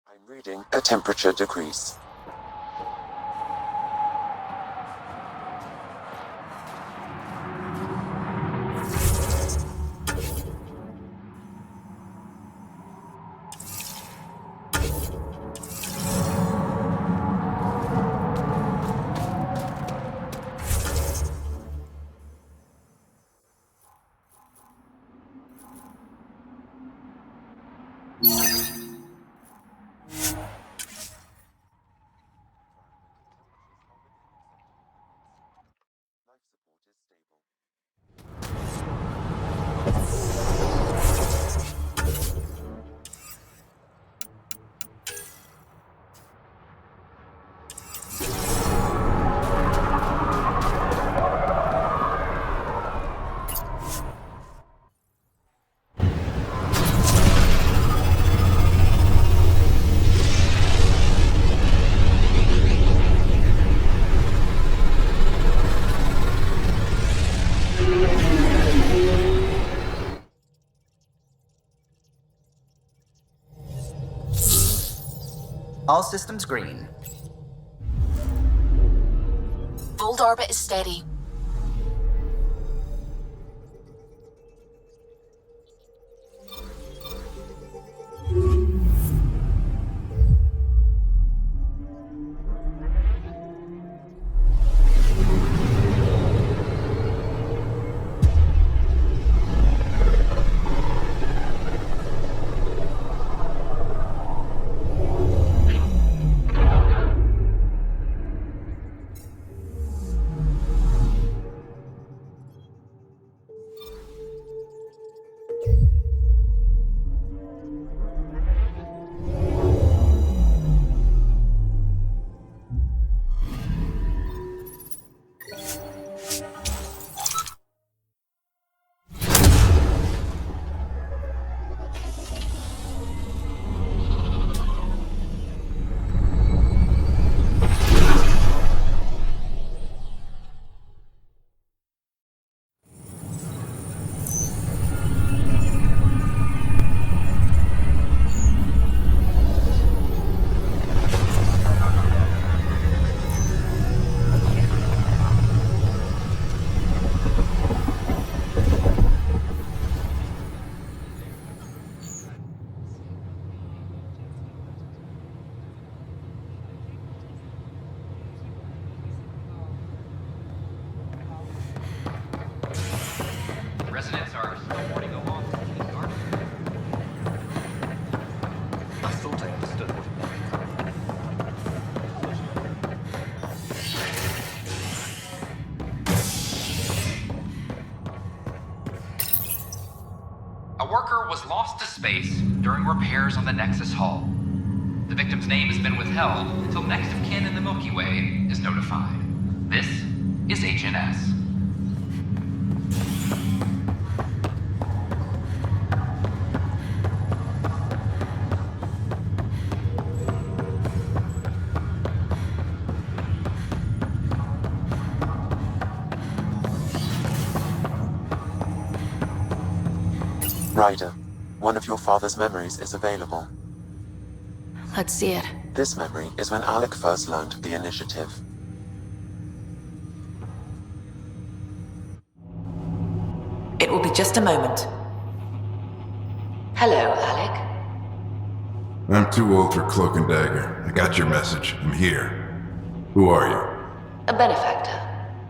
I'm reading a temperature decrease. All systems green. Bold orbit is steady. Residents are still warning go off. I thought I understood what it A worker was lost to space during repairs on the Nexus hull. The victim's name has been withheld until next of kin in the Milky Way is notified. This is HNS. Ryder, one of your father's memories is available. Let's see it. This memory is when Alec first learned the initiative. It will be just a moment. Hello, Alec. I'm too old for cloak and dagger. I got your message. I'm here. Who are you? A benefactor,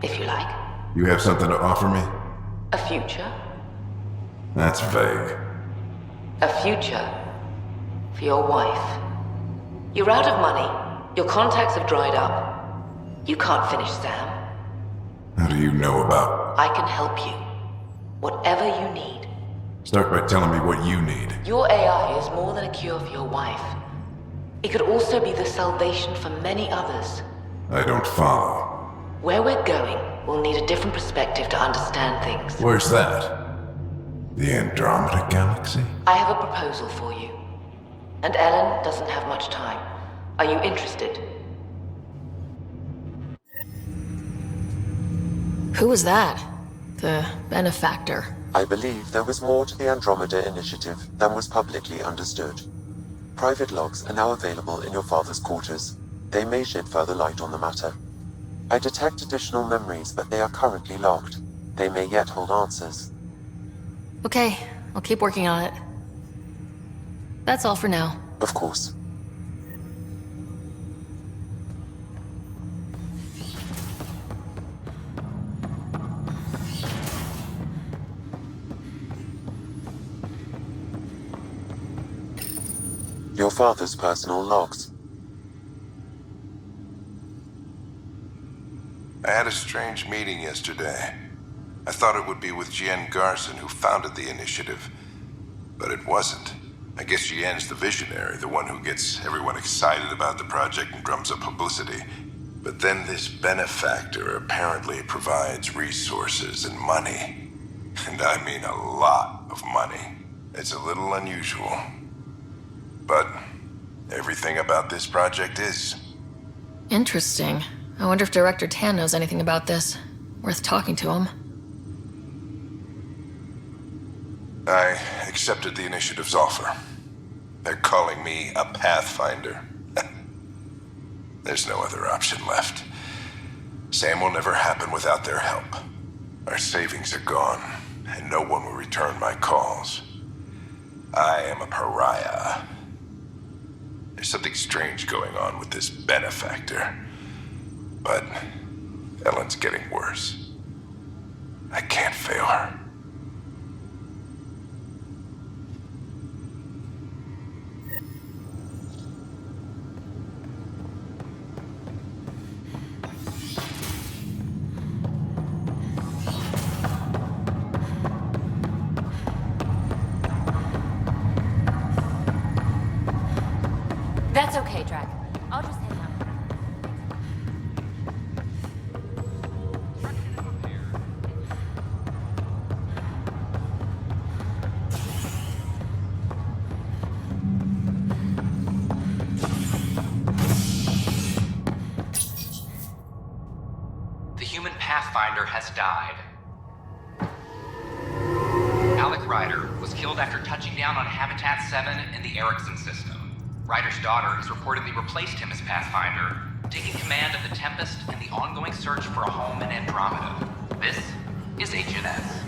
if you like. You have something to offer me? A future. That's vague. A future for your wife. You're out of money. Your contacts have dried up. You can't finish Sam. How do you know about... I can help you. Whatever you need. Start by telling me what you need. Your AI is more than a cure for your wife. It could also be the salvation for many others. I don't follow. Where we're going, we'll need a different perspective to understand things. Where's that? The Andromeda Galaxy? I have a proposal for you. And Ellen doesn't have much time. Are you interested? Who was that? The benefactor. I believe there was more to the Andromeda initiative than was publicly understood. Private logs are now available in your father's quarters. They may shed further light on the matter. I detect additional memories, but they are currently logged. They may yet hold answers. Okay, I'll keep working on it. That's all for now. Of course. Your father's personal logs. I had a strange meeting yesterday. I thought it would be with Jian Garson, who founded the initiative, but it wasn't. I guess Jian's the visionary, the one who gets everyone excited about the project and drums up publicity. But then this benefactor apparently provides resources and money. And I mean a lot of money. It's a little unusual. But everything about this project is. Interesting. I wonder if Director Tan knows anything about this. Worth talking to him. I accepted the initiative's offer. They're calling me a Pathfinder. There's no other option left. Sam will never happen without their help. Our savings are gone, and no one will return my calls. I am a pariah. There's something strange going on with this benefactor. But Ellen's getting worse. I can't fail her. That's okay, Drac. I'll just hang out. The human Pathfinder has died. Alec Ryder was killed after touching down on Habitat 7 in the Erickson system. Ryder's daughter has reportedly replaced him as Pathfinder, taking command of the Tempest and the ongoing search for a home in Andromeda. This is Agent S.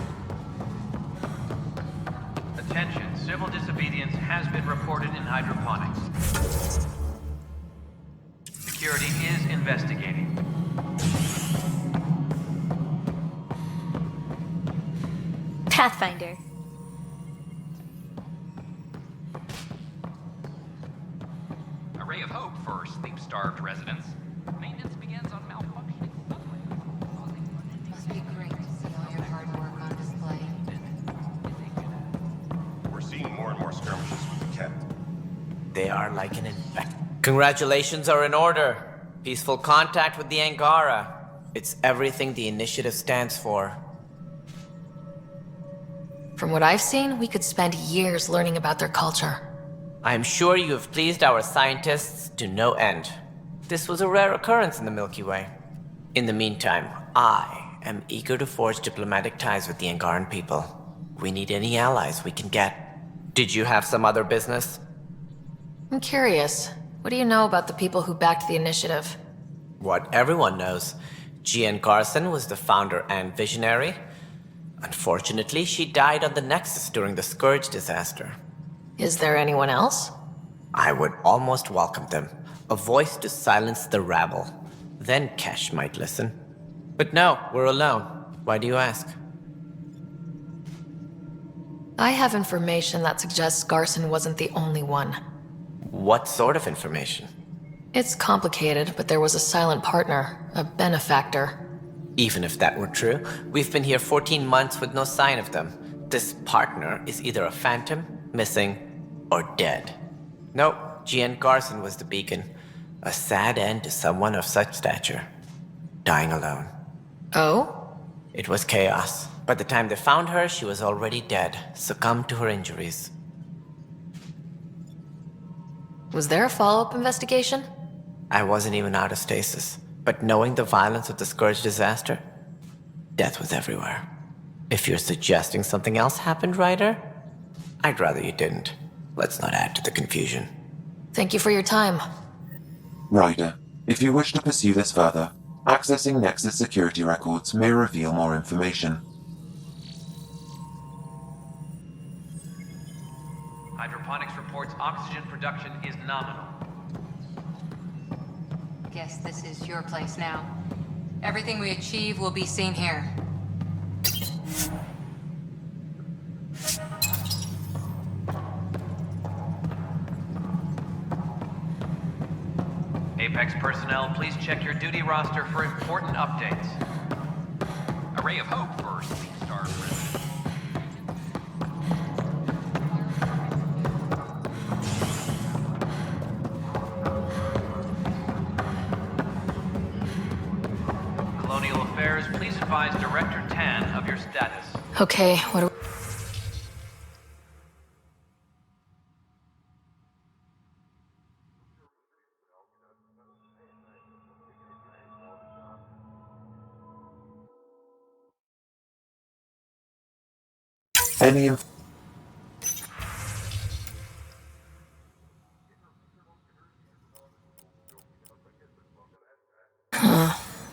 Attention, civil disobedience has been reported in hydroponics. Security is investigating. Pathfinder. A ray of hope for sleep-starved residents. Maintenance begins on malfunctioning subways. Must be great to see all your hard work on display. We're seeing more and more skirmishes with the captain. They are like an infect. Congratulations are in order. Peaceful contact with the Angara. It's everything the initiative stands for. From what I've seen, we could spend years learning about their culture. I am sure you have pleased our scientists to no end. This was a rare occurrence in the Milky Way. In the meantime, I am eager to forge diplomatic ties with the Angaran people. We need any allies we can get. Did you have some other business? I'm curious. What do you know about the people who backed the initiative? What everyone knows. Jian Garson was the founder and visionary. Unfortunately, she died on the Nexus during the Scourge disaster. Is there anyone else? I would almost welcome them. A voice to silence the rabble. Then Kesh might listen. But no, we're alone. Why do you ask? I have information that suggests Garson wasn't the only one. What sort of information? It's complicated, but there was a silent partner, a benefactor. Even if that were true, we've been here 14 months with no sign of them. This partner is either a phantom, missing, or dead. Nope, Jian Garson was the beacon. A sad end to someone of such stature. Dying alone. Oh? It was chaos. By the time they found her, she was already dead, succumbed to her injuries. Was there a follow-up investigation? I wasn't even out of stasis, but knowing the violence of the Scourge disaster, death was everywhere. If you're suggesting something else happened, Ryder, I'd rather you didn't. Let's not add to the confusion. Thank you for your time. Ryder, if you wish to pursue this further, accessing Nexus security records may reveal more information. Hydroponics reports oxygen production is nominal. Guess this is your place now. Everything we achieve will be seen here. Apex personnel, please check your duty roster for important updates. A ray of hope for Sleep Star President. Colonial Affairs, please advise Director Tan of your status. Okay, what do Any inf-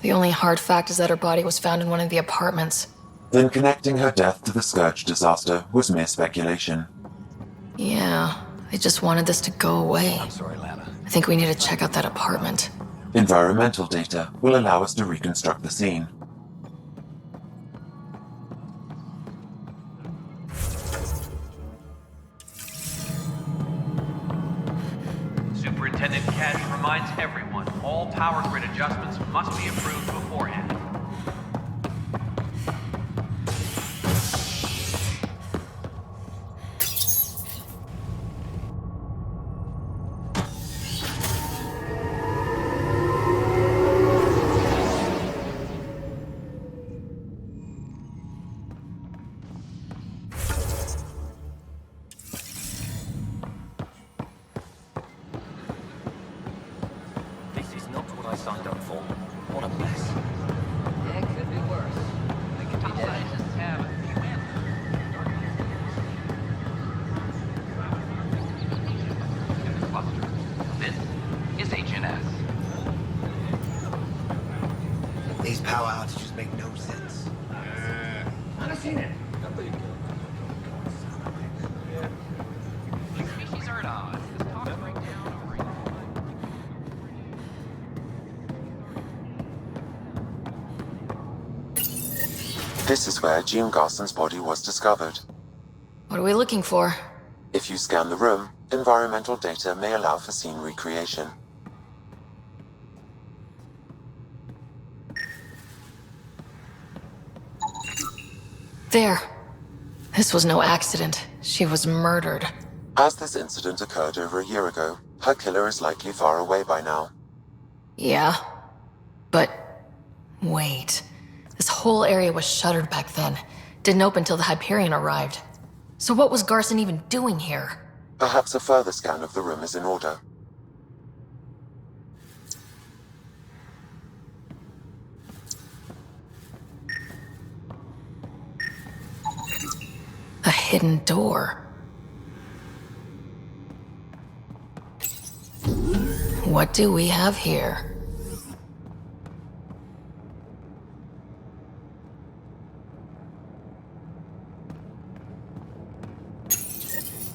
The only hard fact is that her body was found in one of the apartments. Then connecting her death to the Scourge disaster was mere speculation. Yeah, they just wanted this to go away. I'm sorry, Lana. I think we need to check out that apartment. Environmental data will allow us to reconstruct the scene. Superintendent Cash reminds everyone all power grid adjustments must be approved beforehand. This is not what I signed up for. What a mess. It could be worse. I could be dead. Scientists have a few answers. In the cluster. This is HNS. These power outages make no sense. I've seen it. Like species are at odds. This power breakdown over This is where Jean Garson's body was discovered. What are we looking for? If you scan the room, environmental data may allow for scene recreation. There. This was no accident. She was murdered. As this incident occurred over a year ago, her killer is likely far away by now. Yeah. But... wait. This whole area was shuttered back then. Didn't open till the Hyperion arrived. So what was Garson even doing here? Perhaps a further scan of the room is in order. A hidden door. What do we have here?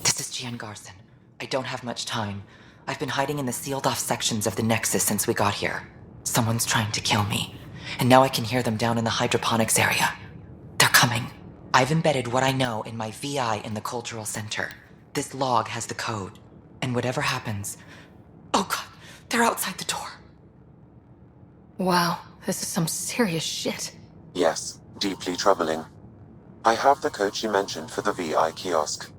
This is Gian Garson. I don't have much time. I've been hiding in the sealed-off sections of the Nexus since we got here. Someone's trying to kill me, and now I can hear them down in the hydroponics area. They're coming. I've embedded what I know in my VI in the Cultural Center. This log has the code, and whatever happens... Oh god, they're outside the door. Wow, this is some serious shit. Yes, deeply troubling. I have the code she mentioned for the VI kiosk.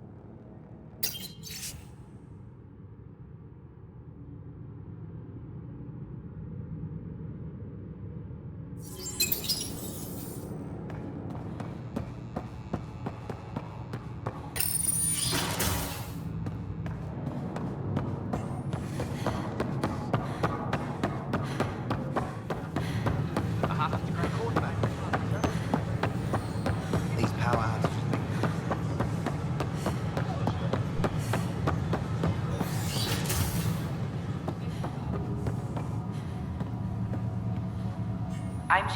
These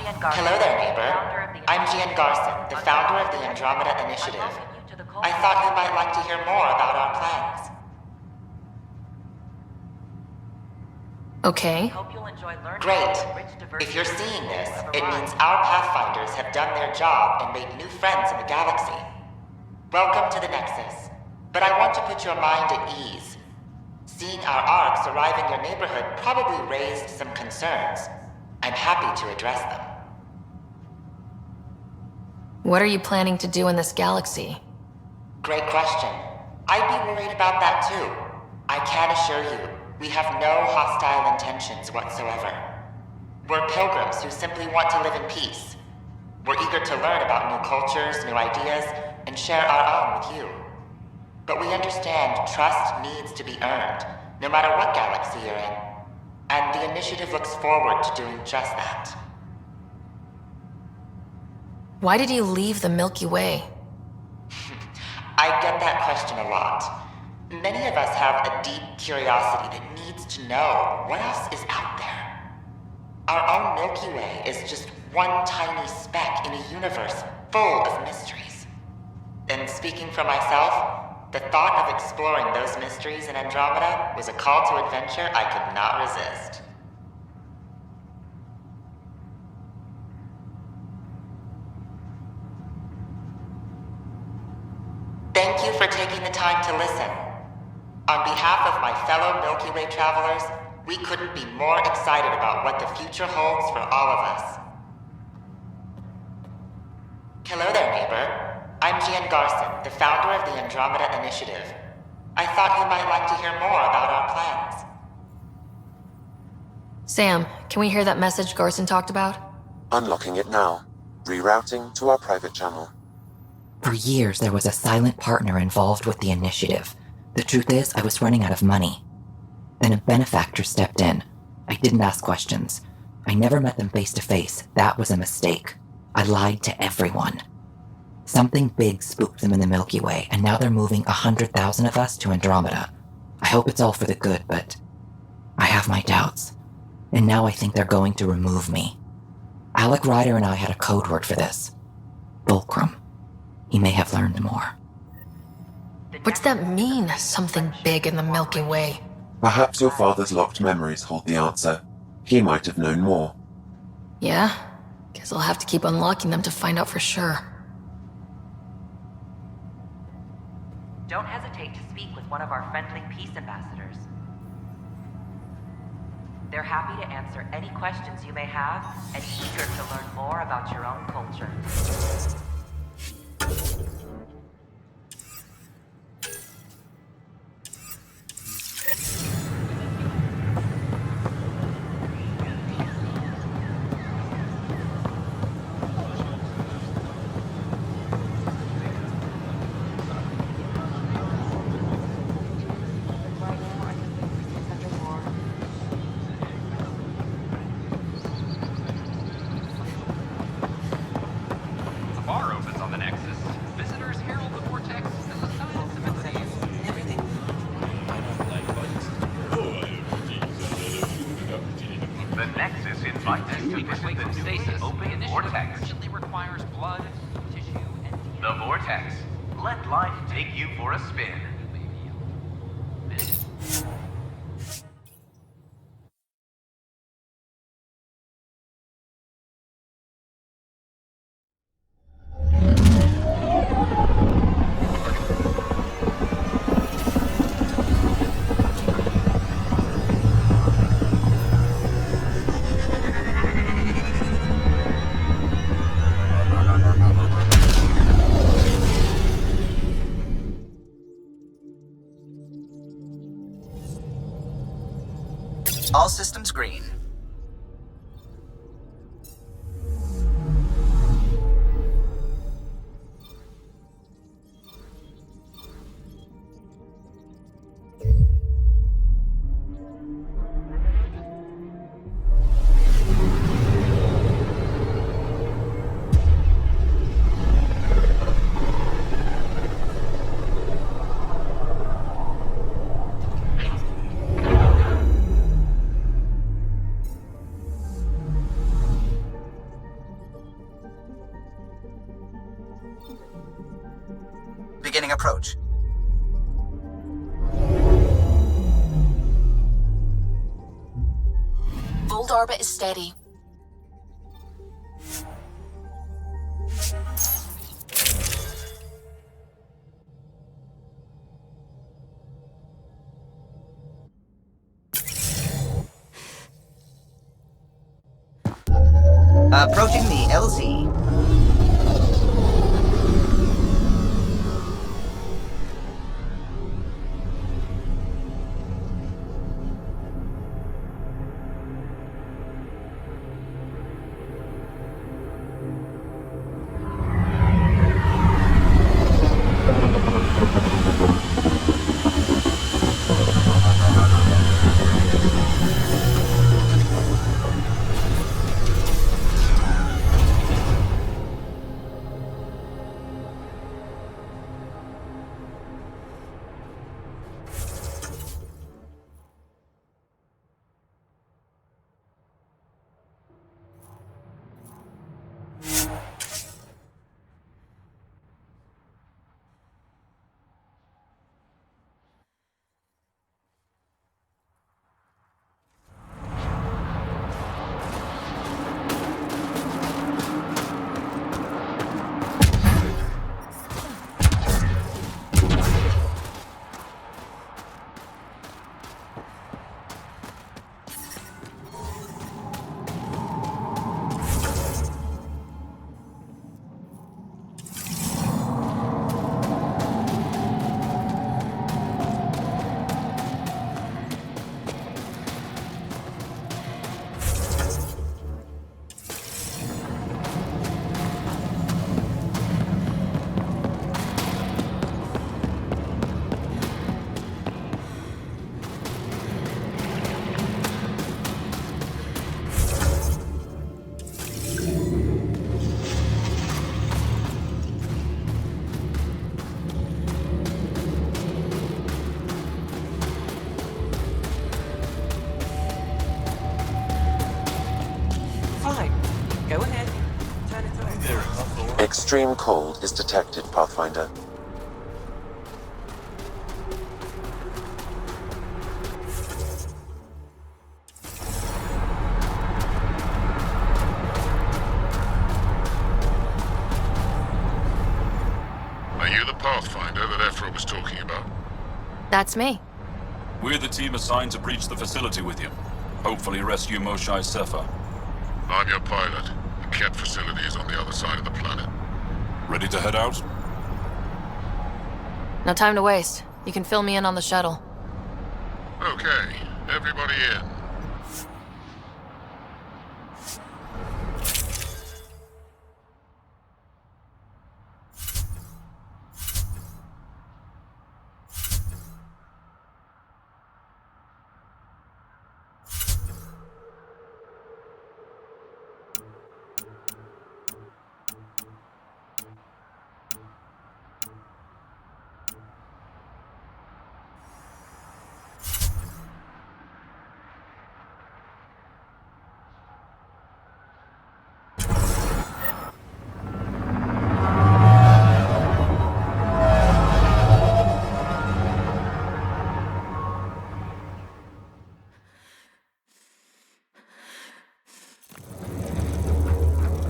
Hello there, neighbor. I'm Gian Garson, the founder of the Andromeda Initiative. I thought you might like to hear more about our plans. Okay. Great. If you're seeing this, it means our Pathfinders have done their job and made new friends in the galaxy. Welcome to the Nexus. But I want to put your mind at ease. Seeing our arcs arrive in your neighborhood probably raised some concerns. I'm happy to address them. What are you planning to do in this galaxy? Great question. I'd be worried about that too. I can assure you, we have no hostile intentions whatsoever. We're pilgrims who simply want to live in peace. We're eager to learn about new cultures, new ideas, and share our own with you. But we understand trust needs to be earned, no matter what galaxy you're in. And the initiative looks forward to doing just that. Why did you leave the Milky Way? I get that question a lot. Many of us have a deep curiosity that needs to know what else is out there. Our own Milky Way is just one tiny speck in a universe full of mysteries. And speaking for myself, the thought of exploring those mysteries in Andromeda was a call to adventure I could not resist. Thank you for taking the time to listen. On behalf of my fellow Milky Way travelers, we couldn't be more excited about what the future holds for all of us. Hello there, neighbor. I'm Gian Garson, the founder of the Andromeda Initiative. I thought you might like to hear more about our plans. Sam, can we hear that message Garson talked about? Unlocking it now. Rerouting to our private channel. For years, there was a silent partner involved with the initiative. The truth is, I was running out of money. Then a benefactor stepped in. I didn't ask questions. I never met them face to face. That was a mistake. I lied to everyone. Something big spooked them in the Milky Way, and now they're moving 100,000 of us to Andromeda. I hope it's all for the good, but I have my doubts. And now I think they're going to remove me. Alec Ryder and I had a code word for this. Fulcrum. He may have learned more. What's that mean, something big in the Milky Way? Perhaps your father's locked memories hold the answer. He might have known more. Yeah? Guess I'll have to keep unlocking them to find out for sure. Don't hesitate to speak with one of our friendly peace ambassadors. They're happy to answer any questions you may have and eager to learn more about your own culture. All systems green. Beginning approach. Volt orbit is steady. Approaching the LZ. Go ahead. Turn it on. Extreme cold is detected, Pathfinder. Are you the Pathfinder that Ephra was talking about? That's me. We're the team assigned to breach the facility with you. Hopefully rescue Moshae Sefa. I'm your pilot. The Ket facility is on the other side of the planet. Ready to head out? No time to waste. You can fill me in on the shuttle. Okay, everybody in.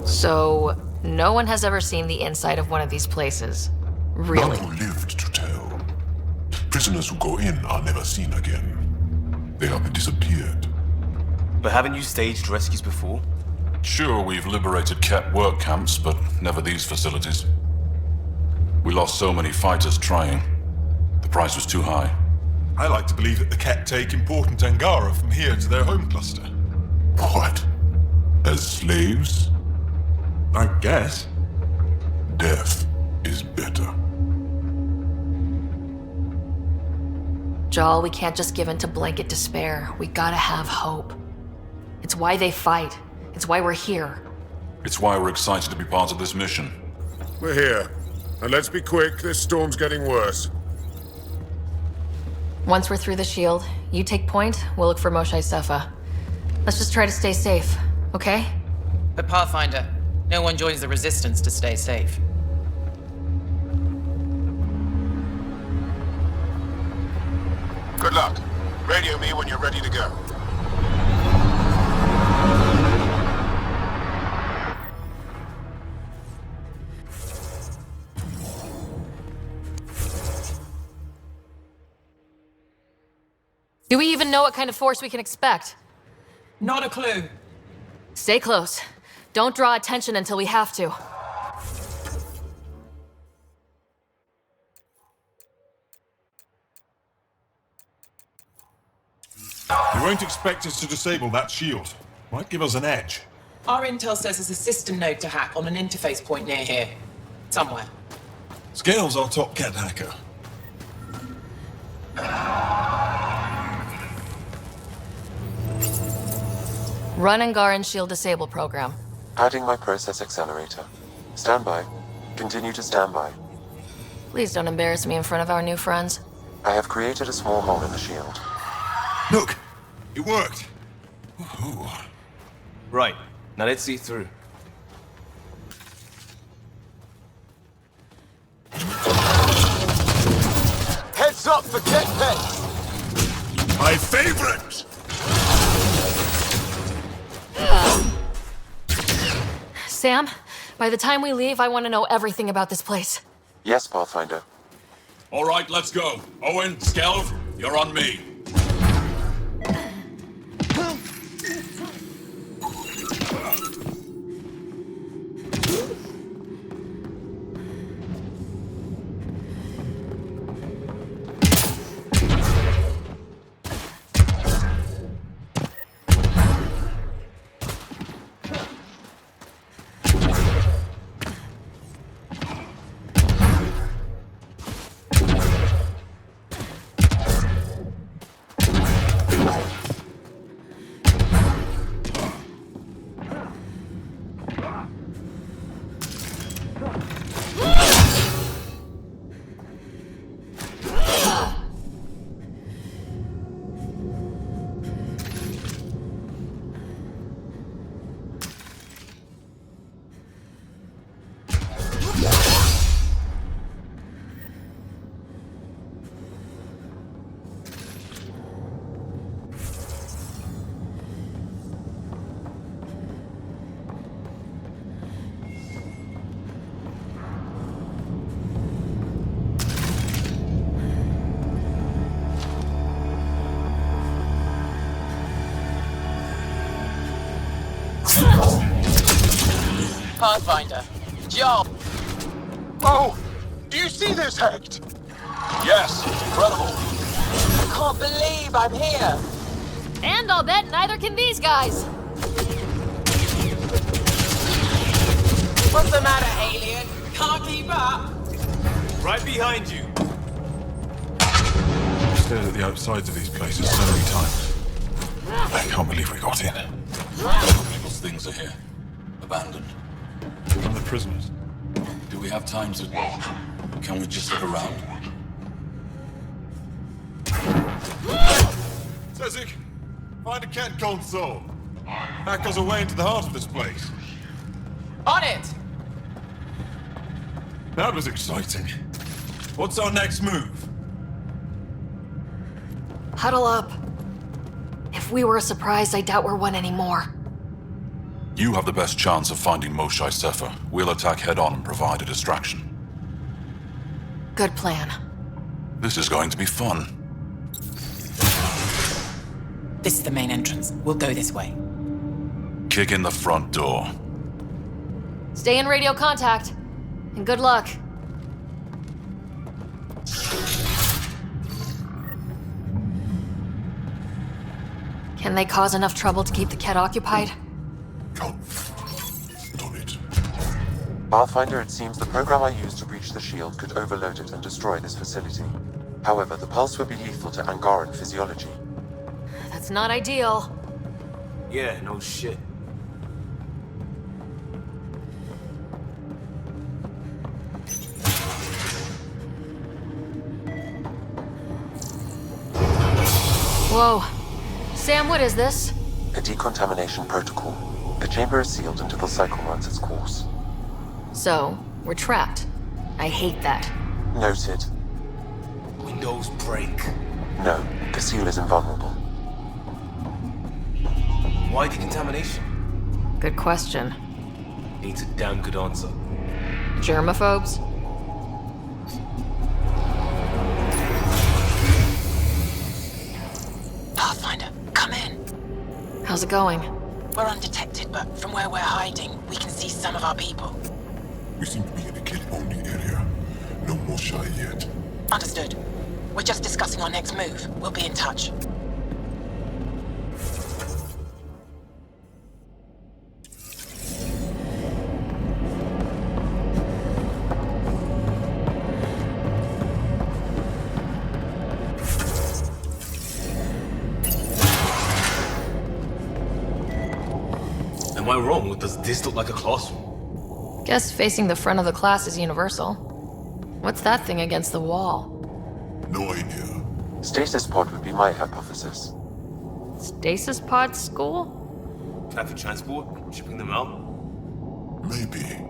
So, no one has ever seen the inside of one of these places. Really? None who lived to tell. Prisoners who go in are never seen again. They have disappeared. But haven't you staged rescues before? Sure, we've liberated Ket work camps, but never these facilities. We lost so many fighters trying. The price was too high. I like to believe that the Ket take important Angara from here to their home cluster. What? As slaves? I guess. Death is better. Jal, we can't just give in to blanket despair. We gotta have hope. It's why they fight. It's why we're here. It's why we're excited to be part of this mission. We're here. And let's be quick, this storm's getting worse. Once we're through the shield, you take point, we'll look for Moshae Sefa. Let's just try to stay safe, okay? But Pathfinder, no one joins the Resistance to stay safe. Good luck. Radio me when you're ready to go. Do we even know what kind of force we can expect? Not a clue. Stay close. Don't draw attention until we have to. You won't expect us to disable that shield. Might give us an edge. Our intel says there's a system node to hack on an interface point near here. Somewhere. Scale's our top cat hacker. Run Angaran Shield Disable program. Adding my process accelerator. Stand by. Continue to stand by. Please don't embarrass me in front of our new friends. I have created a small hole in the shield. Look! It worked! Ooh. Right. Now let's see through. Heads up for Ket Pets! My favorite! Sam, by the time we leave, I want to know everything about this place. Yes, Pathfinder. All right, let's go. Owen, Skelv, you're on me. Pathfinder. Job. Oh! Do you see this, Hecht? Yes, it's incredible. I can't believe I'm here. And I'll bet neither can these guys. What's the matter, alien? Can't keep up? Right behind you. I've stared at the outsides of these places so many times. I can't believe we got in. People's things are here. Abandoned. From the prisoners. Do we have time to... Can we just look around? Sezik, find a cat console. Hack us away into the heart of this place. On it! That was exciting. What's our next move? Huddle up. If we were a surprise, I doubt we're one anymore. You have the best chance of finding Moshae Sefer. We'll attack head-on and provide a distraction. Good plan. This is going to be fun. This is the main entrance. We'll go this way. Kick in the front door. Stay in radio contact. And good luck. Can they cause enough trouble to keep the Ket occupied? Pathfinder, it seems the program I used to breach the shield could overload it and destroy this facility. However, the pulse would be lethal to Angaran physiology. That's not ideal. Yeah, no shit. Whoa. Sam, what is this? A decontamination protocol. The chamber is sealed until the cycle runs its course. So, we're trapped. I hate that. Noted. Windows break. No, the seal is invulnerable. Why decontamination? Good question. Needs a damn good answer. Germaphobes? Pathfinder, come in. How's it going? We're undetected, but from where we're hiding, we can see some of our people. We seem to be in a kid-only area. No more shy yet. Understood. We're just discussing our next move. We'll be in touch. Am I wrong? Does this look like a classroom? Guess facing the front of the class is universal. What's that thing against the wall? No idea. Stasis pod would be my hypothesis. Stasis pod school? Plan for transport? Shipping them out? Maybe.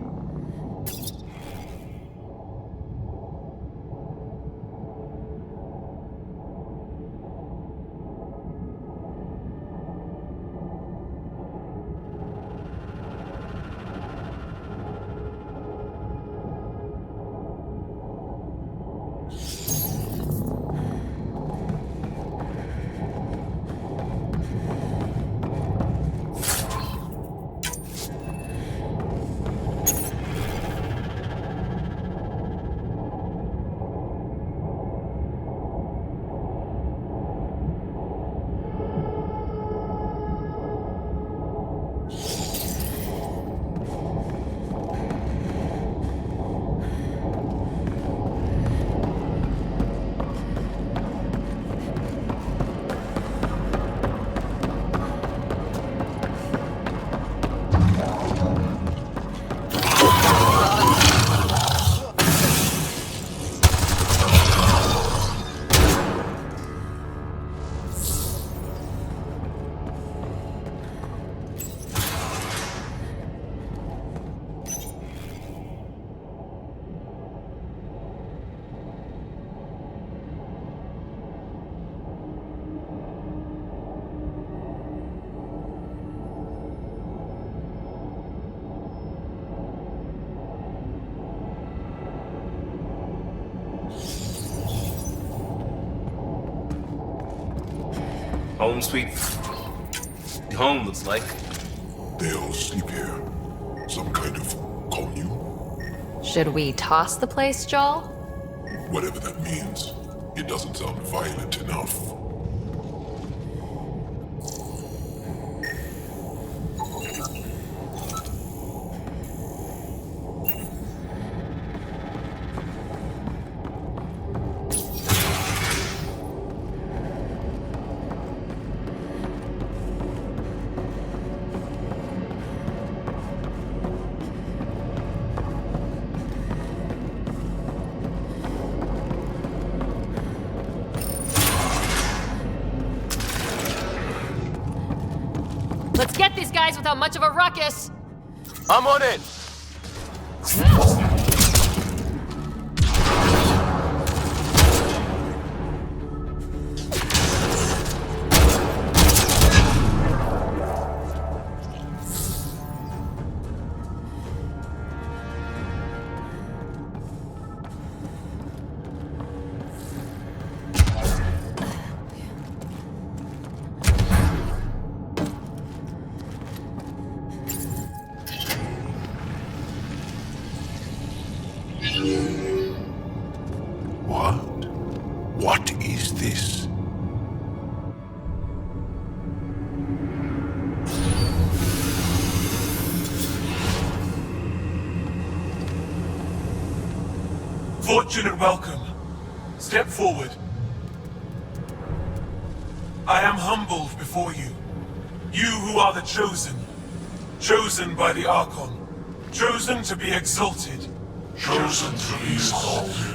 Home sweet home looks like. They all sleep here. Some kind of commune? Should we toss the place, Joel? Whatever that means. It doesn't sound violent enough. Let's get these guys without much of a ruckus! I'm on it! What is this? Fortune and welcome. Step forward. I am humbled before you. You who are the chosen. Chosen by the Archon. Chosen to be exalted. Chosen to be exalted.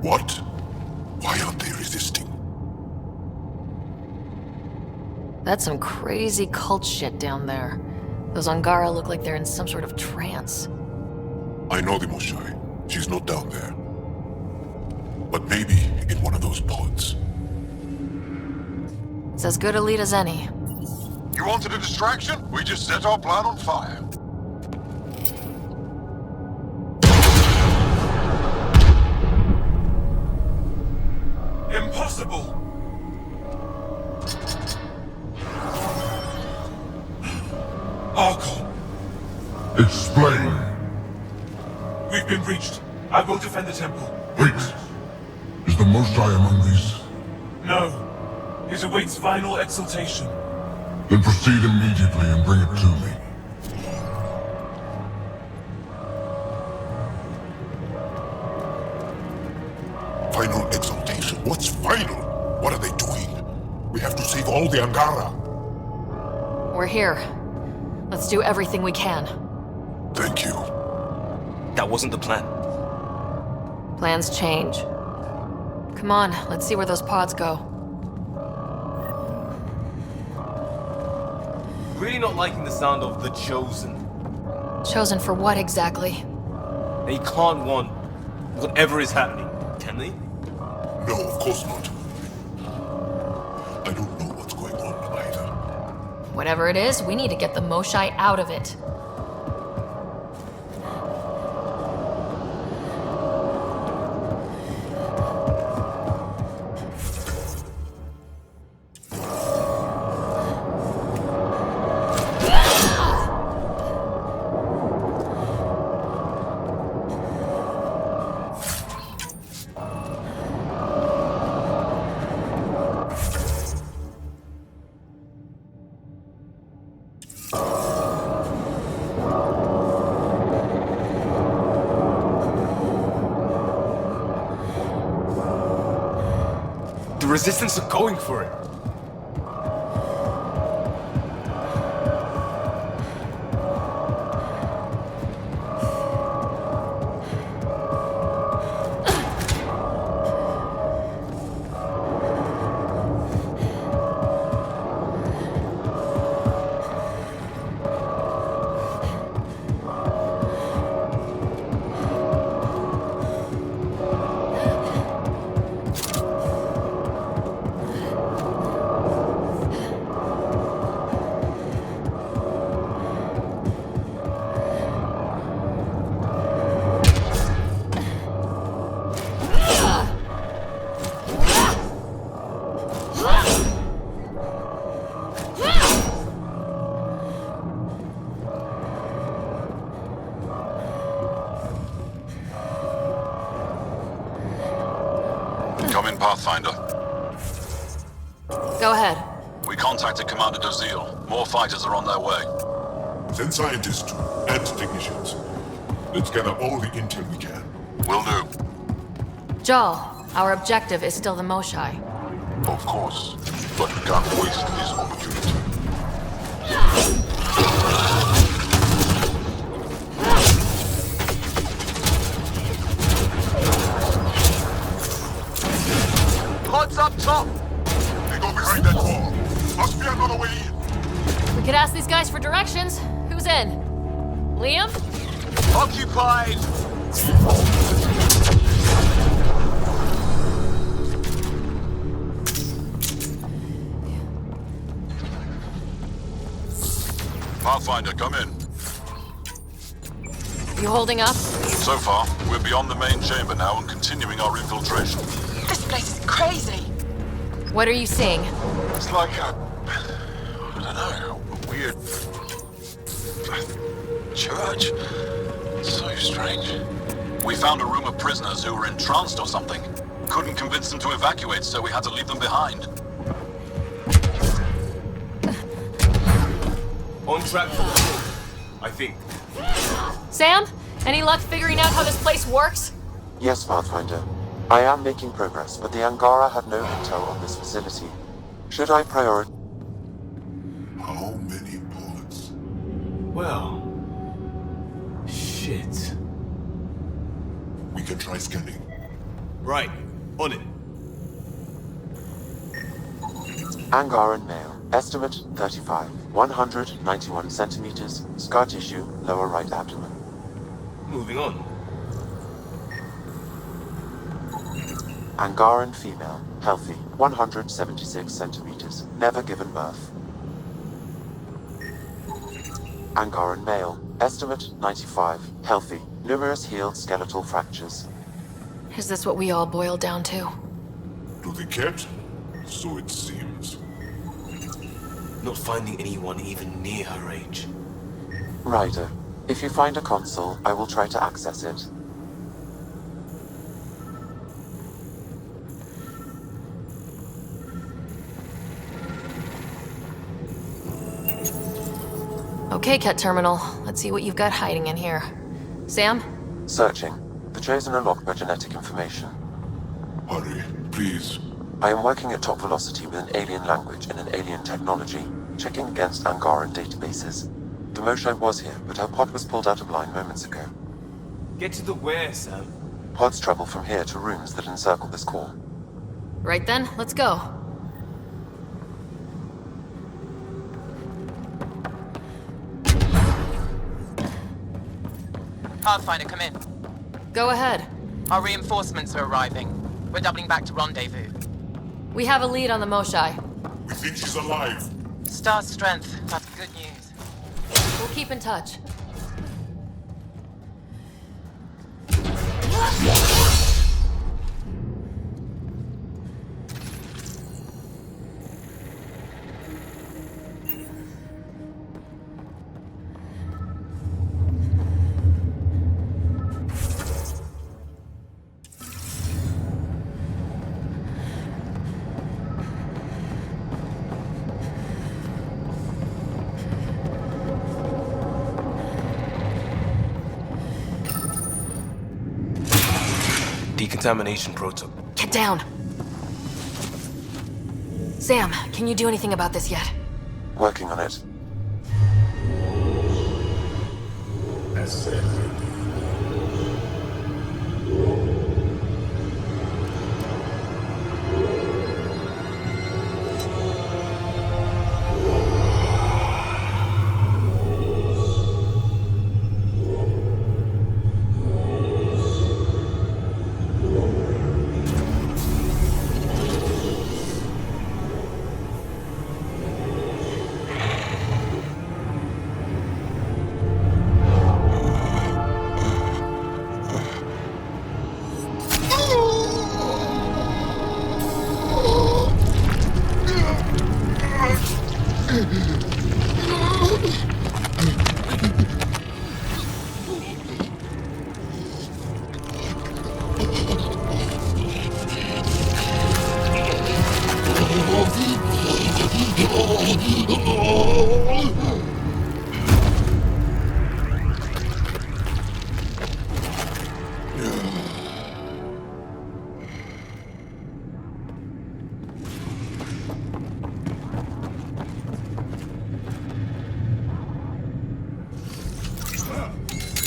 What? Why aren't they resisting? That's some crazy cult shit down there. Those Angara look like they're in some sort of trance. I know the Moshai. She's not down there. But maybe in one of those pods. It's as good a lead as any. You wanted a distraction? We just set our plan on fire. Impossible! Archon, Explain. we've been breached. I will defend the temple. Wait. Is the Moshai among these? No. It awaits final exaltation. Then proceed immediately and bring it to me. Final exaltation? What's final? What are they doing? We have to save all the Angara. We're here. Let's do everything we can. Thank you. That wasn't the plan. Plans change. Come on, let's see where those pods go. Really not liking the sound of the Chosen. Chosen for what exactly? They can't want whatever is happening, can they? No, of course not. I don't know what's going on either. Whatever it is, we need to get the Moshai out of it. The Resistance are going for it. Come in, Pathfinder. Go ahead. We contacted Commander Dozil. More fighters are on their way. Send scientists and technicians. Let's gather all the intel we can. Will do. Jal, our objective is still the Moshai. Of course. But we can't waste this opportunity. Pods up top! They go behind that wall. Must be another way in. We could ask these guys for directions. Who's in? Liam? Occupied! Pathfinder, come in. You holding up? So far, we're beyond the main chamber now and continuing our infiltration. This place is crazy. What are you seeing? It's like I don't know, a weird church. So strange. We found a room of prisoners who were entranced or something. Couldn't convince them to evacuate, so we had to leave them behind. On track, I think. Sam? Any luck figuring out how this place works? Yes, Pathfinder. I am making progress, but the Angara have no intel on this facility. Should I prioritize? How many bullets? Well... shit. We can try scanning. Right. On it. Angaran male. Estimate 35. 191 centimeters. Scar tissue, lower right abdomen. Moving on. Angaran female, healthy, 176 centimeters, never given birth. Angaran male, estimate 95, healthy, numerous healed skeletal fractures. Is this what we all boiled down to? To the cat? So it seems. Not finding anyone even near her age. Ryder, if you find a console, I will try to access it. Okay, Ket Terminal. Let's see what you've got hiding in here. Sam? Searching. The Chosen are locked by genetic information. Hurry, please. I am working at top velocity with an alien language and an alien technology, checking against Angaran databases. The Moshae was here, but her pod was pulled out of line moments ago. Get to the where, Sam? Pods travel from here to rooms that encircle this core. Right then, let's go. Pathfinder, come in. Go ahead. Our reinforcements are arriving. We're doubling back to rendezvous. We have a lead on the Moshae. We think she's alive. Star strength. That's good news. We'll keep in touch. Decontamination protocol. Get down. Sam, can you do anything about this yet? Working on it.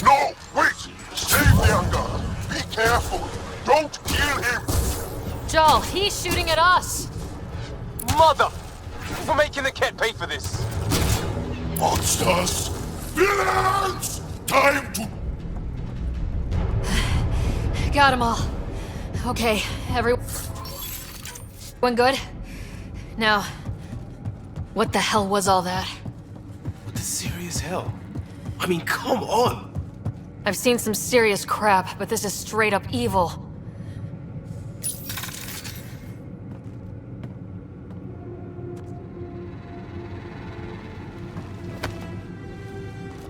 No! Wait! Save the Angar! Be careful! Don't kill him! Joel, he's shooting at us! Mother! For making the cat pay for this! Monsters! Villains! Time to... Got them all. Okay, everyone good? Now, what the hell was all that? What the serious hell? I mean, come on! I've seen some serious crap, but this is straight up evil.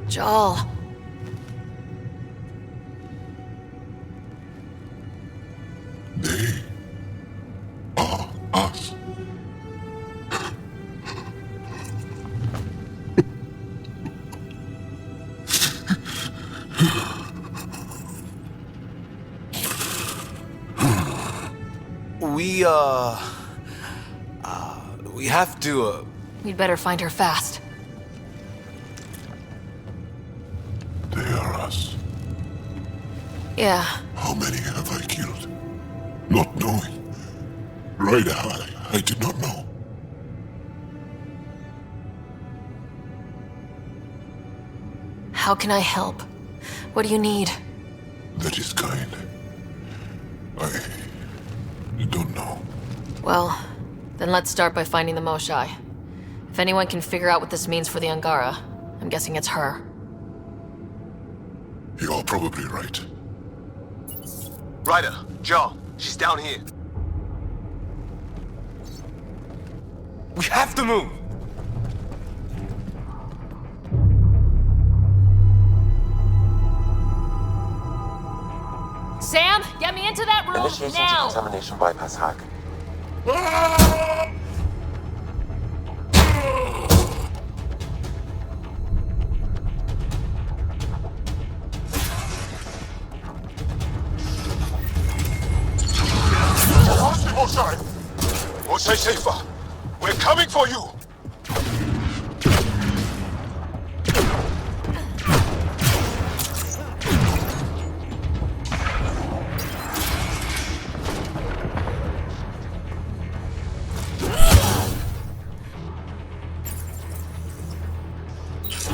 Joel. They are us. We have to, We'd better find her fast. They are us. Yeah. How many have I killed? Not knowing. Right, I did not know. How can I help? What do you need? That is kind. I don't know. Well, then let's start by finding the Moshai. If anyone can figure out what this means for the Angara, I'm guessing it's her. You're probably right. Ryder, Joe, she's down here. We have to move! Sam, get me into that room Initiating now! decontamination bypass hack. Moshai! Moshai Safer! We're coming for you!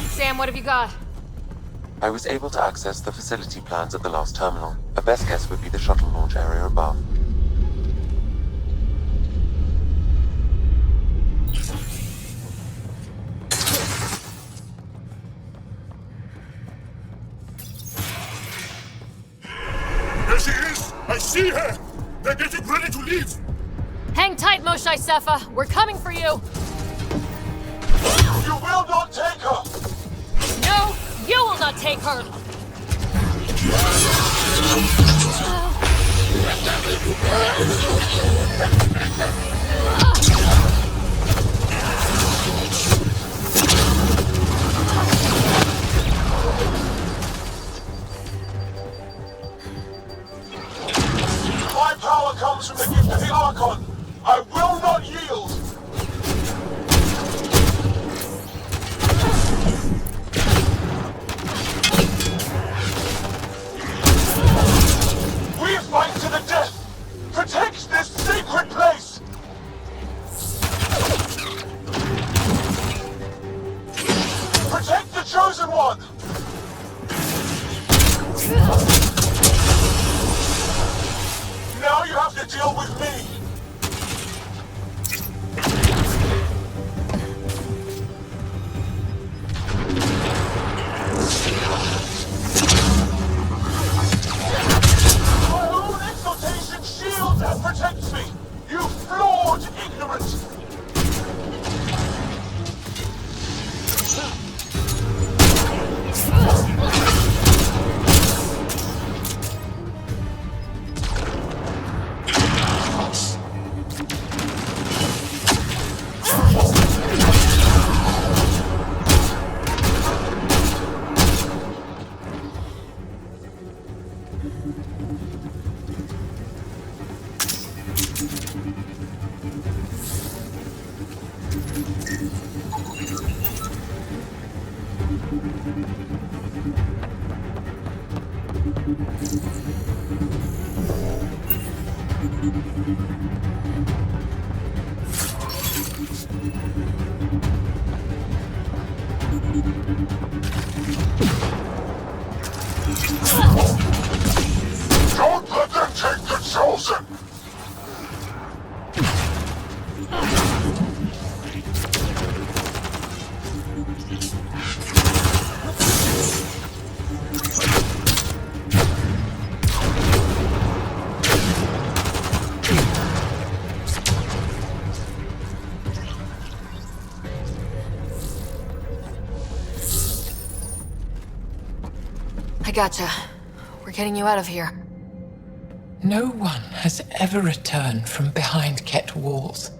Sam, what have you got? I was able to access the facility plans at the last terminal. A best guess would be the shuttle launch area above. There she is! I see her! They're getting ready to leave! Hang tight, Moshai Sefa. We're coming for you. You will not take her! No, you will not take her. My power comes from the gift of the Archon! I will not yield! We fight to the death! Protect this sacred place! Protect the Chosen One! Now you have to deal with me! My own exaltation shields and protects me! You flawed ignorant! Don't let them take the Chosen! I gotcha. We're getting you out of here. No one has ever returned from behind Ket walls.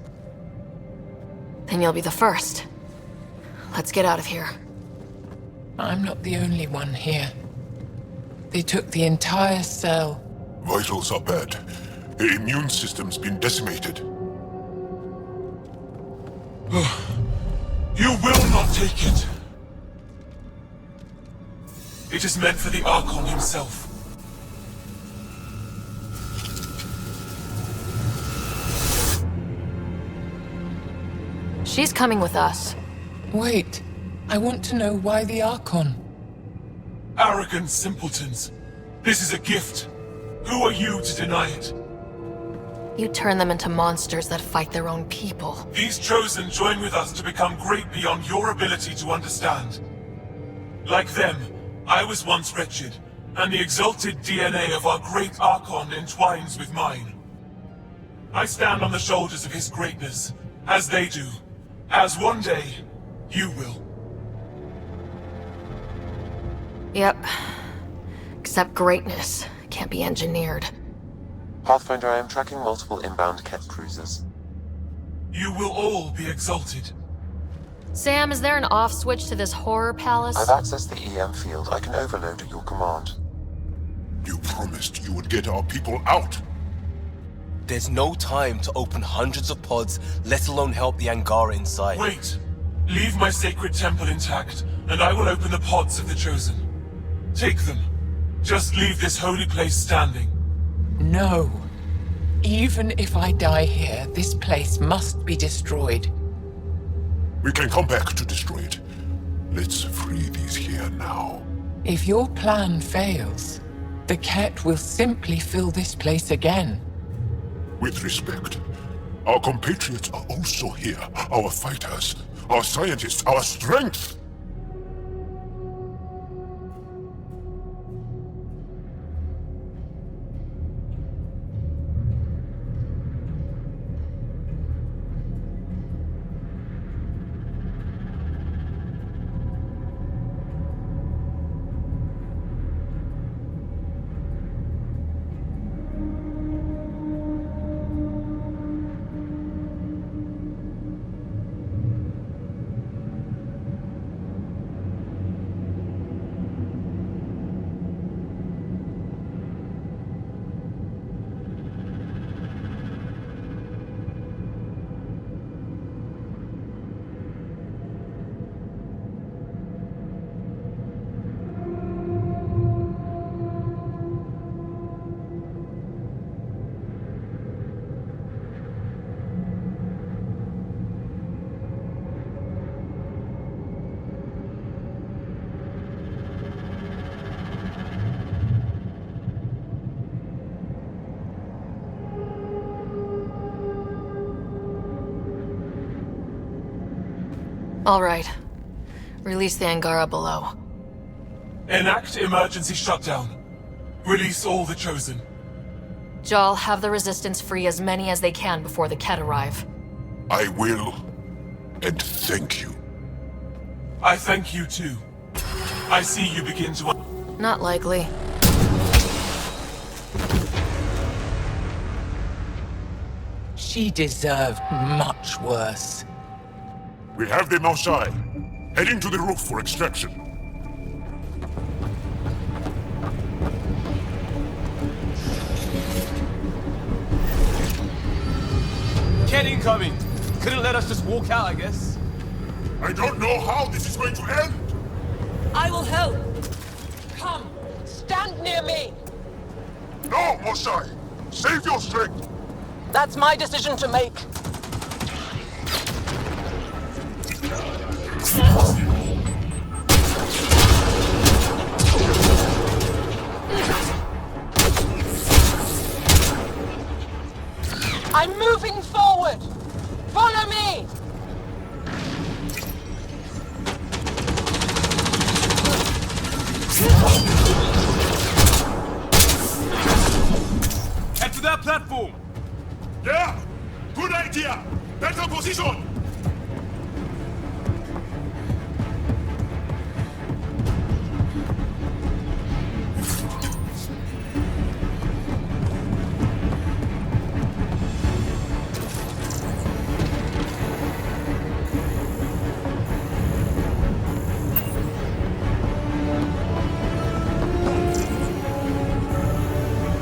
Then you'll be the first. Let's get out of here. I'm not the only one here. They took the entire cell. Vitals are bad. The immune system's been decimated. You will not take it. It is meant for the Archon himself. She's coming with us. Wait, I want to know why the Archon. Arrogant simpletons. This is a gift. Who are you to deny it? You turn them into monsters that fight their own people. These Chosen join with us to become great beyond your ability to understand. Like them, I was once wretched, and the exalted DNA of our great Archon entwines with mine. I stand on the shoulders of his greatness, as they do, as one day, you will. Yep. Except greatness can't be engineered. Pathfinder, I am tracking multiple inbound Ket cruisers. You will all be exalted. Sam, is there an off switch to this horror palace? I've accessed the EM field. I can overload at your command. You promised you would get our people out. There's no time to open hundreds of pods, let alone help the Angara inside. Wait. Leave my sacred temple intact, and I will open the pods of the Chosen. Take them. Just leave this holy place standing. No. Even if I die here, this place must be destroyed. We can come back to destroy it. Let's free these here now. If your plan fails, the Ket will simply fill this place again. With respect, our compatriots are also here. Our fighters, our scientists, our strength! All right. Release the Angara below. Enact emergency shutdown. Release all the Chosen. Jal, have the Resistance free as many as they can before the Ket arrive. I will. And thank you. I thank you too. I see you begin to... Not likely. She deserved much worse. We have them outside, heading to the roof for extraction. Ket incoming! Couldn't let us just walk out, I guess. I don't know how this is going to end! I will help! Come, stand near me! No, Mosai! Save your strength! That's my decision to make. I'm moving forward! Follow me! Head to that platform! Yeah! Good idea! Better position!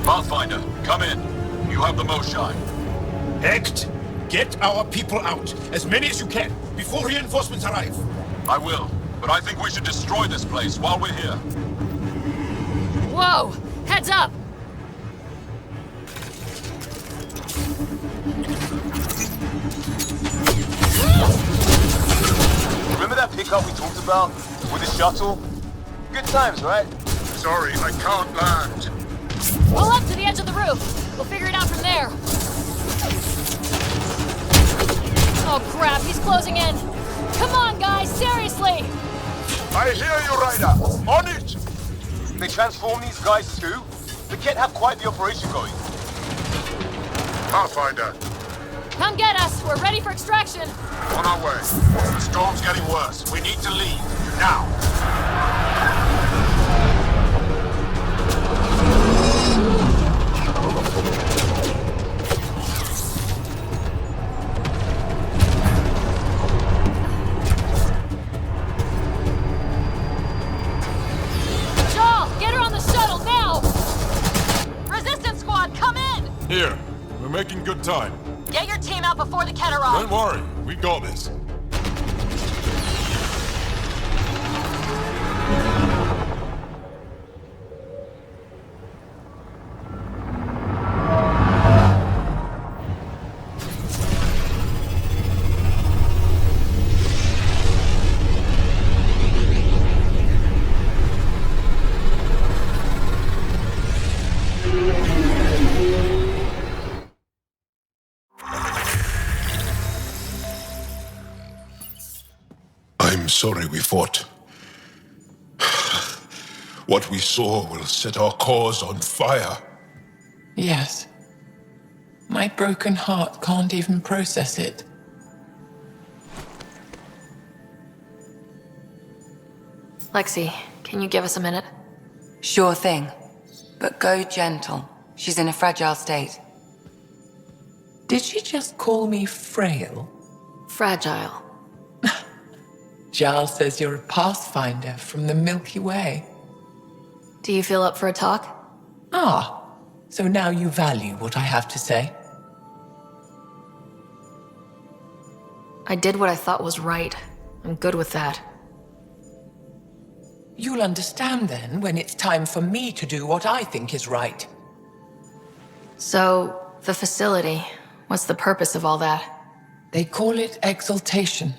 Pathfinder, come in. You have the Moshai. Hecht, get our people out. As many as you can, before reinforcements arrive. I will, but I think we should destroy this place while we're here. Whoa! Heads up! Remember that pickup we talked about? With the shuttle? Good times, right? Sorry, I can't land. Pull up to the edge of the roof. We'll figure it out from there. Oh crap, he's closing in. Come on, guys, seriously! I hear you, Ryder. On it! They transform these guys too? The Kett have quite the operation going. Pathfinder, Come get us. We're ready for extraction. on our way. The storm's getting worse. We need to leave. Now. Shaw, get her on the shuttle now! Resistance squad, come in! Here. We're making good time. Get your team out before the Kett arrive. Don't worry. We got this. I'm sorry we fought. What we saw will set our cause on fire. Yes. My broken heart can't even process it. Lexi, can you give us a minute? Sure thing. But go gentle. She's in a fragile state. Did she just call me frail? Fragile. Giles says you're a pathfinder from the Milky Way. Do you feel up for a talk? Ah, so now you value what I have to say. I did what I thought was right. I'm good with that. You'll understand then when it's time for me to do what I think is right. So, the facility, what's the purpose of all that? They call it exaltation.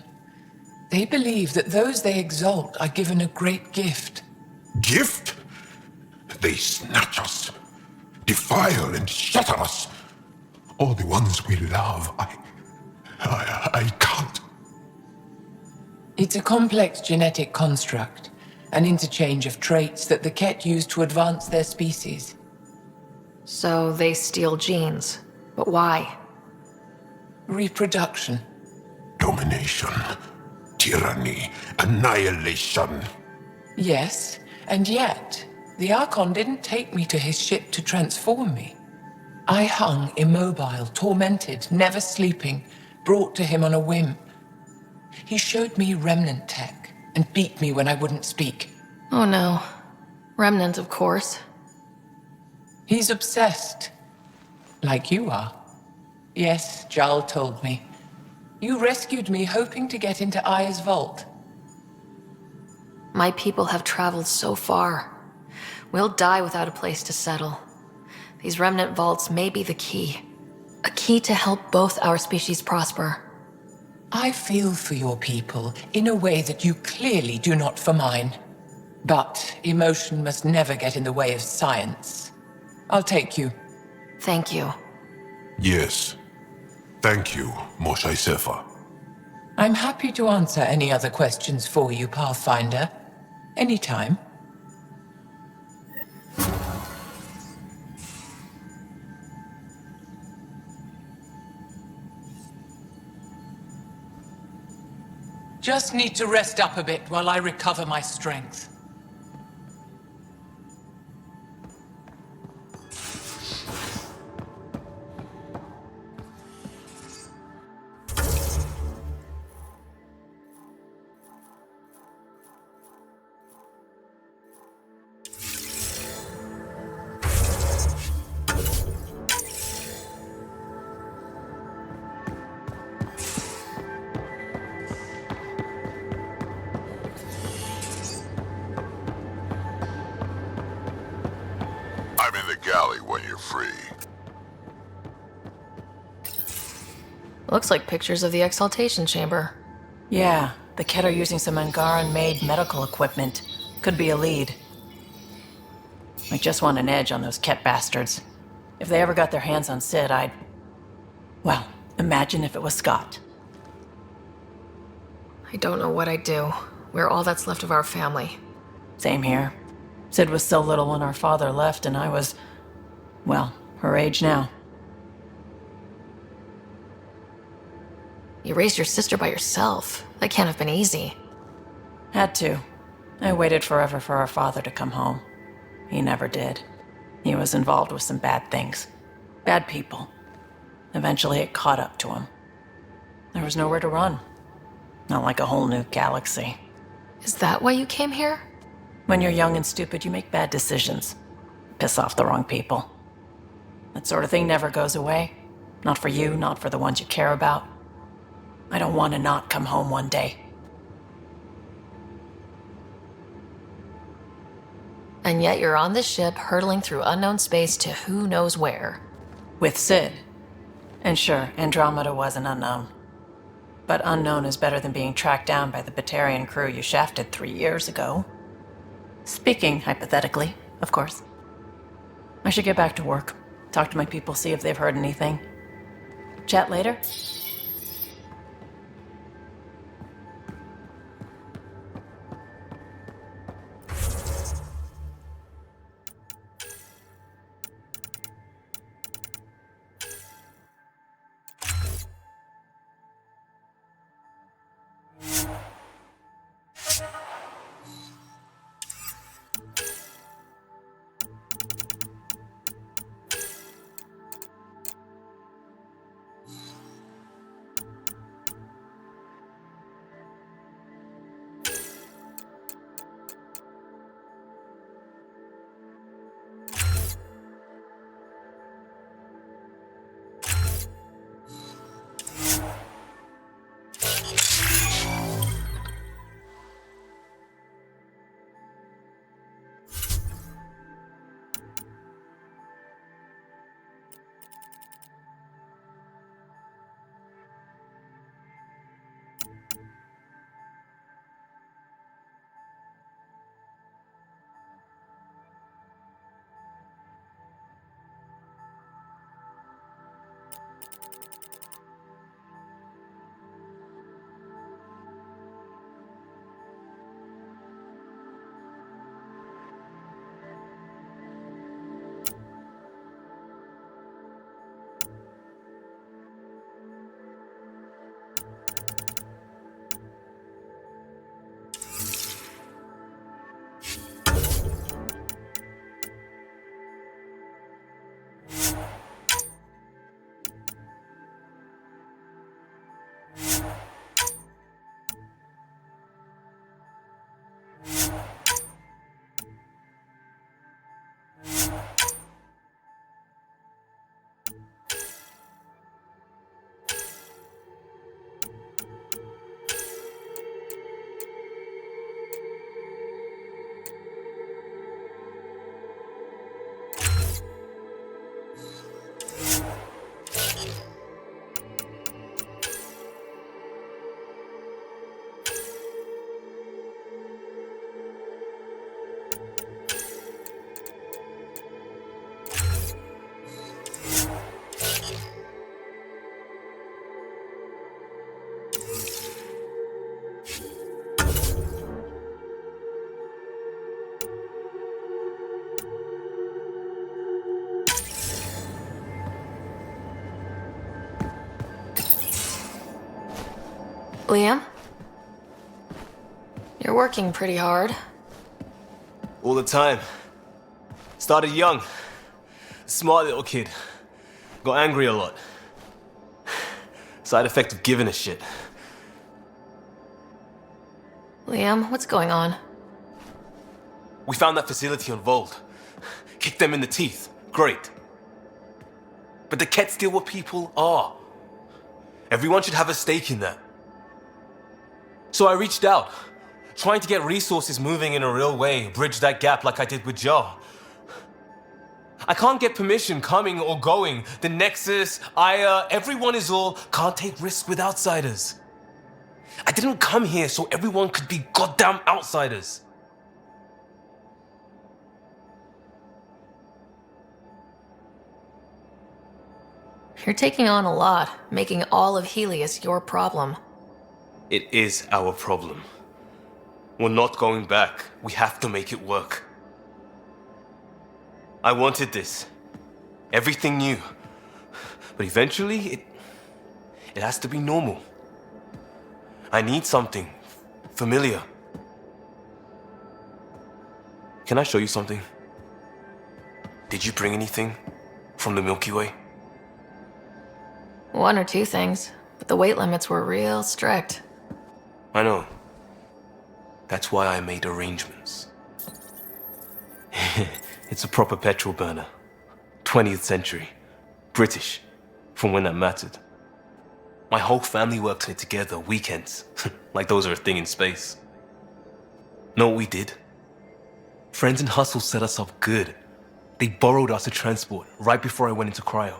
They believe that those they exalt are given a great gift. Gift? They snatch us, defile and shatter us. All the ones we love. I can't. It's a complex genetic construct, an interchange of traits that the Kett use to advance their species. So they steal genes. But why? Reproduction. Domination. Tyranny. Annihilation. Yes, and yet, the Archon didn't take me to his ship to transform me. I hung immobile, tormented, never sleeping, brought to him on a whim. He showed me remnant tech and beat me when I wouldn't speak. Oh no. Remnant, of course. He's obsessed. Like you are. Yes, Jal told me. You rescued me hoping to get into Aya's vault. My people have traveled so far. We'll die without a place to settle. These remnant vaults may be the key. A key to help both our species prosper. I feel for your people in a way that you clearly do not for mine. But emotion must never get in the way of science. I'll take you. Thank you. Yes. Thank you, Moshe Sefer. I'm happy to answer any other questions for you, Pathfinder. Anytime. Just need to rest up a bit while I recover my strength. I'm in the galley when you're free. Looks like pictures of the exaltation chamber. Yeah, the Kett are using some Angaran-made medical equipment. Could be a lead. I just want an edge on those Ket bastards. If they ever got their hands on Sid, well, imagine if it was Scott. I don't know what I'd do. We're all that's left of our family. Same here. Sid was so little when our father left, and I was, well, her age now. You raised your sister by yourself. That can't have been easy. Had to. I waited forever for our father to come home. He never did. He was involved with some bad things. Bad people. Eventually it caught up to him. There was nowhere to run. Not like a whole new galaxy. Is that why you came here? When you're young and stupid, you make bad decisions. Piss off the wrong people. That sort of thing never goes away. Not for you, not for the ones you care about. I don't want to not come home one day. And yet you're on this ship, hurtling through unknown space to who knows where. With Sid. And sure, Andromeda was an unknown. But unknown is better than being tracked down by the Batarian crew you shafted 3 years ago. Speaking hypothetically, of course. I should get back to work. Talk to my people, see if they've heard anything. Chat later? Liam? You're working pretty hard. All the time. Started young. Smart little kid. Got angry a lot. Side effect of giving a shit. Liam, what's going on? We found that facility on Vold. Kicked them in the teeth. Great. But the Ket still what people are. Everyone should have a stake in that. So I reached out, trying to get resources moving in a real way, bridge that gap like I did with Jar. I can't get permission coming or going. The Nexus, Aya, everyone is all can't take risks with outsiders. I didn't come here so everyone could be goddamn outsiders. You're taking on a lot, making all of Helios your problem. It is our problem. We're not going back. We have to make it work. I wanted this. Everything new. But eventually, it has to be normal. I need something familiar. Can I show you something? Did you bring anything from the Milky Way? One or two things, but the weight limits were real strict. I know. That's why I made arrangements. It's a proper petrol burner. 20th century. British. From when that mattered. My whole family worked on it together, weekends. Like those are a thing in space. Know what we did? Friends in Hustle set us up good. They borrowed us to transport right before I went into cryo.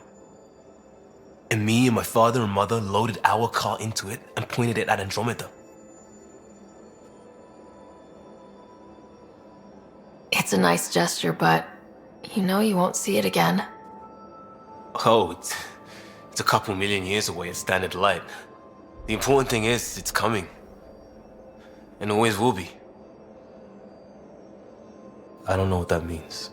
And me and my father and mother loaded our car into it and pointed it at Andromeda. It's a nice gesture, but you know you won't see it again. Oh, it's a couple million years away at standard light. The important thing is, it's coming. And always will be. I don't know what that means.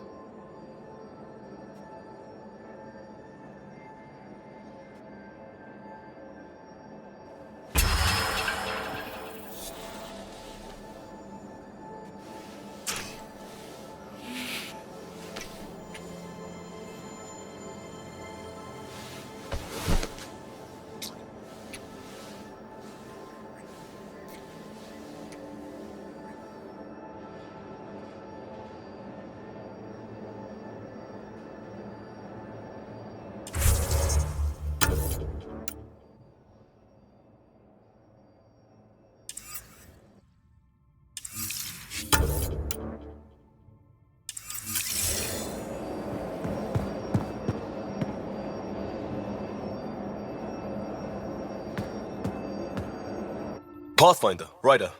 Pathfinder, Ryder.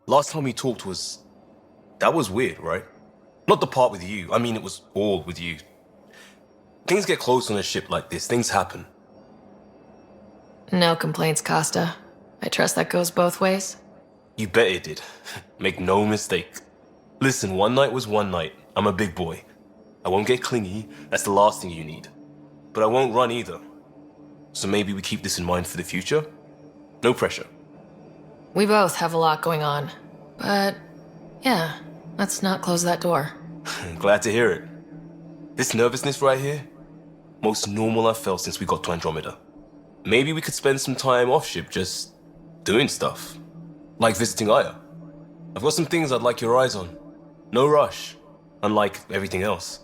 Last time we talked was... That was weird, right? Not the part with you. I mean, it was all with you. Things get close on a ship like this. Things happen. No complaints, Costa. I trust that goes both ways. You bet it did. Make no mistake. Listen, one night was one night. I'm a big boy. I won't get clingy. That's the last thing you need. But I won't run either. So maybe we keep this in mind for the future? No pressure. We both have a lot going on. But, yeah, let's not close that door. Glad to hear it. This nervousness right here, most normal I've felt since we got to Andromeda. Maybe we could spend some time off ship just doing stuff. Like visiting Aya. I've got some things I'd like your eyes on. No rush, unlike everything else.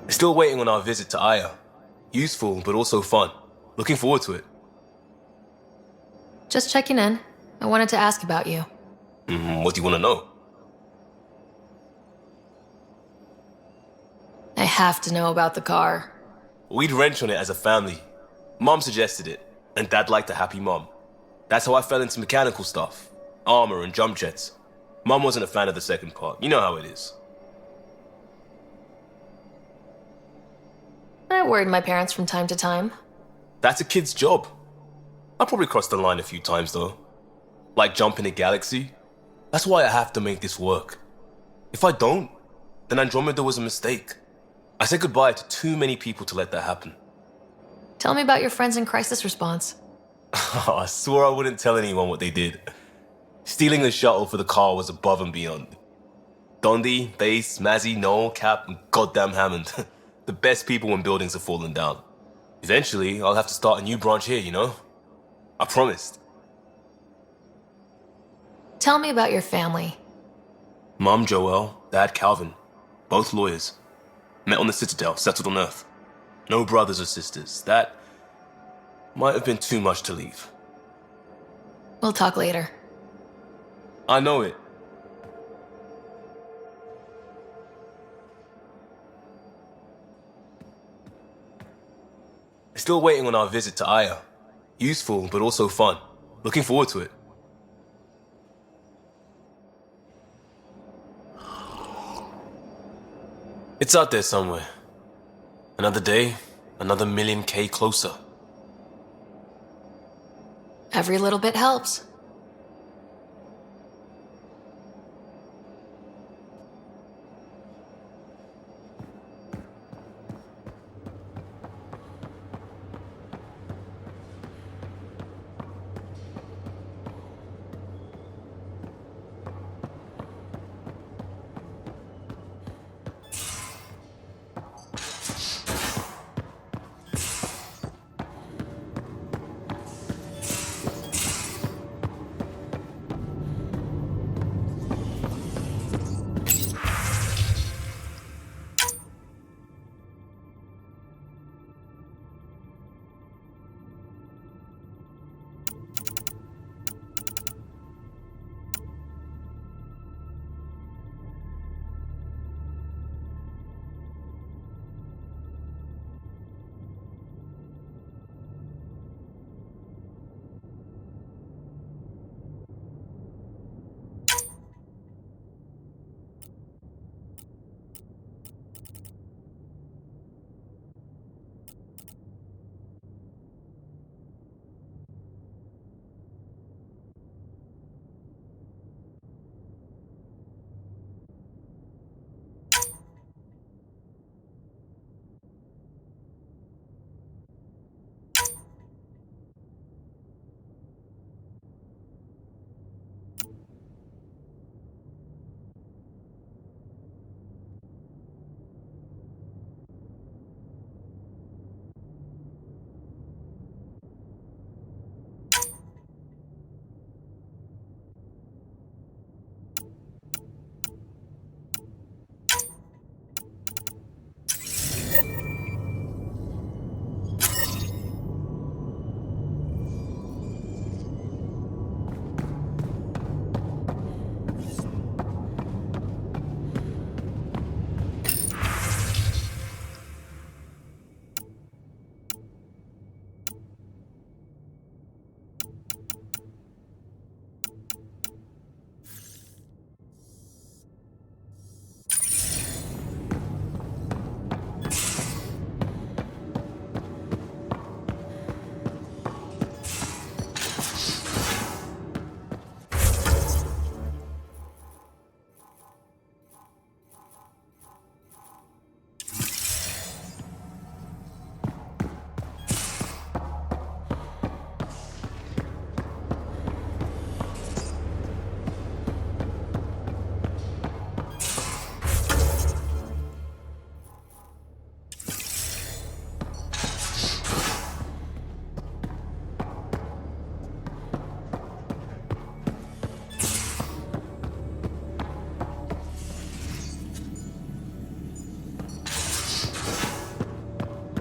Still waiting on our visit to Aya. Useful, but also fun. Looking forward to it. Just checking in. I wanted to ask about you. What do you want to know? I have to know about the car. We'd wrench on it as a family. Mom suggested it, and Dad liked a happy mom. That's how I fell into mechanical stuff. Armor and jump jets. Mom wasn't a fan of the second part. You know how it is. I worried my parents from time to time. That's a kid's job. I probably crossed the line a few times though. Like jumping a galaxy. That's why I have to make this work. If I don't, then Andromeda was a mistake. I said goodbye to too many people to let that happen. Tell me about your friends in crisis response. I swore I wouldn't tell anyone what they did. Stealing the shuttle for the car was above and beyond. Dondi, Base, Mazzy, Noel, Cap, and goddamn Hammond. The best people when buildings are falling down. Eventually, I'll have to start a new branch here, you know? I promised. Tell me about your family. Mom, Joelle, Dad, Calvin. Both lawyers. Met on the Citadel, settled on Earth. No brothers or sisters. That might have been too much to leave. We'll talk later. I know it. Still waiting on our visit to Aya. Useful, but also fun. Looking forward to it. It's out there somewhere. Another day, another million K closer. Every little bit helps.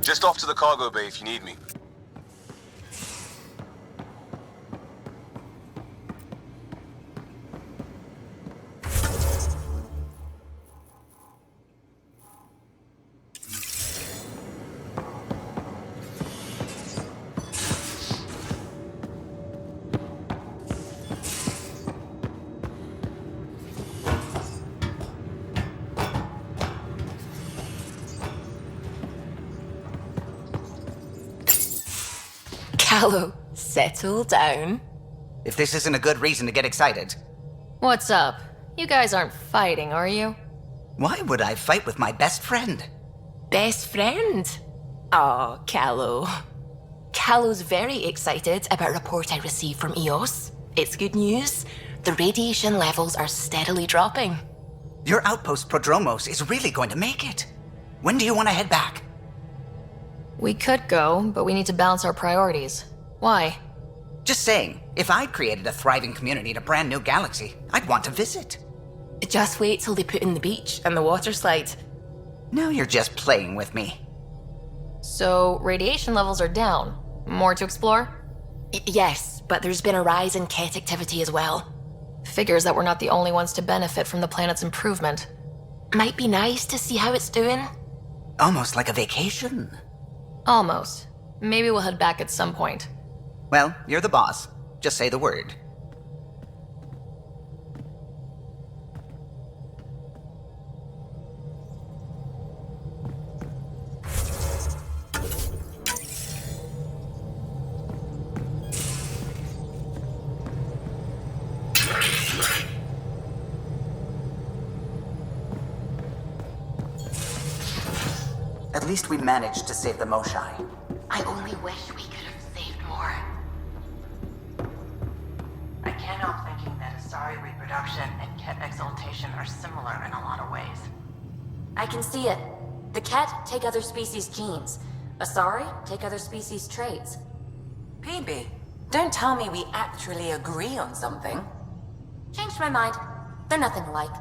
Just off to the cargo bay if you need me. Callow, settle down. If this isn't a good reason to get excited. What's up? You guys aren't fighting, are you? Why would I fight with my best friend? Best friend? Oh, Callow. Callow's very excited about a report I received from EOS. It's good news. The radiation levels are steadily dropping. Your outpost Prodromos is really going to make it. When do you want to head back? We could go, but we need to balance our priorities. Why? Just saying, if I'd created a thriving community in a brand new galaxy, I'd want to visit. Just wait till they put in the beach and the water slide. Now you're just playing with me. So, radiation levels are down. More to explore? Yes, but there's been a rise in Ket activity as well. Figures that we're not the only ones to benefit from the planet's improvement. Might be nice to see how it's doing. Almost like a vacation. Almost. Maybe we'll head back at some point. Well, you're the boss. Just say the word. At least we managed to save the Moshai. I only wish we could have saved more. I can't help thinking that Asari reproduction and Ket exaltation are similar in a lot of ways. I can see it. The Ket take other species' genes. Asari take other species' traits. PB, don't tell me we actually agree on something. Changed my mind. They're nothing alike.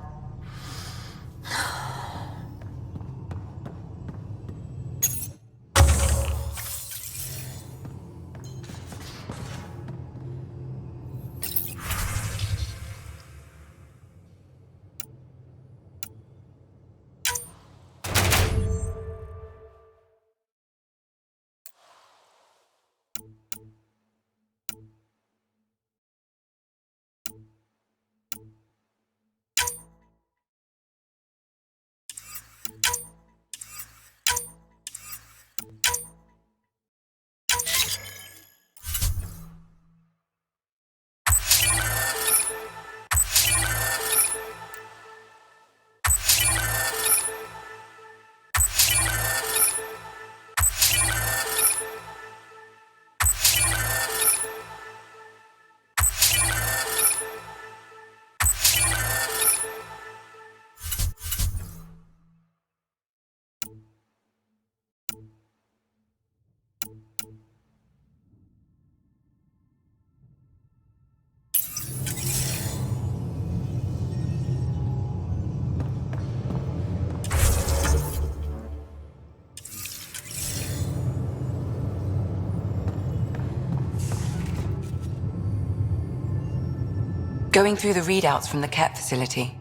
Going through the readouts from the Ket facility,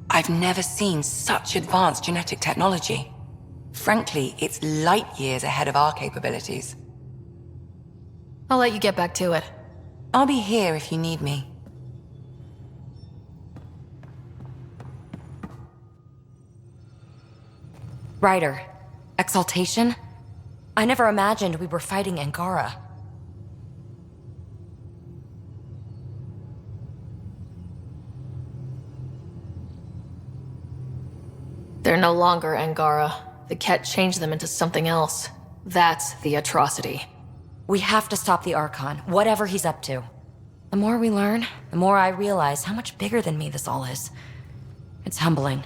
I've never seen such advanced genetic technology. Frankly, it's light years ahead of our capabilities. I'll let you get back to it. I'll be here if you need me. Ryder, exaltation? I never imagined we were fighting Angara. They're no longer Angara. The Ket changed them into something else. That's the atrocity. We have to stop the Archon, whatever he's up to. The more we learn, the more I realize how much bigger than me this all is. It's humbling.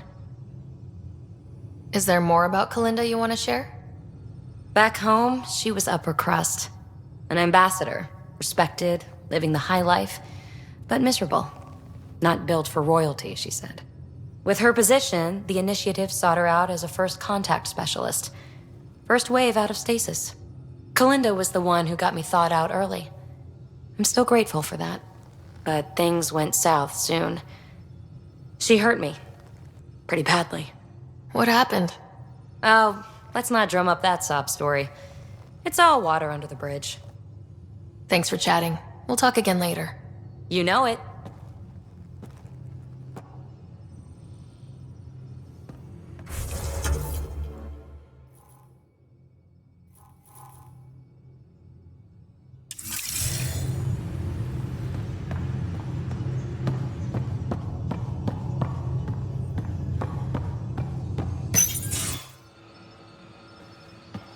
Is there more about Kalinda you want to share? Back home, she was upper crust. An ambassador, respected, living the high life, but miserable. Not built for royalty, she said. With her position, the initiative sought her out as a first contact specialist. First wave out of stasis. Kalinda was the one who got me thawed out early. I'm still grateful for that. But things went south soon. She hurt me. Pretty badly. What happened? Oh, let's not drum up that sob story. It's all water under the bridge. Thanks for chatting. We'll talk again later. You know it.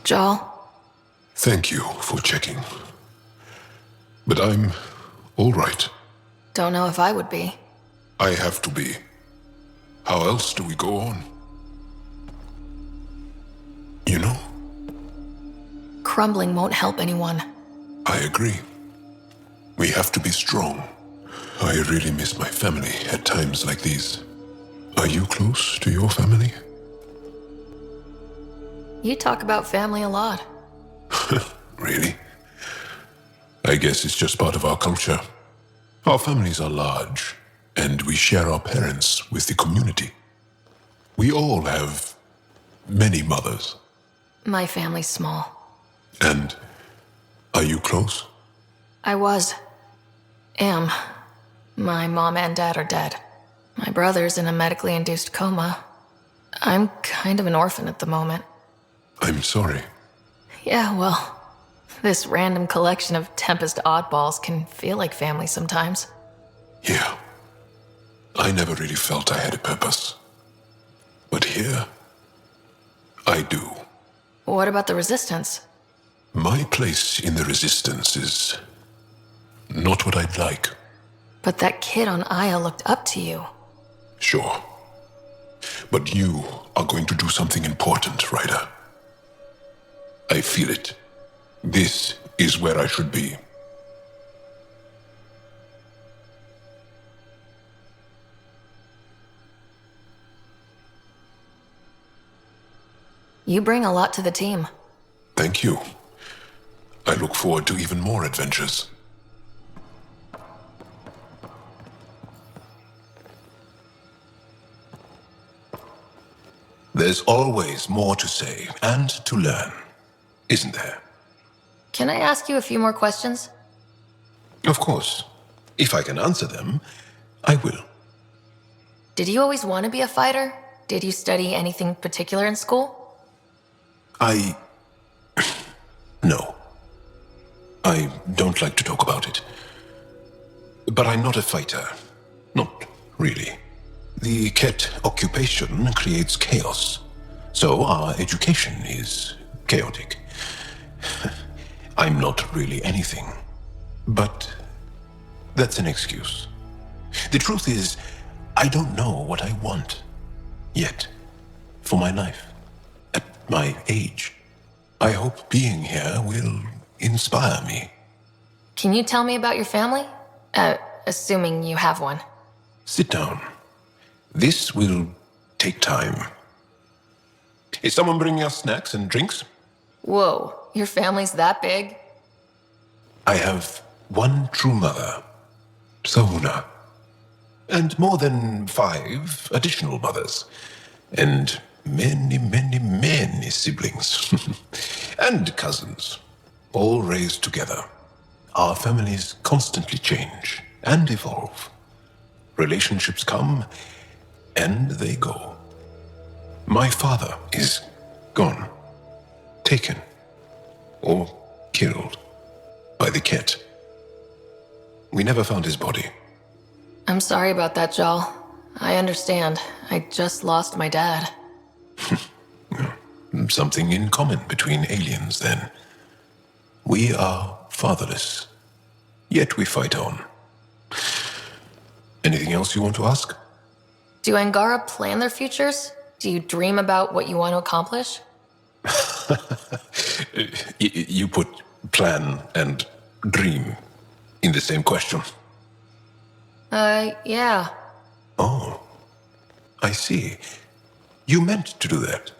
Joel? Thank you for checking. But I'm all right. Don't know if I would be. I have to be. How else do we go on? You know? Crumbling won't help anyone. I agree. We have to be strong. I really miss my family at times like these. Are you close to your family? You talk about family a lot. Really? I guess it's just part of our culture. Our families are large, and we share our parents with the community. We all have many mothers. My family's small. And are you close? I was. Am. My mom and dad are dead. My brother's in a medically induced coma. I'm kind of an orphan at the moment. I'm sorry. Yeah, well, this random collection of Tempest oddballs can feel like family sometimes. Yeah. I never really felt I had a purpose. But here, I do. What about the Resistance? My place in the Resistance is not what I'd like. But that kid on Aya looked up to you. Sure. But you are going to do something important, Ryder. I feel it. This is where I should be. You bring a lot to the team. Thank you. I look forward to even more adventures. There's always more to say and to learn, isn't there? Can I ask you a few more questions? Of course. If I can answer them, I will. Did you always want to be a fighter? Did you study anything particular in school? No. I don't like to talk about it. But I'm not a fighter. Not really. The Ket occupation creates chaos. So our education is chaotic. I'm not really anything. But that's an excuse. The truth is, I don't know what I want. Yet. For my life. At my age. I hope being here will inspire me. Can you tell me about your family? Assuming you have one. Sit down. This will take time. Is someone bringing us snacks and drinks? Whoa, your family's that big? I have one true mother, Sahuna, and more than 5 additional mothers, and many siblings, and cousins, all raised together. Our families constantly change and evolve. Relationships come and they go. My father is gone, taken, or killed by the Ket. We never found his body. I'm sorry about that, Joel. I understand. I just lost my dad. Something in common between aliens, then. We are fatherless, yet we fight on. Anything else you want to ask? Do Angara plan their futures? Do you dream about what you want to accomplish? You put plan and dream in the same question. Yeah. Oh, I see. You meant to do that.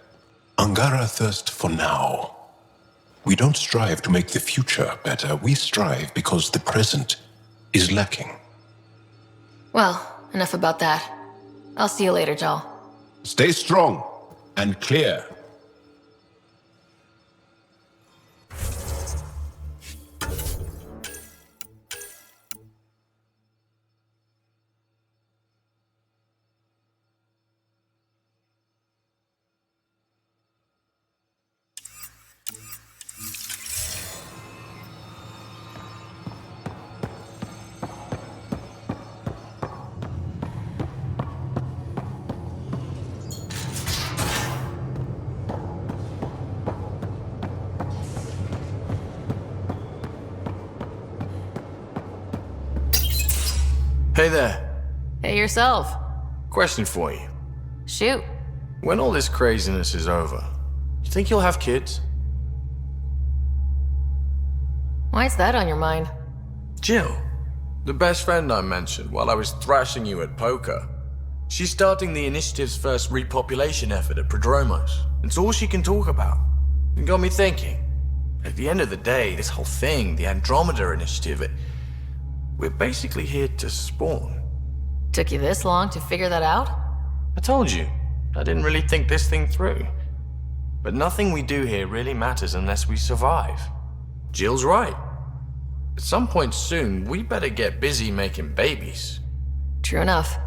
Angara thirst for now. We don't strive to make the future better. We strive because the present is lacking. Well, enough about that. I'll see you later, Jal. Stay strong and clear. Hey there. Hey yourself. Question for you. Shoot. When all this craziness is over, you think you'll have kids? Why is that on your mind? Jill, the best friend I mentioned while I was thrashing you at poker. She's starting the Initiative's first repopulation effort at Prodromos. It's all she can talk about. It got me thinking. At the end of the day, this whole thing, the Andromeda Initiative, we're basically here to spawn. Took you this long to figure that out? I told you, I didn't really think this thing through. But nothing we do here really matters unless we survive. Jill's right. At some point soon, we better get busy making babies. True enough.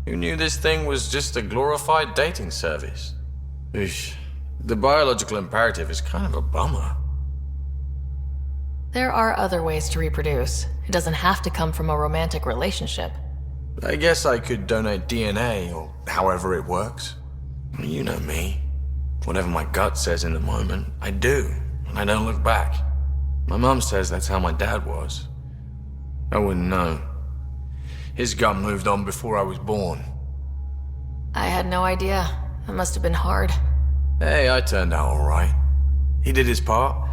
Who knew this thing was just a glorified dating service? Eesh. The biological imperative is kind of a bummer. There are other ways to reproduce. It doesn't have to come from a romantic relationship. I guess I could donate DNA, or however it works. You know me. Whatever my gut says in the moment, I do, and I don't look back. My mum says that's how my dad was. I wouldn't know. His gut moved on before I was born. I had no idea. That must have been hard. Hey, I turned out alright. He did his part,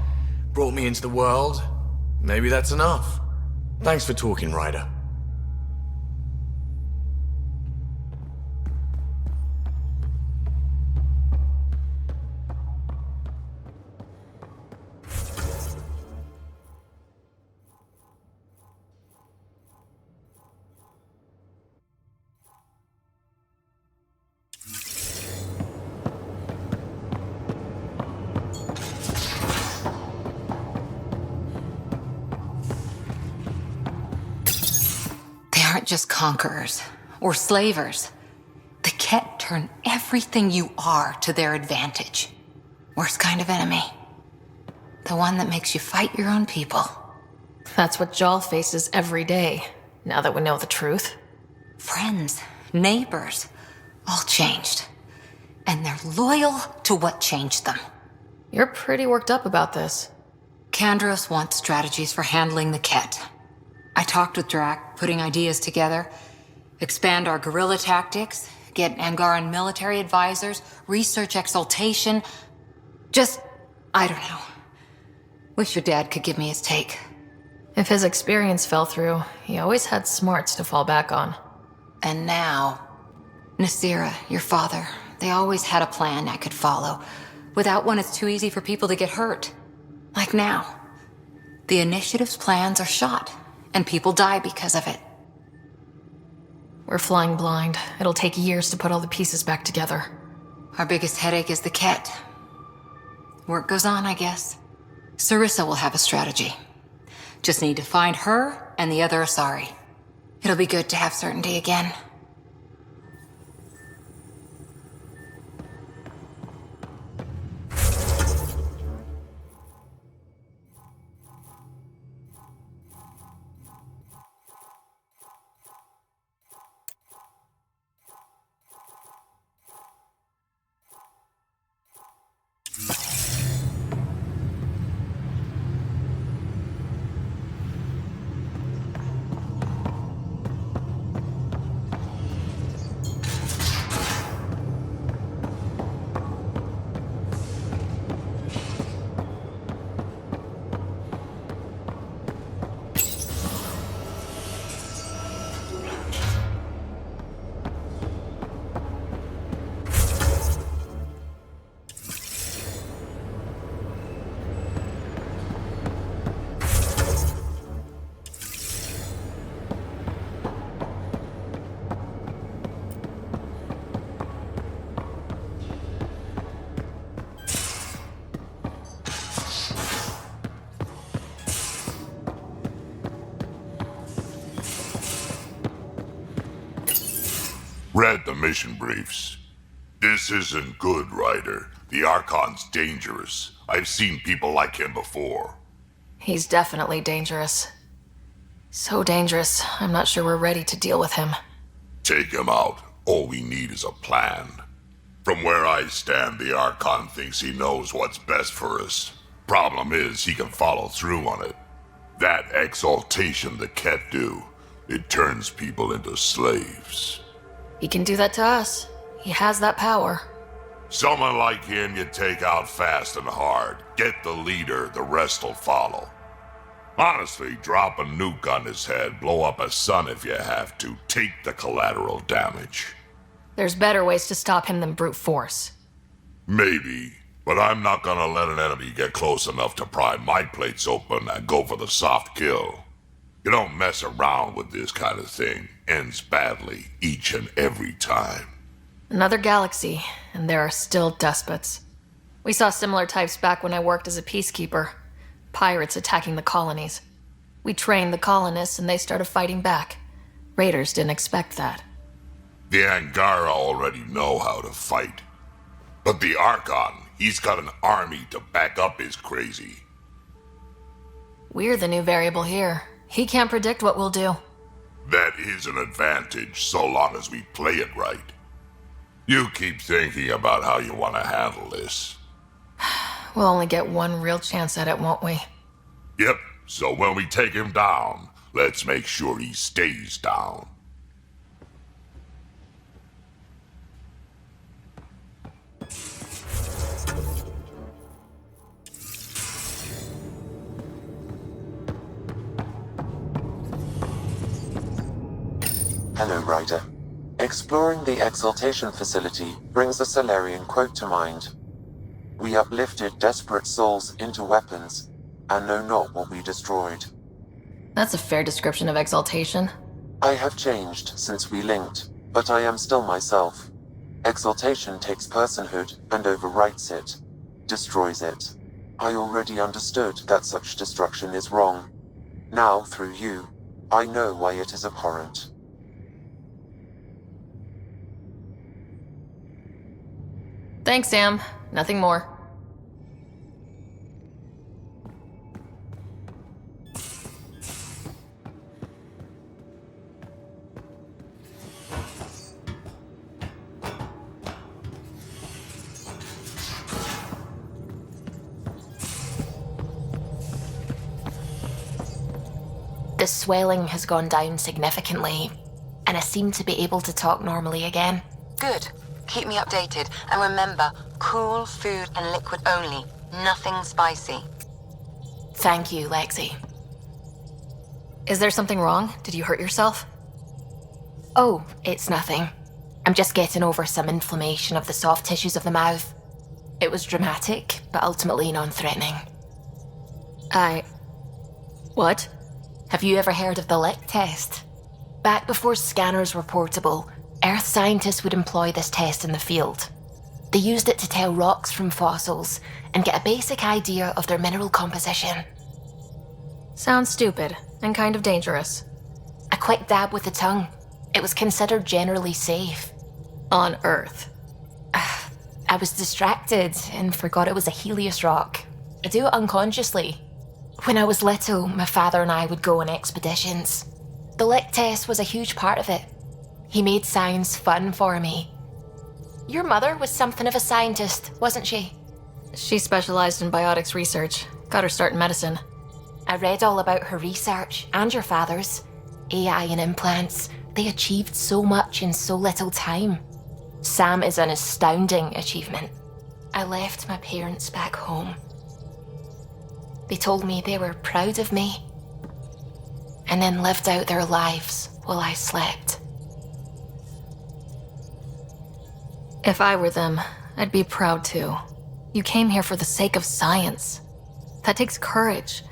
brought me into the world. Maybe that's enough. Thanks for talking, Ryder. Aren't just conquerors or slavers. The Ket turn everything you are to their advantage. Worst kind of enemy. The one that makes you fight your own people. That's what Jal faces every day, now that we know the truth. Friends, neighbors, all changed. And they're loyal to what changed them. You're pretty worked up about this. Kandros wants strategies for handling the Ket. I talked with Drac, putting ideas together. Expand our guerrilla tactics, get Angaran military advisors, research exaltation. Just, I don't know. Wish your dad could give me his take. If his experience fell through, he always had smarts to fall back on. And now, Nasira, your father, they always had a plan I could follow. Without one, it's too easy for people to get hurt. Like now. The Initiative's plans are shot. And people die because of it. We're flying blind. It'll take years to put all the pieces back together. Our biggest headache is the Ket. Work goes on, I guess. Sarissa will have a strategy. Just need to find her and the other Asari. It'll be good to have certainty again. Read the mission briefs. This isn't good, Ryder. The Archon's dangerous. I've seen people like him before. He's definitely dangerous. So dangerous, I'm not sure we're ready to deal with him. Take him out. All we need is a plan. From where I stand, the Archon thinks he knows what's best for us. Problem is, he can follow through on it. That exaltation the Ket do, it turns people into slaves. He can do that to us. He has that power. Someone like him you take out fast and hard. Get the leader, the rest will follow. Honestly, drop a nuke on his head, blow up a sun if you have to. Take the collateral damage. There's better ways to stop him than brute force. Maybe, but I'm not gonna let an enemy get close enough to pry my plates open and go for the soft kill. You don't mess around with this kind of thing. Ends badly, each and every time. Another galaxy, and there are still despots. We saw similar types back when I worked as a peacekeeper. Pirates attacking the colonies. We trained the colonists and they started fighting back. Raiders didn't expect that. The Angara already know how to fight. But the Archon, he's got an army to back up his crazy. We're the new variable here. He can't predict what we'll do. That is an advantage, so long as we play it right. You keep thinking about how you want to handle this. We'll only get one real chance at it, won't we? Yep, so when we take him down, let's make sure he stays down. Hello, Ryder. Exploring the Exaltation facility brings a Solarian quote to mind. We uplifted desperate souls into weapons, and know not what we destroyed. That's a fair description of Exaltation. I have changed since we linked, but I am still myself. Exaltation takes personhood and overwrites it, destroys it. I already understood that such destruction is wrong. Now, through you, I know why it is abhorrent. Thanks, Sam. Nothing more. The swelling has gone down significantly, and I seem to be able to talk normally again. Good. Keep me updated. And remember, cool food and liquid only. Nothing spicy. Thank you, Lexi. Is there something wrong? Did you hurt yourself? Oh, it's nothing. I'm just getting over some inflammation of the soft tissues of the mouth. It was dramatic, but ultimately non-threatening. What? Have you ever heard of the lick test? Back before scanners were portable, Earth scientists would employ this test in the field. They used it to tell rocks from fossils and get a basic idea of their mineral composition. Sounds stupid and kind of dangerous. A quick dab with the tongue. It was considered generally safe. On Earth. I was distracted and forgot it was a Helios rock. I do it unconsciously. When I was little, my father and I would go on expeditions. The lick test was a huge part of it. He made science fun for me. Your mother was something of a scientist, wasn't she? She specialized in biotics research. Got her start in medicine. I read all about her research, and your father's. AI and implants. They achieved so much in so little time. Sam is an astounding achievement. I left my parents back home. They told me they were proud of me, and then lived out their lives while I slept. If I were them, I'd be proud too. You came here for the sake of science. That takes courage.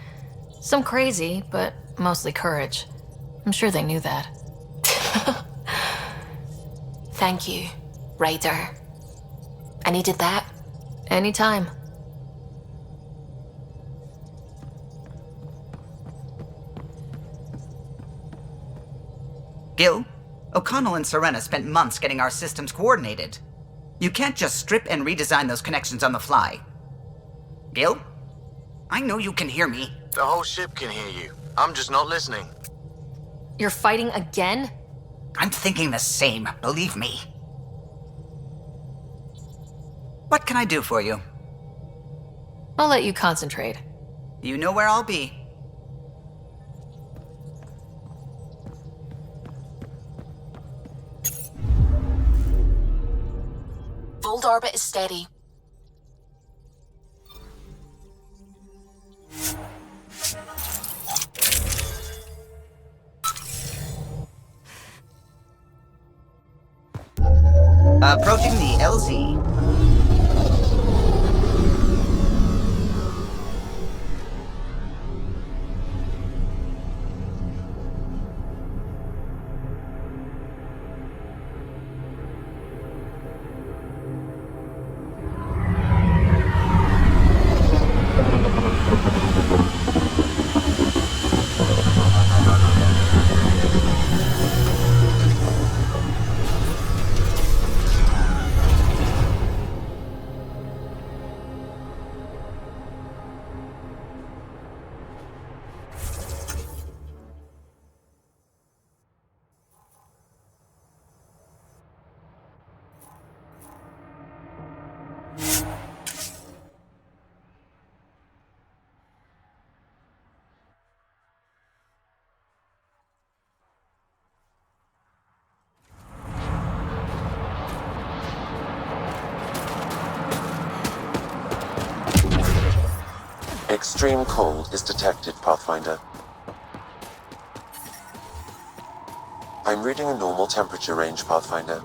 Some crazy, but mostly courage. I'm sure they knew that. Thank you, Ryder. I needed that. Anytime. Gil, O'Connell and Serena spent months getting our systems coordinated. You can't just strip and redesign those connections on the fly. Gil? I know you can hear me. The whole ship can hear you. I'm just not listening. You're fighting again? I'm thinking the same, believe me. What can I do for you? I'll let you concentrate. You know where I'll be. Volt orbit is steady. Approaching the LZ. Extreme cold is detected, Pathfinder. I'm reading a normal temperature range, Pathfinder.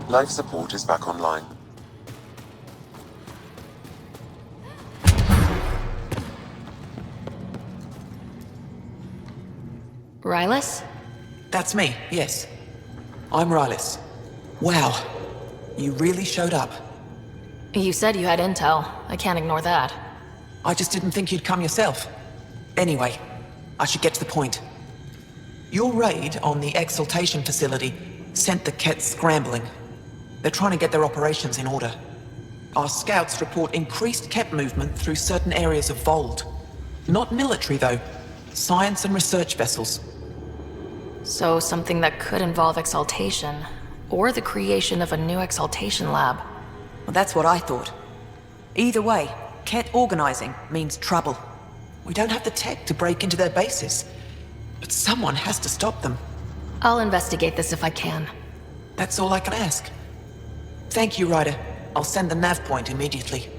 Life support is back online. Rylus? That's me, yes. I'm Rylus. Wow. You really showed up. You said you had intel. I can't ignore that. I just didn't think you'd come yourself. Anyway, I should get to the point. Your raid on the exaltation facility sent the Kett scrambling. They're trying to get their operations in order. Our scouts report increased Kett movement through certain areas of Vold. Not military, though. Science and research vessels. So something that could involve exaltation, or the creation of a new exaltation lab. Well, that's what I thought. Either way, Kett organizing means trouble. We don't have the tech to break into their bases, but someone has to stop them. I'll investigate this if I can. That's all I can ask. Thank you, Ryder. I'll send the nav point immediately.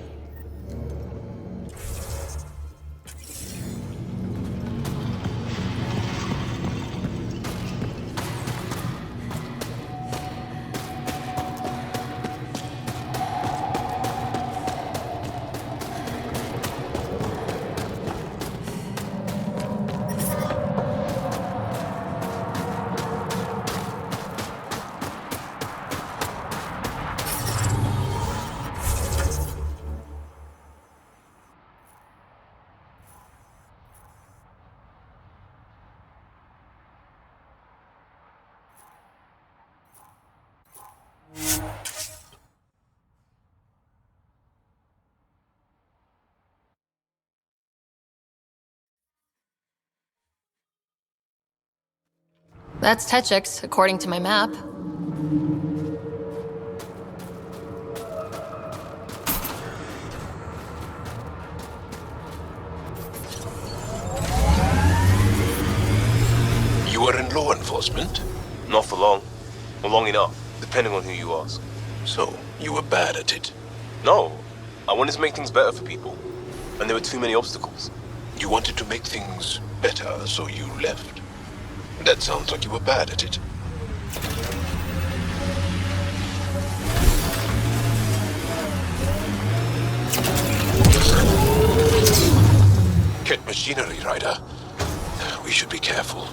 That's Techix, according to my map. You were in law enforcement? Not for long. Or long enough, depending on who you ask. So, you were bad at it? No. I wanted to make things better for people. And there were too many obstacles. You wanted to make things better, so you left. That sounds like you were bad at it. Kett machinery, Ryder. We should be careful.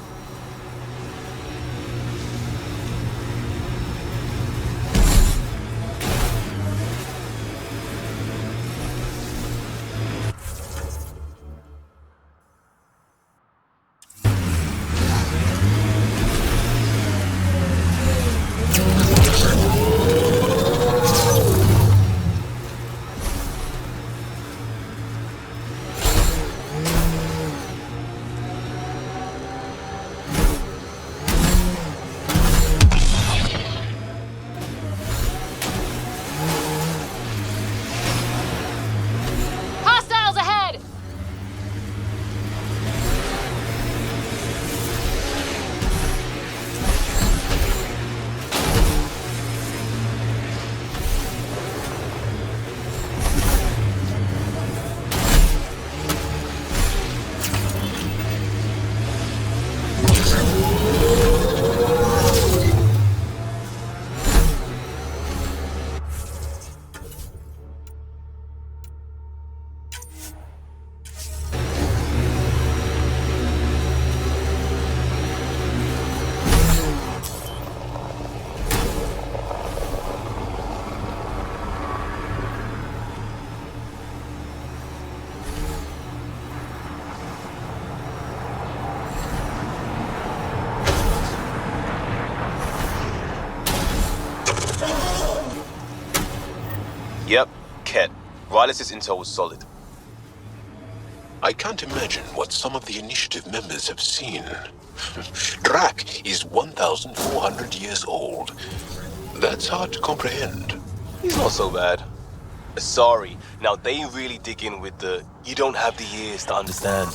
Yep, Ket. Riley's intel was solid. I can't imagine what some of the Initiative members have seen. Drac is 1,400 years old. That's hard to comprehend. He's not so bad. Sorry, now they really dig in with the you don't have the ears to understand.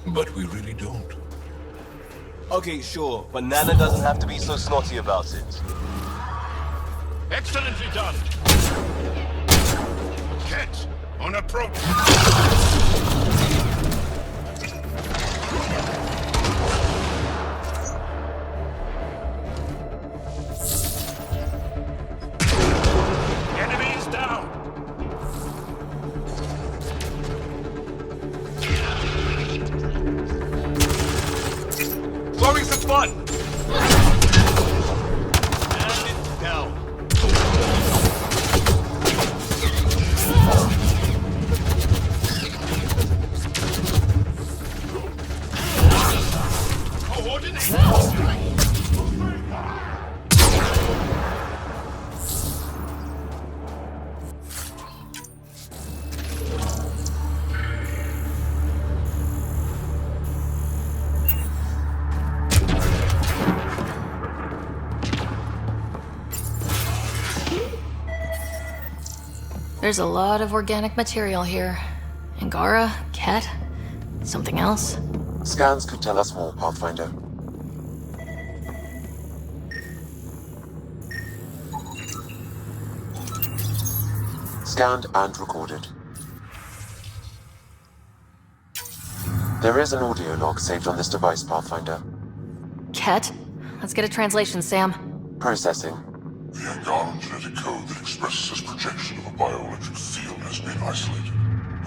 But we really don't. Okay, sure, but Nana doesn't have to be so snotty about it. Excellently done. Ket, on approach. Enemy is down. Throwing some fun! And it's down. There's a lot of organic material here. Angara, Ket, something else? Scans could tell us more, Pathfinder. Scanned and recorded. There is an audio log saved on this device, Pathfinder. Ket? Let's get a translation, Sam. Processing. The Angaran genetic code that expresses this projection of a bioelectric field has been isolated.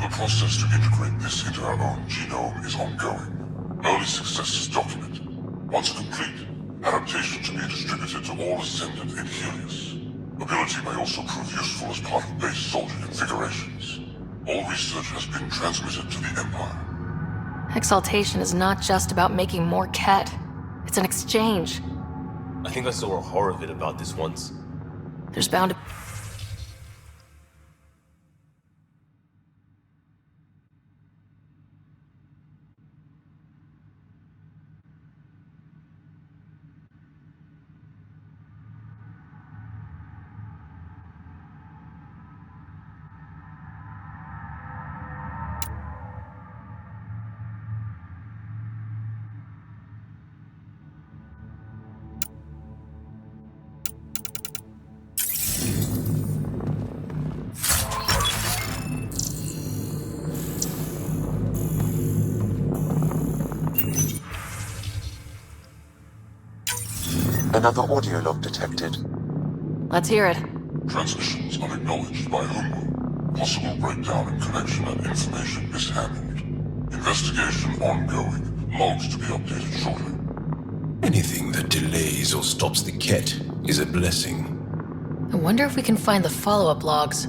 The process to integrate this into our own genome is ongoing. Early successes documented. Once complete, adaptation to be distributed to all ascendant in Helios. Ability may also prove useful as part of base soldier configurations. All research has been transmitted to the Empire. Exaltation is not just about making more Ket. It's an exchange. I think I saw a horror vid about this once. There's bound to... Another audio log detected. Let's hear it. Transmissions unacknowledged by Homeworld. Possible breakdown in connection and information mishandled. Investigation ongoing. Logs to be updated shortly. Anything that delays or stops the Ket is a blessing. I wonder if we can find the follow-up logs.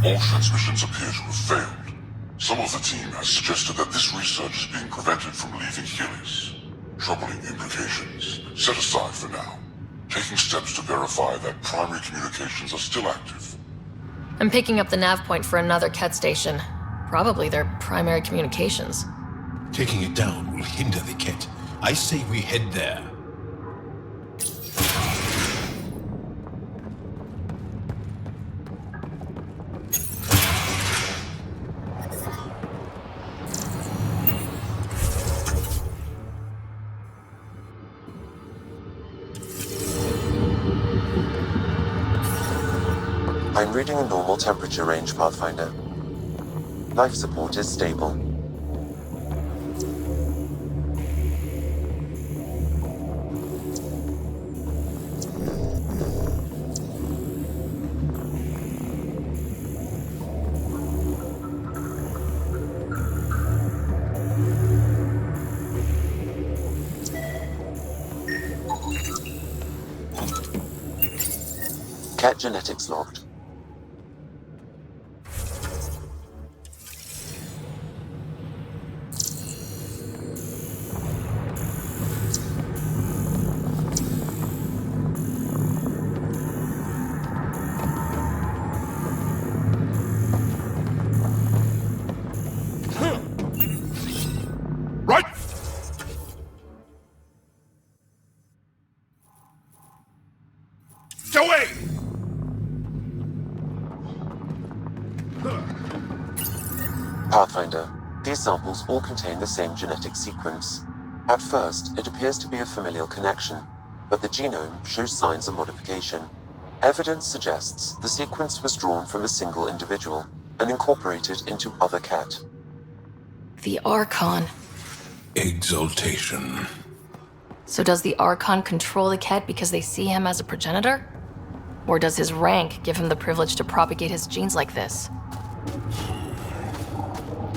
All transmissions appear to have failed. Some of the team has suggested that this research is being prevented from leaving Helios. Troubling implications. Set aside for now. Taking steps to verify that primary communications are still active. I'm picking up the nav point for another Ket station. Probably their primary communications. Taking it down will hinder the Ket. I say we head there. I'm reading a normal temperature range, Pathfinder. Life support is stable. Cat genetics logged. Right! Away! Pathfinder, these samples all contain the same genetic sequence. At first, it appears to be a familial connection, but the genome shows signs of modification. Evidence suggests the sequence was drawn from a single individual and incorporated into other cat. The Archon. Exaltation. So does the Archon control the Ket because they see him as a progenitor? Or does his rank give him the privilege to propagate his genes like this?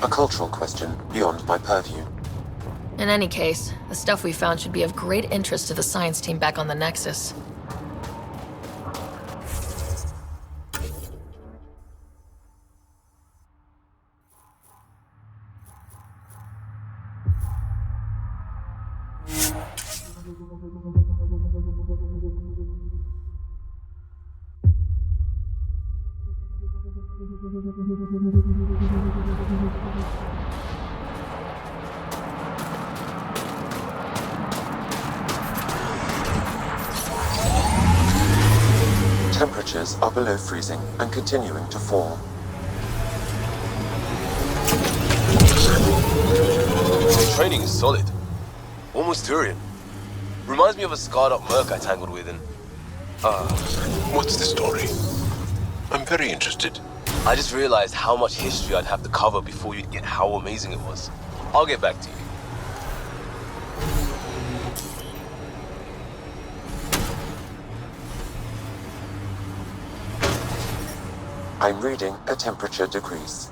A cultural question beyond my purview. In any case, the stuff we found should be of great interest to the science team back on the Nexus. Temperatures are below freezing and continuing to fall. Training is solid. Almost Turian. Reminds me of a scarred up merc I tangled with in... What's the story? I'm very interested. I just realized how much history I'd have to cover before you'd get how amazing it was. I'll get back to you. I'm reading a temperature decrease.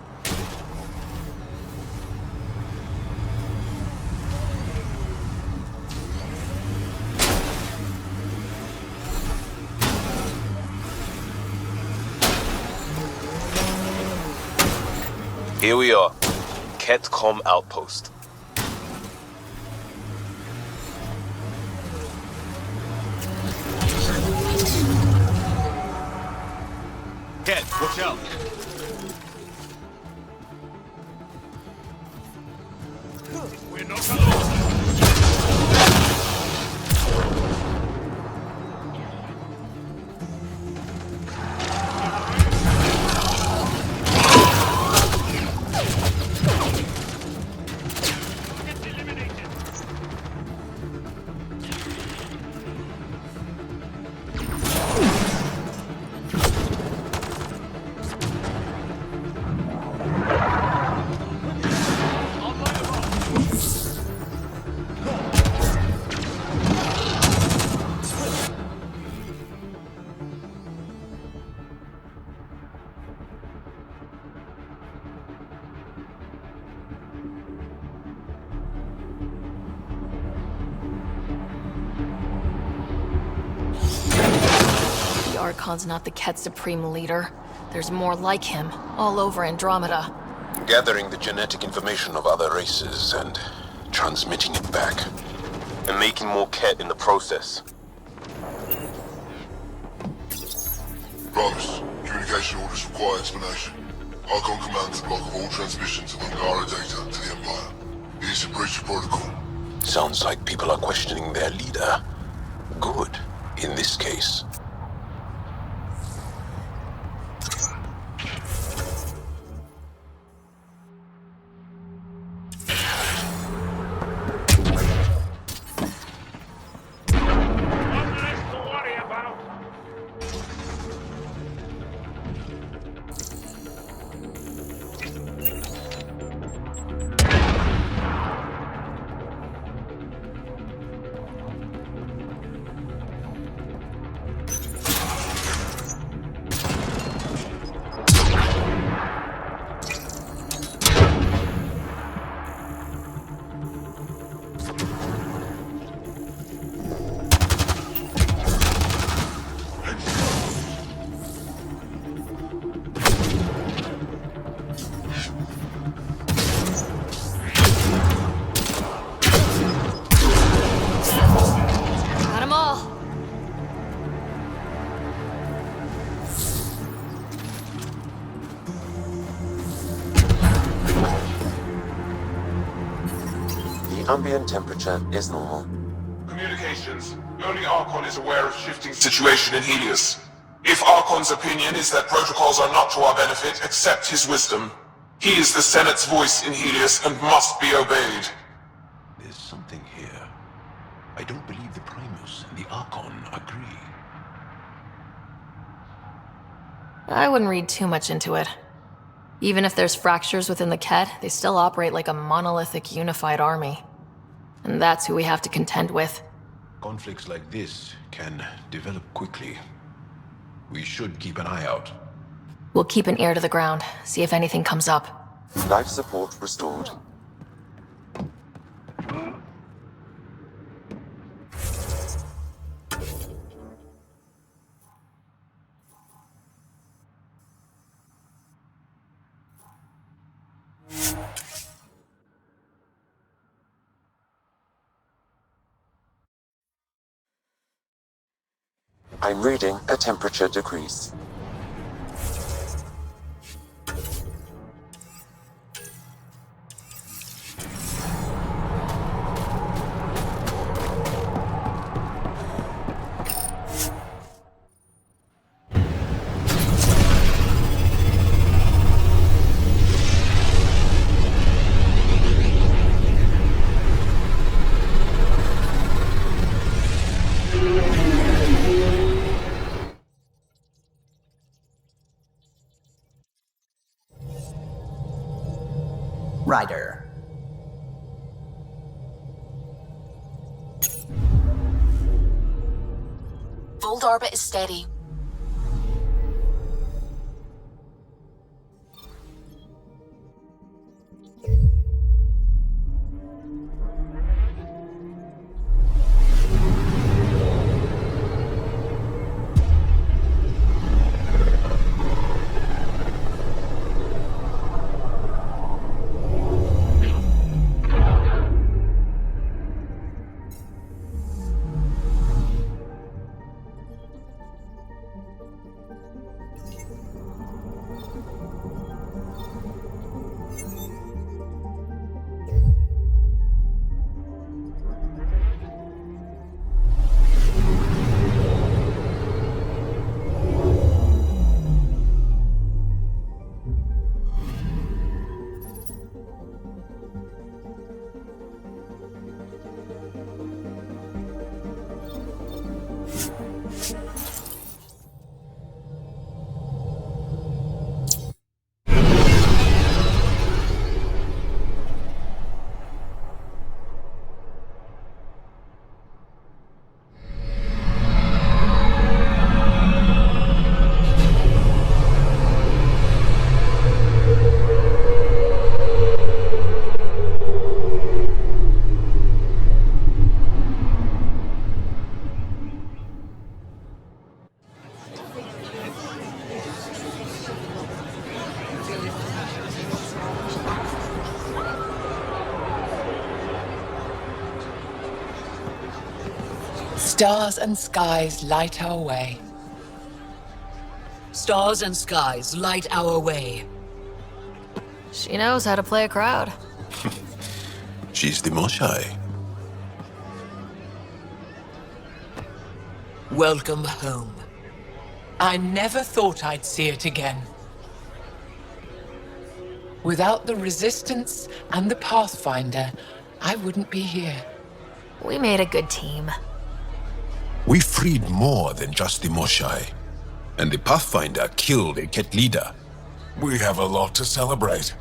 Here we are. Ketcom Outpost. Ket, watch out! We're not alone! The Archon's not the Ket's supreme leader. There's more like him, all over Andromeda. Gathering the genetic information of other races and transmitting it back. And making more Ket in the process. Brothers, communication orders require explanation. Archon commands a block of all transmissions of Angara data to the Empire. It is a breach of protocol. Sounds like people are questioning their leader. Good, in this case. Got 'em all. The ambient temperature is normal. Communications. Only Archon is aware of shifting situation in Helios. If Archon's opinion is that protocols are not to our benefit, accept his wisdom. He is the Senate's voice in Helios and must be obeyed. There's something here. I don't believe the Primus and the Archon agree. I wouldn't read too much into it. Even if there's fractures within the Ket, they still operate like a monolithic unified army. And that's who we have to contend with. Conflicts like this can develop quickly. We should keep an eye out. We'll keep an ear to the ground, see if anything comes up. Life support restored. I'm reading a temperature decrease. Ryder. Fold orbit is steady. Stars and skies light our way. Stars and skies light our way. She knows how to play a crowd. She's the Moshai. Welcome home. I never thought I'd see it again. Without the Resistance and the Pathfinder, I wouldn't be here. We made a good team. We freed more than just the Moshai. And the Pathfinder killed a Ket leader. We have a lot to celebrate.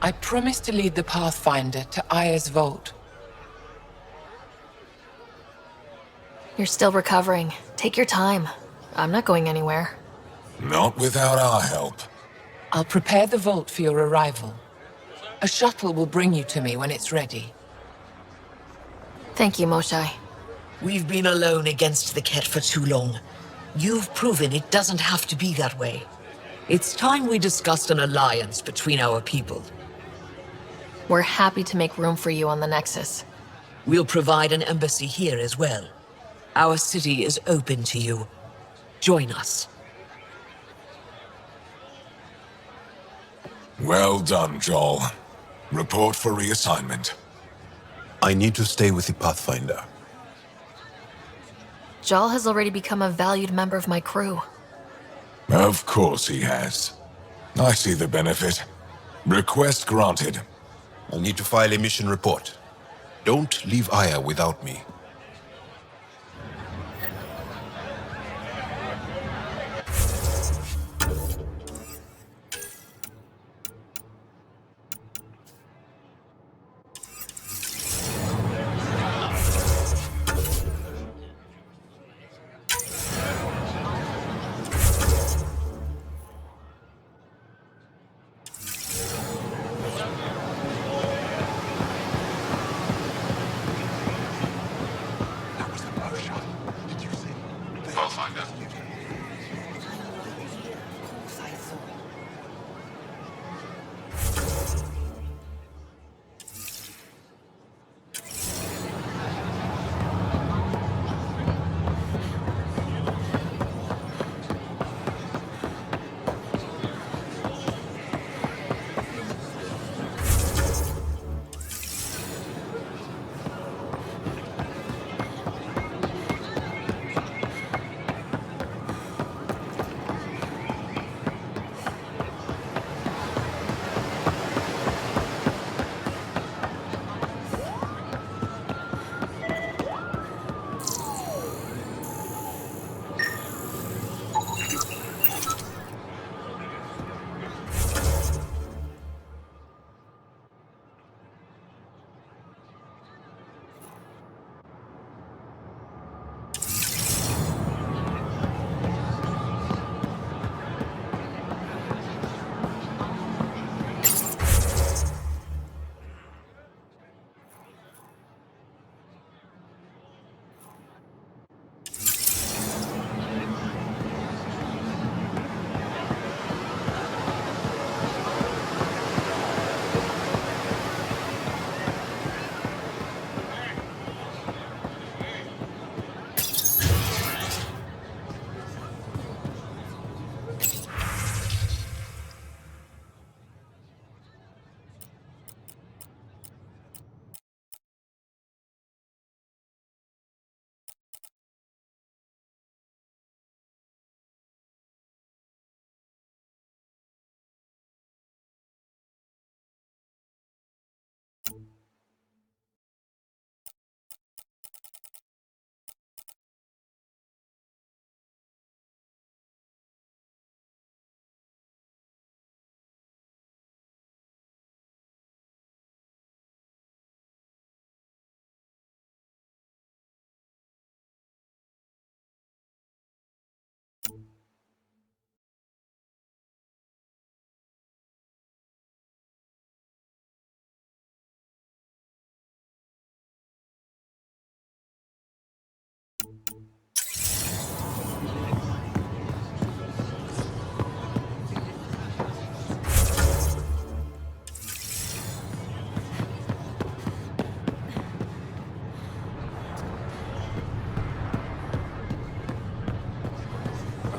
I promised to lead the Pathfinder to Aya's vault. You're still recovering. Take your time. I'm not going anywhere. Not without our help. I'll prepare the vault for your arrival. A shuttle will bring you to me when it's ready. Thank you, Moshai. We've been alone against the Ket for too long. You've proven it doesn't have to be that way. It's time we discussed an alliance between our people. We're happy to make room for you on the Nexus. We'll provide an embassy here as well. Our city is open to you. Join us. Well done, Joel. Report for reassignment. I need to stay with the Pathfinder. Jal has already become a valued member of my crew. Of course he has. I see the benefit. Request granted. I need to file a mission report. Don't leave Aya without me.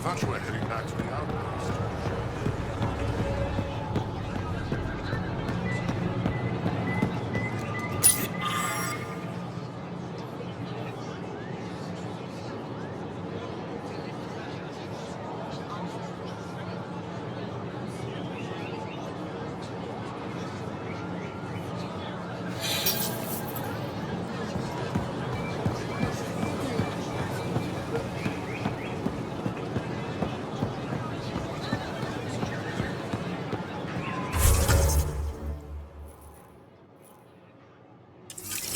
thought you were heading back to the outpost.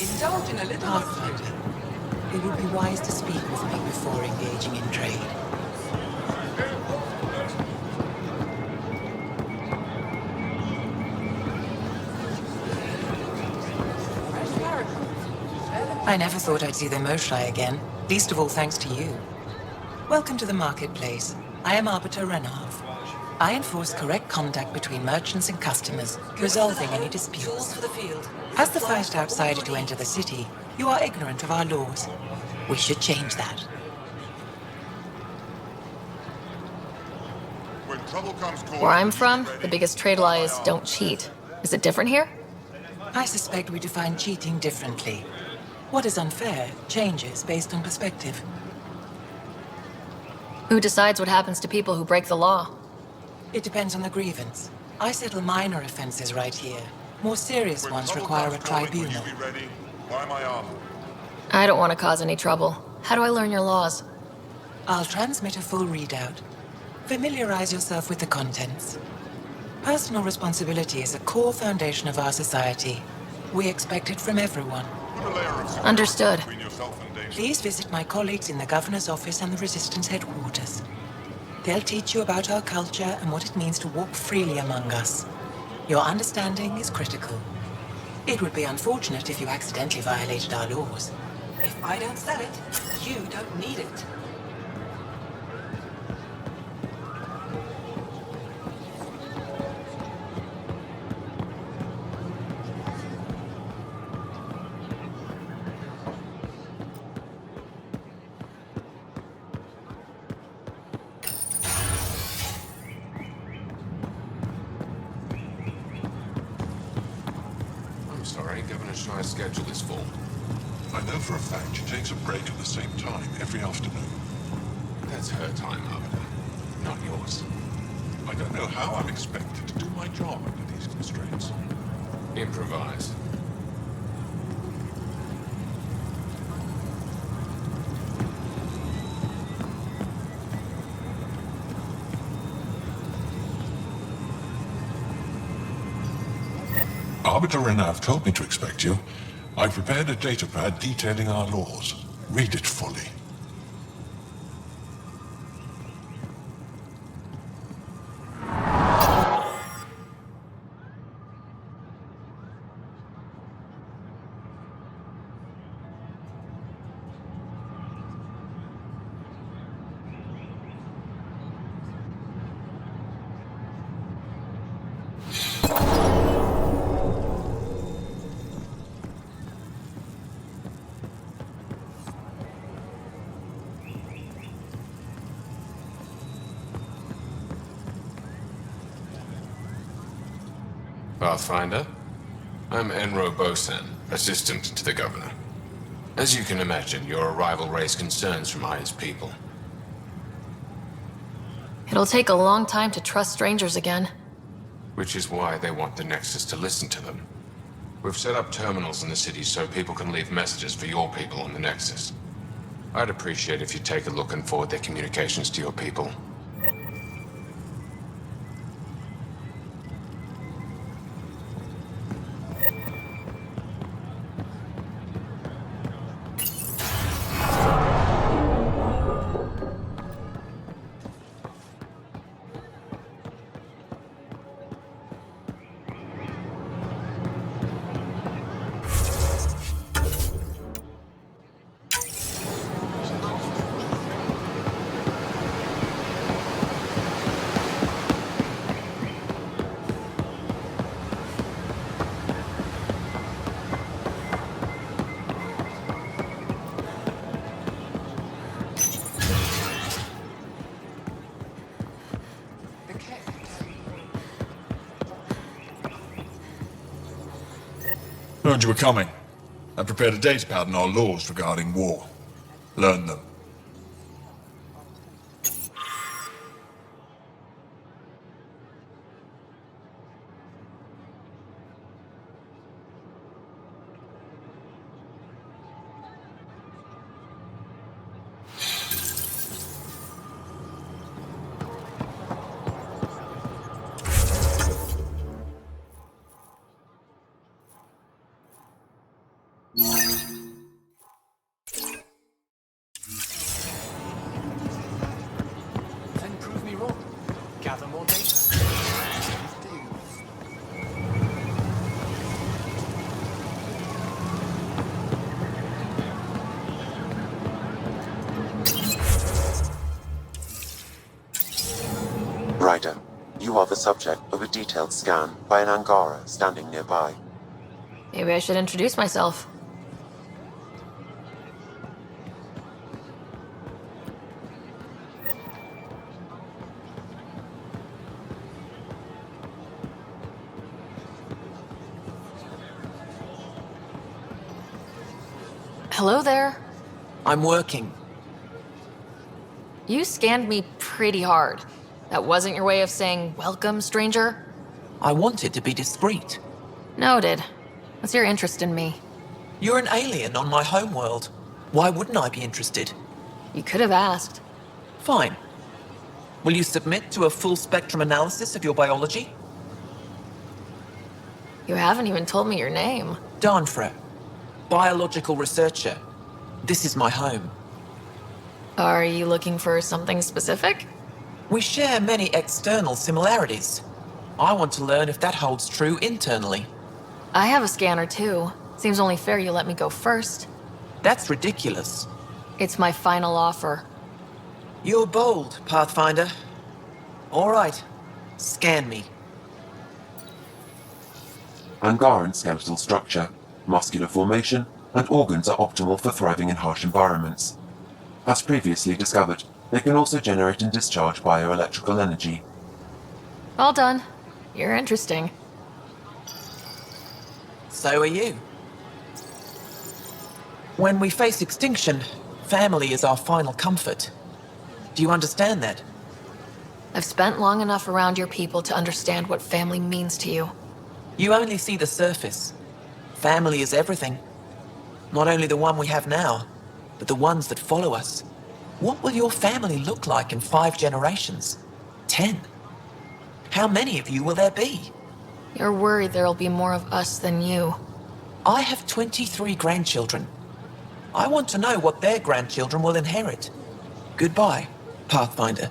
Indulge in a little Pathfinder. It would be wise to speak with me before engaging in trade. I never thought I'd see the Moshae again, least of all thanks to you. Welcome to the marketplace. I am Arbiter Renav. I enforce correct conduct between merchants and customers, resolving any disputes. As the first outsider to enter the city, you are ignorant of our laws. We should change that. Where I'm from, the biggest trade law is don't cheat. Is it different here? I suspect we define cheating differently. What is unfair changes based on perspective. Who decides what happens to people who break the law? It depends on the grievance. I settle minor offenses right here. More serious ones require a tribunal. I don't want to cause any trouble. How do I learn your laws? I'll transmit a full readout. Familiarize yourself with the contents. Personal responsibility is a core foundation of our society. We expect it from everyone. Understood. Please visit my colleagues in the Governor's office and the Resistance headquarters. They'll teach you about our culture and what it means to walk freely among us. Your understanding is critical. It would be unfortunate if you accidentally violated our laws. If I don't sell it, you don't need it. I'm sorry, Governor Shire's schedule is full. I know for a fact she takes a break at the same time every afternoon. That's her time, Arbiter, not yours. I don't know how I'm expected to do my job under these constraints. Improvise. Arbiter Renav told me to expect you. I prepared a datapad detailing our laws. Read it fully. Pathfinder, I'm Enro Bosan, assistant to the Governor. As you can imagine, your arrival raised concerns from Aya's people. It'll take a long time to trust strangers again. Which is why they want the Nexus to listen to them. We've set up terminals in the city so people can leave messages for your people on the Nexus. I'd appreciate if you take a look and forward their communications to your people. Heard you were coming. I prepared a datapad on our laws regarding war. Learn them. Then prove me wrong. Gather more data. Ryder, you are the subject of a detailed scan by an Angara standing nearby. Maybe I should introduce myself. Hello there. I'm working. You scanned me pretty hard. That wasn't your way of saying, welcome, stranger? I wanted to be discreet. Noted. What's your interest in me? You're an alien on my homeworld. Why wouldn't I be interested? You could have asked. Fine. Will you submit to a full spectrum analysis of your biology? You haven't even told me your name. Darnfra. Biological researcher. This is my home. Are you looking for something specific? We share many external similarities. I want to learn if that holds true internally. I have a scanner too. Seems only fair you let me go first. That's ridiculous. It's my final offer. You're bold, Pathfinder. All right. Scan me. Angaran skeletal structure, muscular formation, and organs are optimal for thriving in harsh environments. As previously discovered, they can also generate and discharge bioelectrical energy. All done. You're interesting. So are you. When we face extinction, family is our final comfort. Do you understand that? I've spent long enough around your people to understand what family means to you. You only see the surface. Family is everything. Not only the one we have now, but the ones that follow us. What will your family look like in 5 generations? 10? How many of you will there be? You're worried there'll be more of us than you. I have 23 grandchildren. I want to know what their grandchildren will inherit. Goodbye, Pathfinder.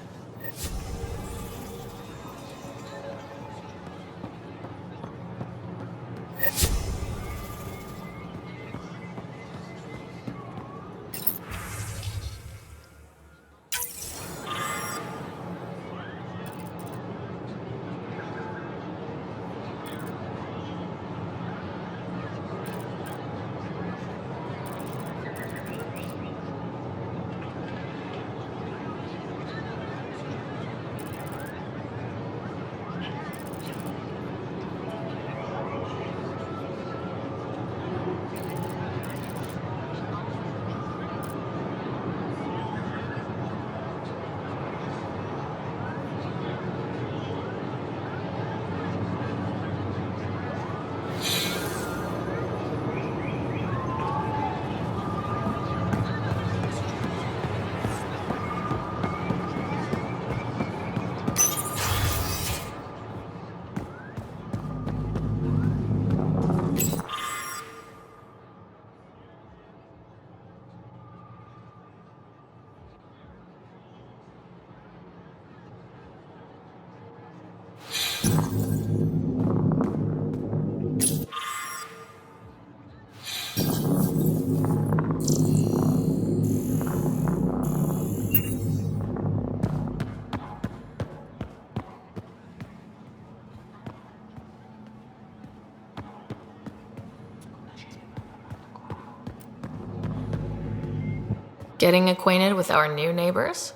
Getting acquainted with our new neighbors?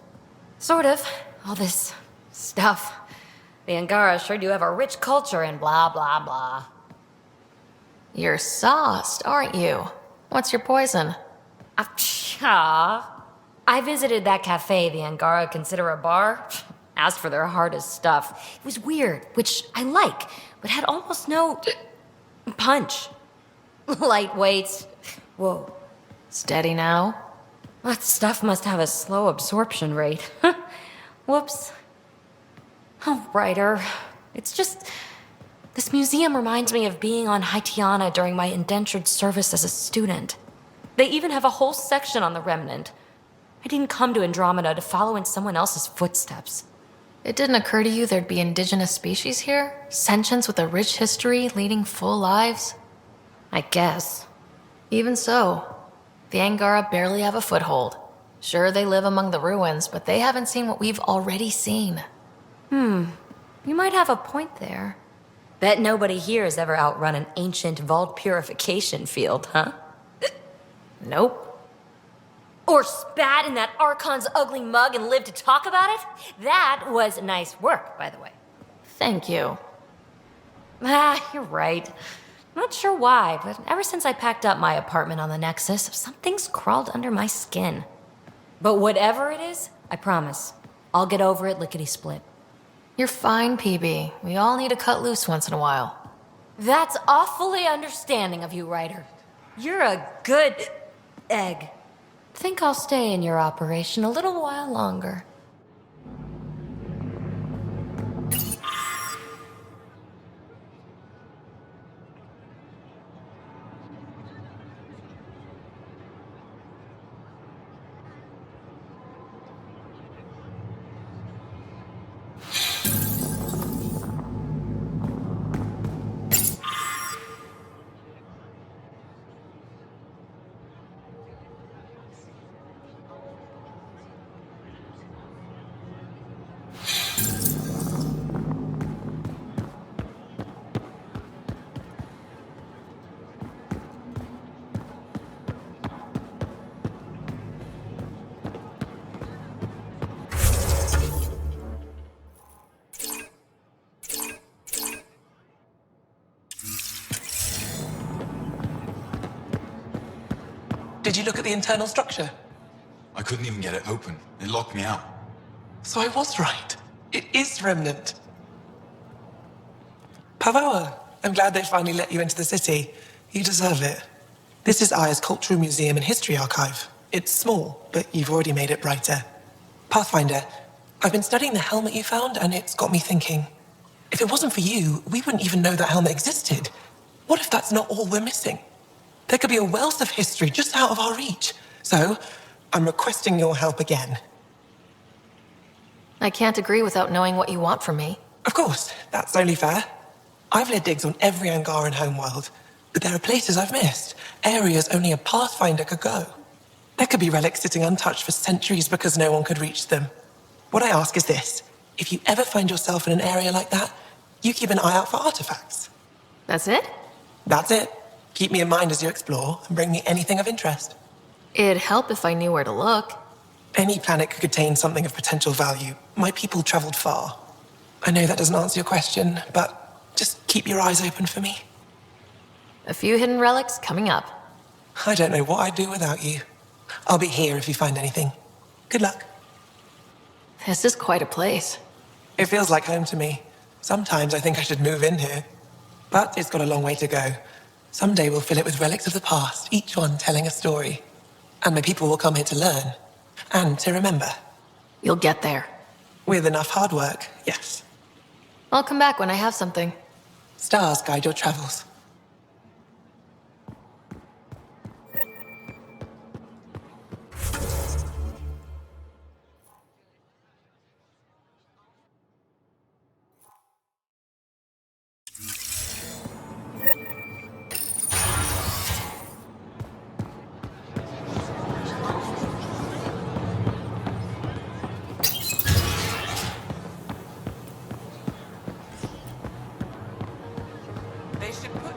Sort of. All this stuff. The Angara sure do have a rich culture and blah, blah, blah. You're sauced, aren't you? What's your poison? I visited that cafe the Angara consider a bar. Asked for their hardest stuff. It was weird, which I like, but had almost no punch. Lightweight. Whoa. Steady now? That stuff must have a slow absorption rate. Whoops. Oh, Ryder. It's just... This museum reminds me of being on Haitiana during my indentured service as a student. They even have a whole section on the Remnant. I didn't come to Andromeda to follow in someone else's footsteps. It didn't occur to you there'd be indigenous species here? Sentients with a rich history, leading full lives? I guess. Even so, the Angara barely have a foothold. Sure, they live among the ruins, but they haven't seen what we've already seen. You might have a point there. Bet nobody here has ever outrun an ancient vault purification field, huh? Nope. Or spat in that Archon's ugly mug and lived to talk about it? That was nice work, by the way. Thank you. You're right. Not sure why, but ever since I packed up my apartment on the Nexus, something's crawled under my skin. But whatever it is, I promise, I'll get over it lickety-split. You're fine, PB. We all need to cut loose once in a while. That's awfully understanding of you, Ryder. You're a good egg. Think I'll stay in your operation a little while longer. Did you look at the internal structure? I couldn't even get it open. It locked me out. So I was right. It is Remnant. Pavoa, I'm glad they finally let you into the city. You deserve it. This is Aya's Cultural Museum and History Archive. It's small, but you've already made it brighter. Pathfinder, I've been studying the helmet you found, and it's got me thinking. If it wasn't for you, we wouldn't even know that helmet existed. What if that's not all we're missing? There could be a wealth of history just out of our reach. So, I'm requesting your help again. I can't agree without knowing what you want from me. Of course, that's only fair. I've led digs on every Angaran homeworld, but there are places I've missed, areas only a Pathfinder could go. There could be relics sitting untouched for centuries because no one could reach them. What I ask is this: if you ever find yourself in an area like that, you keep an eye out for artifacts. That's it? That's it. Keep me in mind as you explore, and bring me anything of interest. It'd help if I knew where to look. Any planet could contain something of potential value. My people traveled far. I know that doesn't answer your question, but just keep your eyes open for me. A few hidden relics coming up. I don't know what I'd do without you. I'll be here if you find anything. Good luck. This is quite a place. It feels like home to me. Sometimes I think I should move in here. But it's got a long way to go. Someday we'll fill it with relics of the past, each one telling a story. And my people will come here to learn. And to remember. You'll get there. With enough hard work, yes. I'll come back when I have something. Stars guide your travels. They should put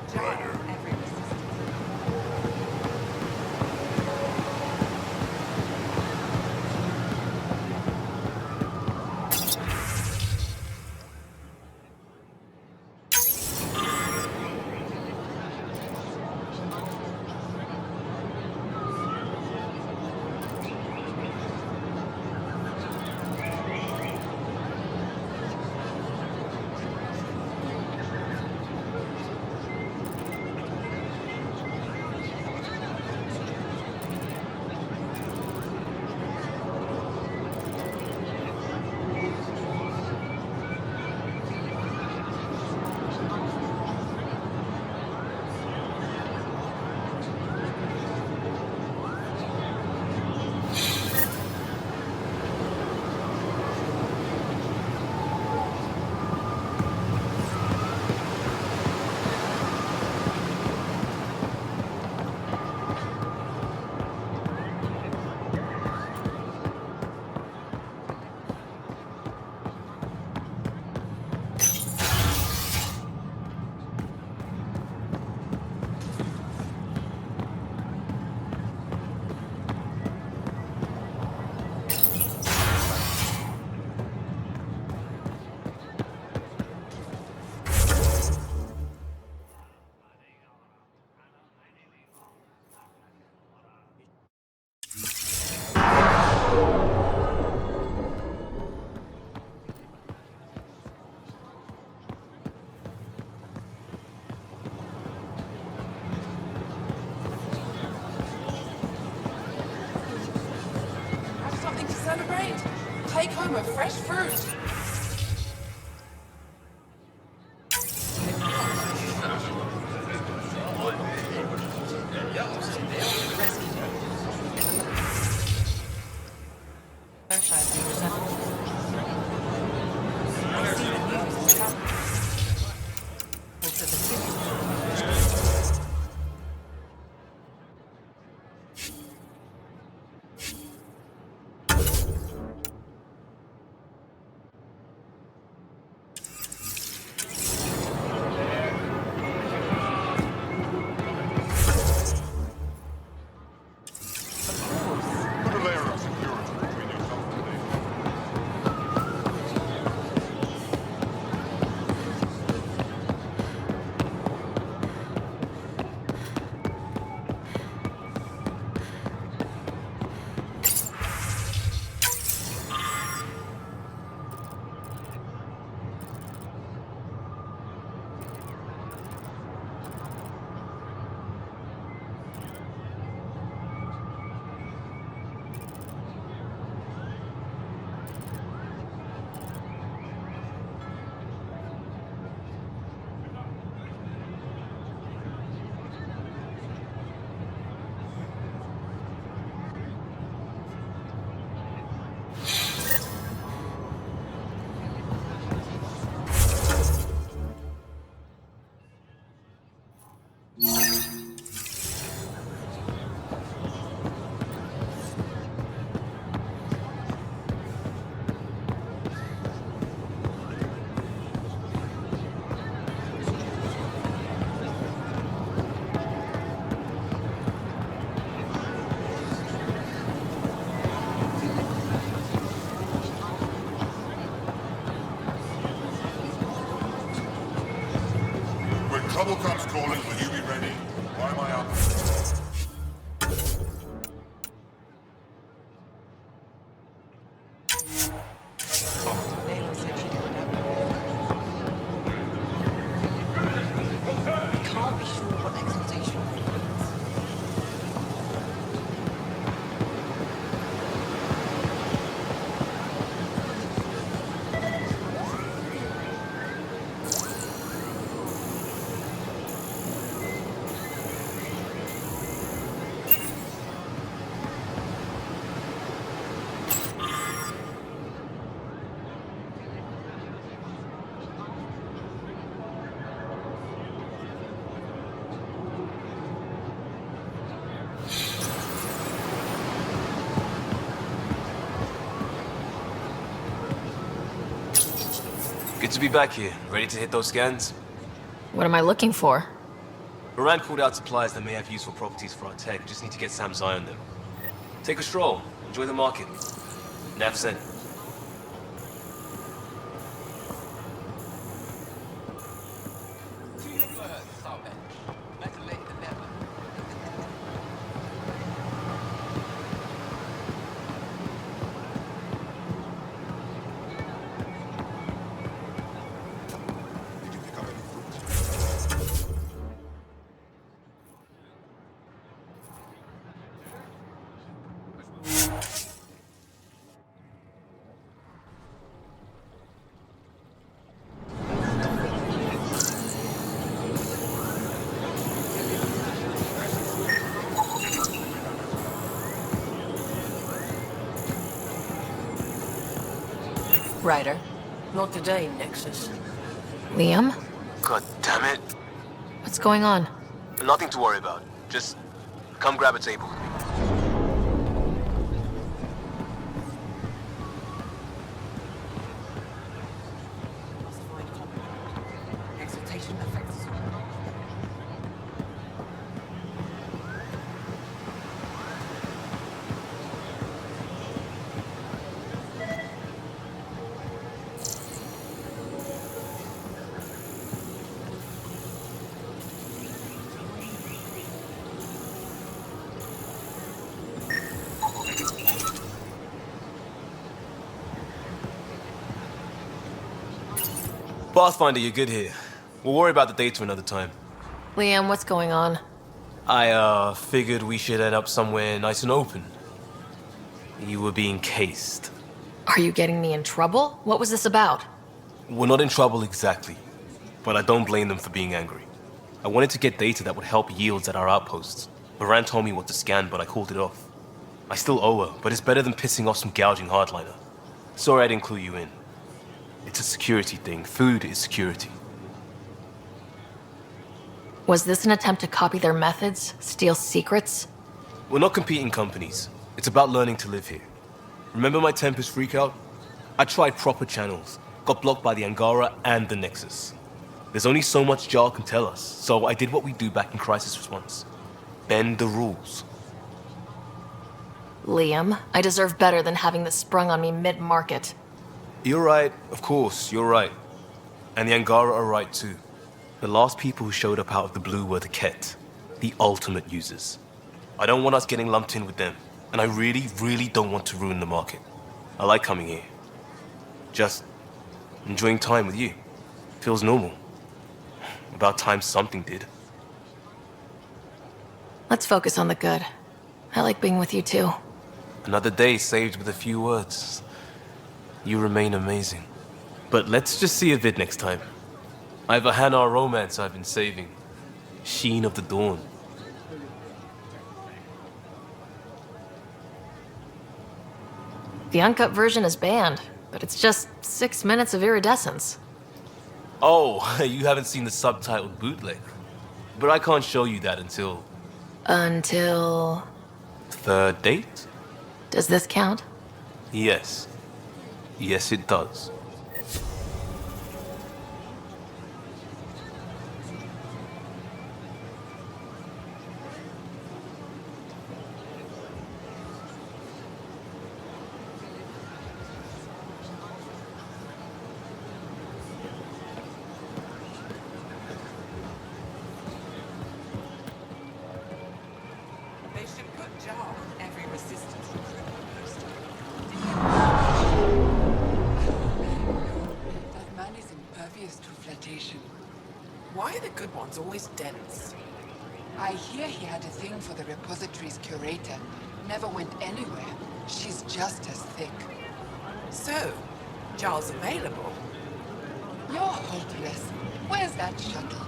Great. Take home a fresh fruit. Put a layer of security between yourself and me. When trouble comes calling, will you be ready? Why am I up? Can't be sure what exaltation Good to be back here. Ready to hit those scans? What am I looking for? Moran called out supplies that may have useful properties for our tech. Just need to get Sam's eye on them. Take a stroll. Enjoy the market. Nav sent. Ryder. Not today, Nexus. Liam? God damn it. What's going on? Nothing to worry about. Just come grab a table. exaltation affects. Pathfinder, you're good here. We'll worry about the data another time. Liam, what's going on? I figured we should end up somewhere nice and open. You were being cased. Are you getting me in trouble? What was this about? We're not in trouble exactly, but I don't blame them for being angry. I wanted to get data that would help yields at our outposts. Baran told me what to scan, but I called it off. I still owe her, but it's better than pissing off some gouging hardliner. Sorry I didn't clue you in. It's a security thing. Food is security. Was this an attempt to copy their methods? Steal secrets? We're not competing companies. It's about learning to live here. Remember my Tempest freakout? I tried proper channels, got blocked by the Angara and the Nexus. There's only so much Jarl can tell us, so I did what we do back in crisis response. Bend the rules. Liam, I deserve better than having this sprung on me mid-market. You're right, of course, you're right. And the Angara are right too. The last people who showed up out of the blue were the Ket, the ultimate users. I don't want us getting lumped in with them, and I really, really don't want to ruin the market. I like coming here. Just enjoying time with you. Feels normal. About time something did. Let's focus on the good. I like being with you too. Another day saved with a few words. You remain amazing. But let's just see a vid next time. I have a Hanar romance I've been saving. Sheen of the Dawn. The uncut version is banned, but it's just 6 minutes of iridescence. Oh, you haven't seen the subtitled bootleg. But I can't show you that until... Until... Third date? Does this count? Yes. Yes, it does. They should put Jar on every resistance recruitment poster. That man is impervious to flotation. Why are the good ones always dense? I hear he had a thing for the repository's curator. Never went anywhere. She's just as thick. So, Jar's available. You're hopeless. Where's that shuttle?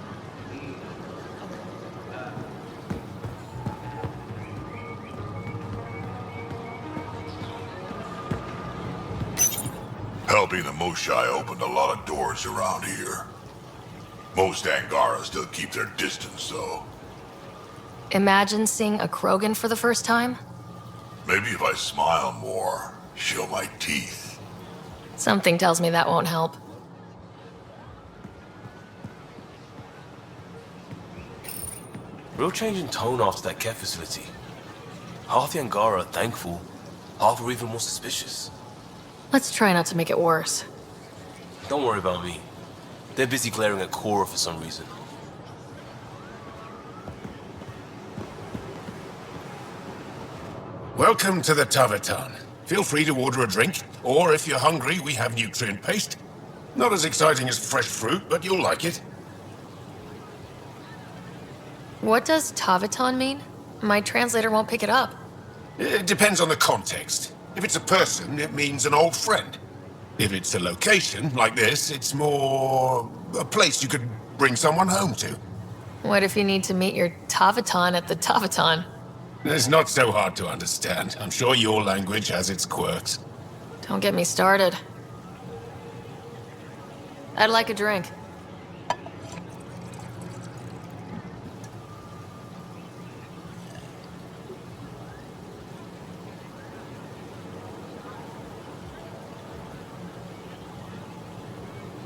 Helping the Moshai opened a lot of doors around here. Most Angara still keep their distance, though. Imagine seeing a Krogan for the first time? Maybe if I smile more, show my teeth. Something tells me that won't help. Real change in tone after that care facility. Half the Angara are thankful, half are even more suspicious. Let's try not to make it worse. Don't worry about me. They're busy glaring at Cora for some reason. Welcome to the Tavetan. Feel free to order a drink, or if you're hungry, we have nutrient paste. Not as exciting as fresh fruit, but you'll like it. What does Tavetan mean? My translator won't pick it up. It depends on the context. If it's a person, it means an old friend. If it's a location, like this, it's more a place you could bring someone home to. What if you need to meet your Tavetan at the Tavetan? It's not so hard to understand. I'm sure your language has its quirks. Don't get me started. I'd like a drink.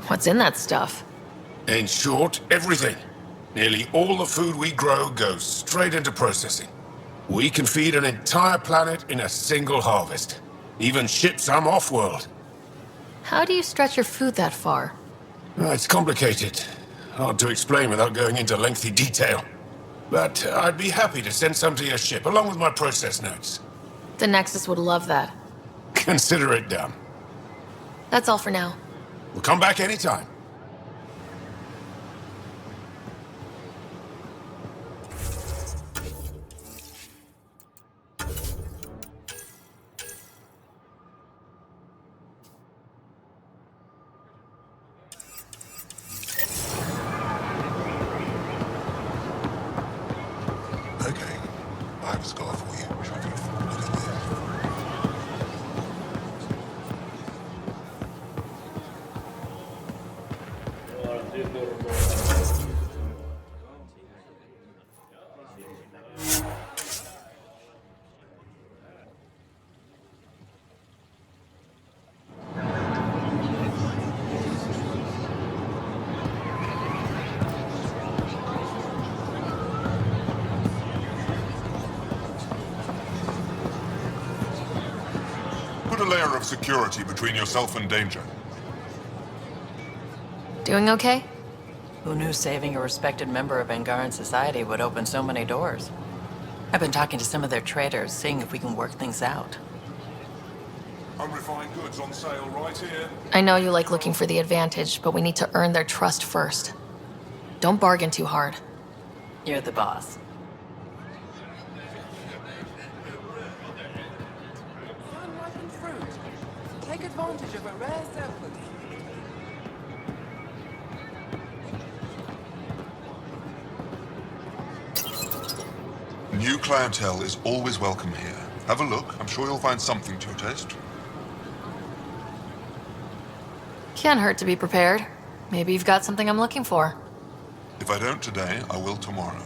What's in that stuff? In short, everything. Nearly all the food we grow goes straight into processing. We can feed an entire planet in a single harvest. Even ship some off-world. How do you stretch your food that far? It's complicated. Hard to explain without going into lengthy detail. But I'd be happy to send some to your ship, along with my process notes. The Nexus would love that. Consider it done. That's all for now. We'll come back anytime. a scar for you. Put a layer of security between yourself and danger. Doing okay? Who knew saving a respected member of Angaran society would open so many doors? I've been talking to some of their traders, seeing if we can work things out. Unrefined goods on sale right here. I know you like looking for the advantage, but we need to earn their trust first. Don't bargain too hard. You're the boss. Unripened fruit. Take advantage of a rare surplus. New clientele is always welcome here. Have a look. I'm sure you'll find something to your taste. Can't hurt to be prepared. Maybe you've got something I'm looking for. If I don't today, I will tomorrow.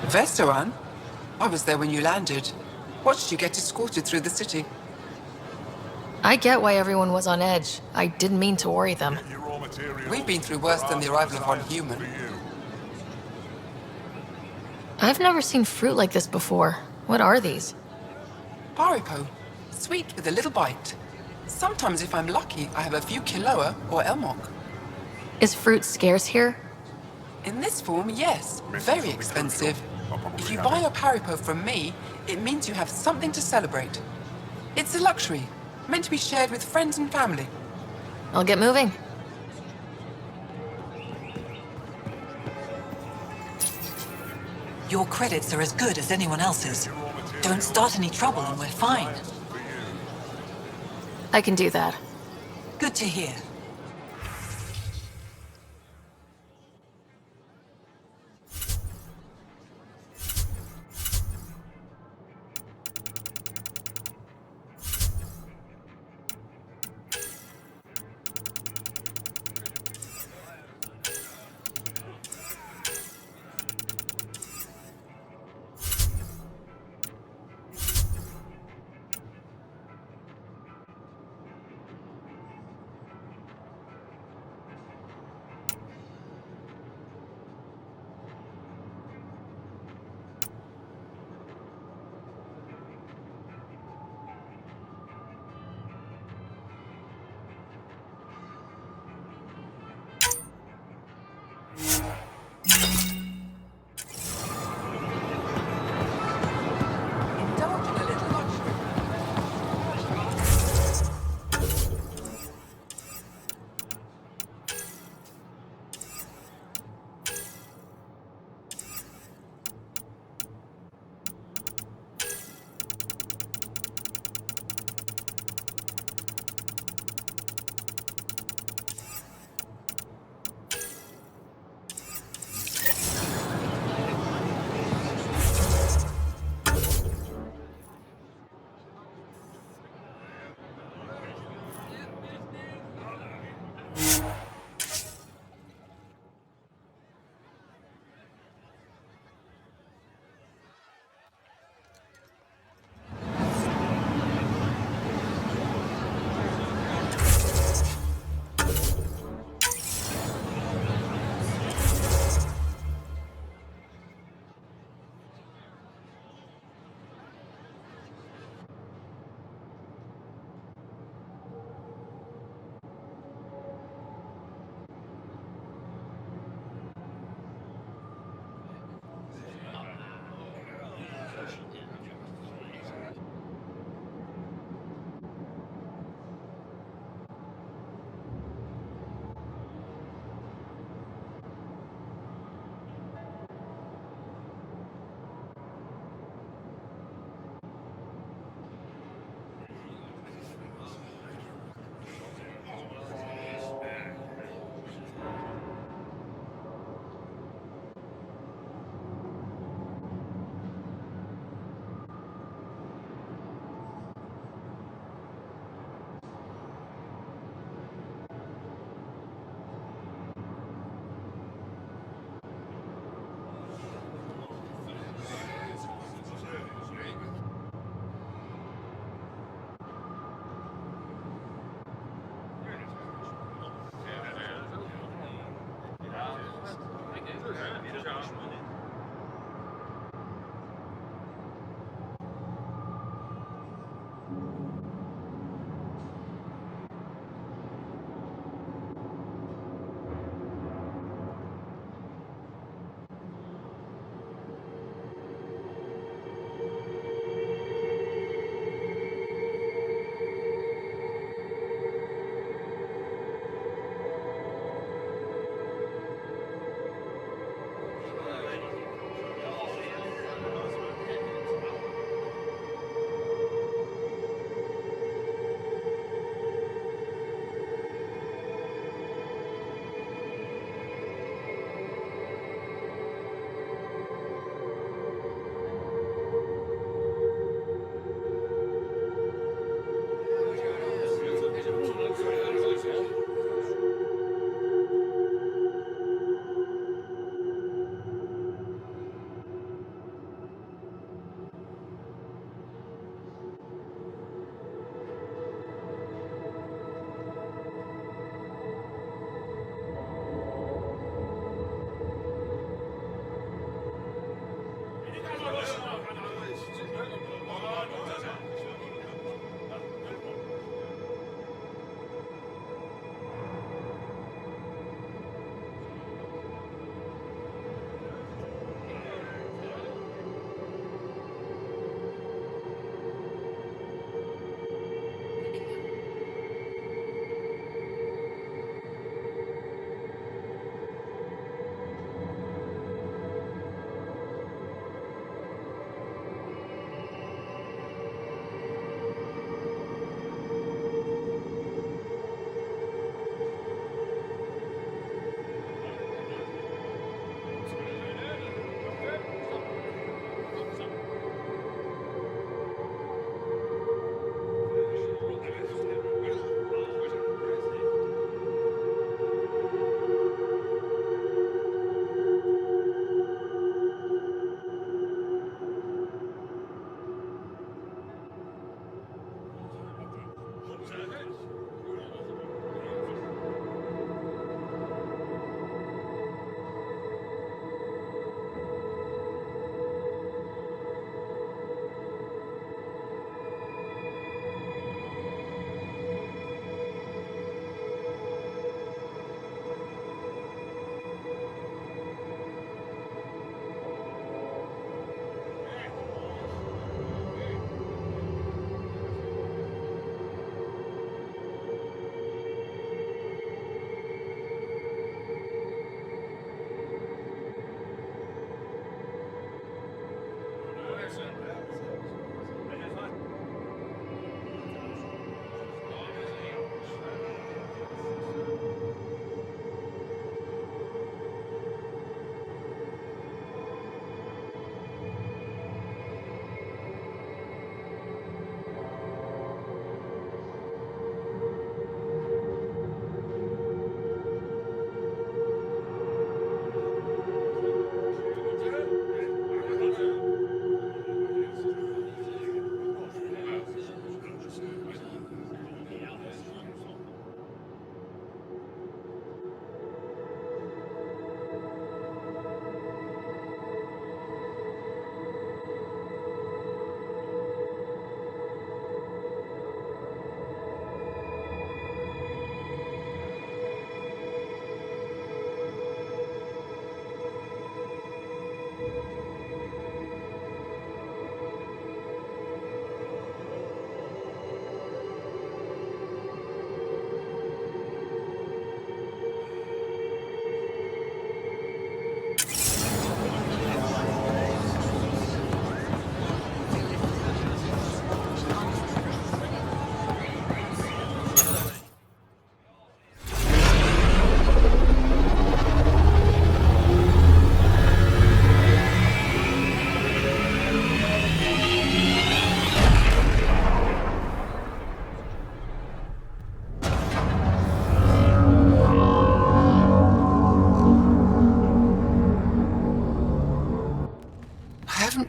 Vestoran? I was there when you landed. Watched you get escorted through the city. I get why everyone was on edge. I didn't mean to worry them. We've been through worse than the arrival of one human. I've never seen fruit like this before. What are these? Paripo. Sweet with a little bite. Sometimes if I'm lucky, I have a few Kiloa or Elmok. Is fruit scarce here? In this form, yes. Very expensive. If you buy a Paripo from me, it means you have something to celebrate. It's a luxury, meant to be shared with friends and family. I'll get moving. Your credits are as good as anyone else's. Don't start any trouble and we're fine. I can do that. Good to hear.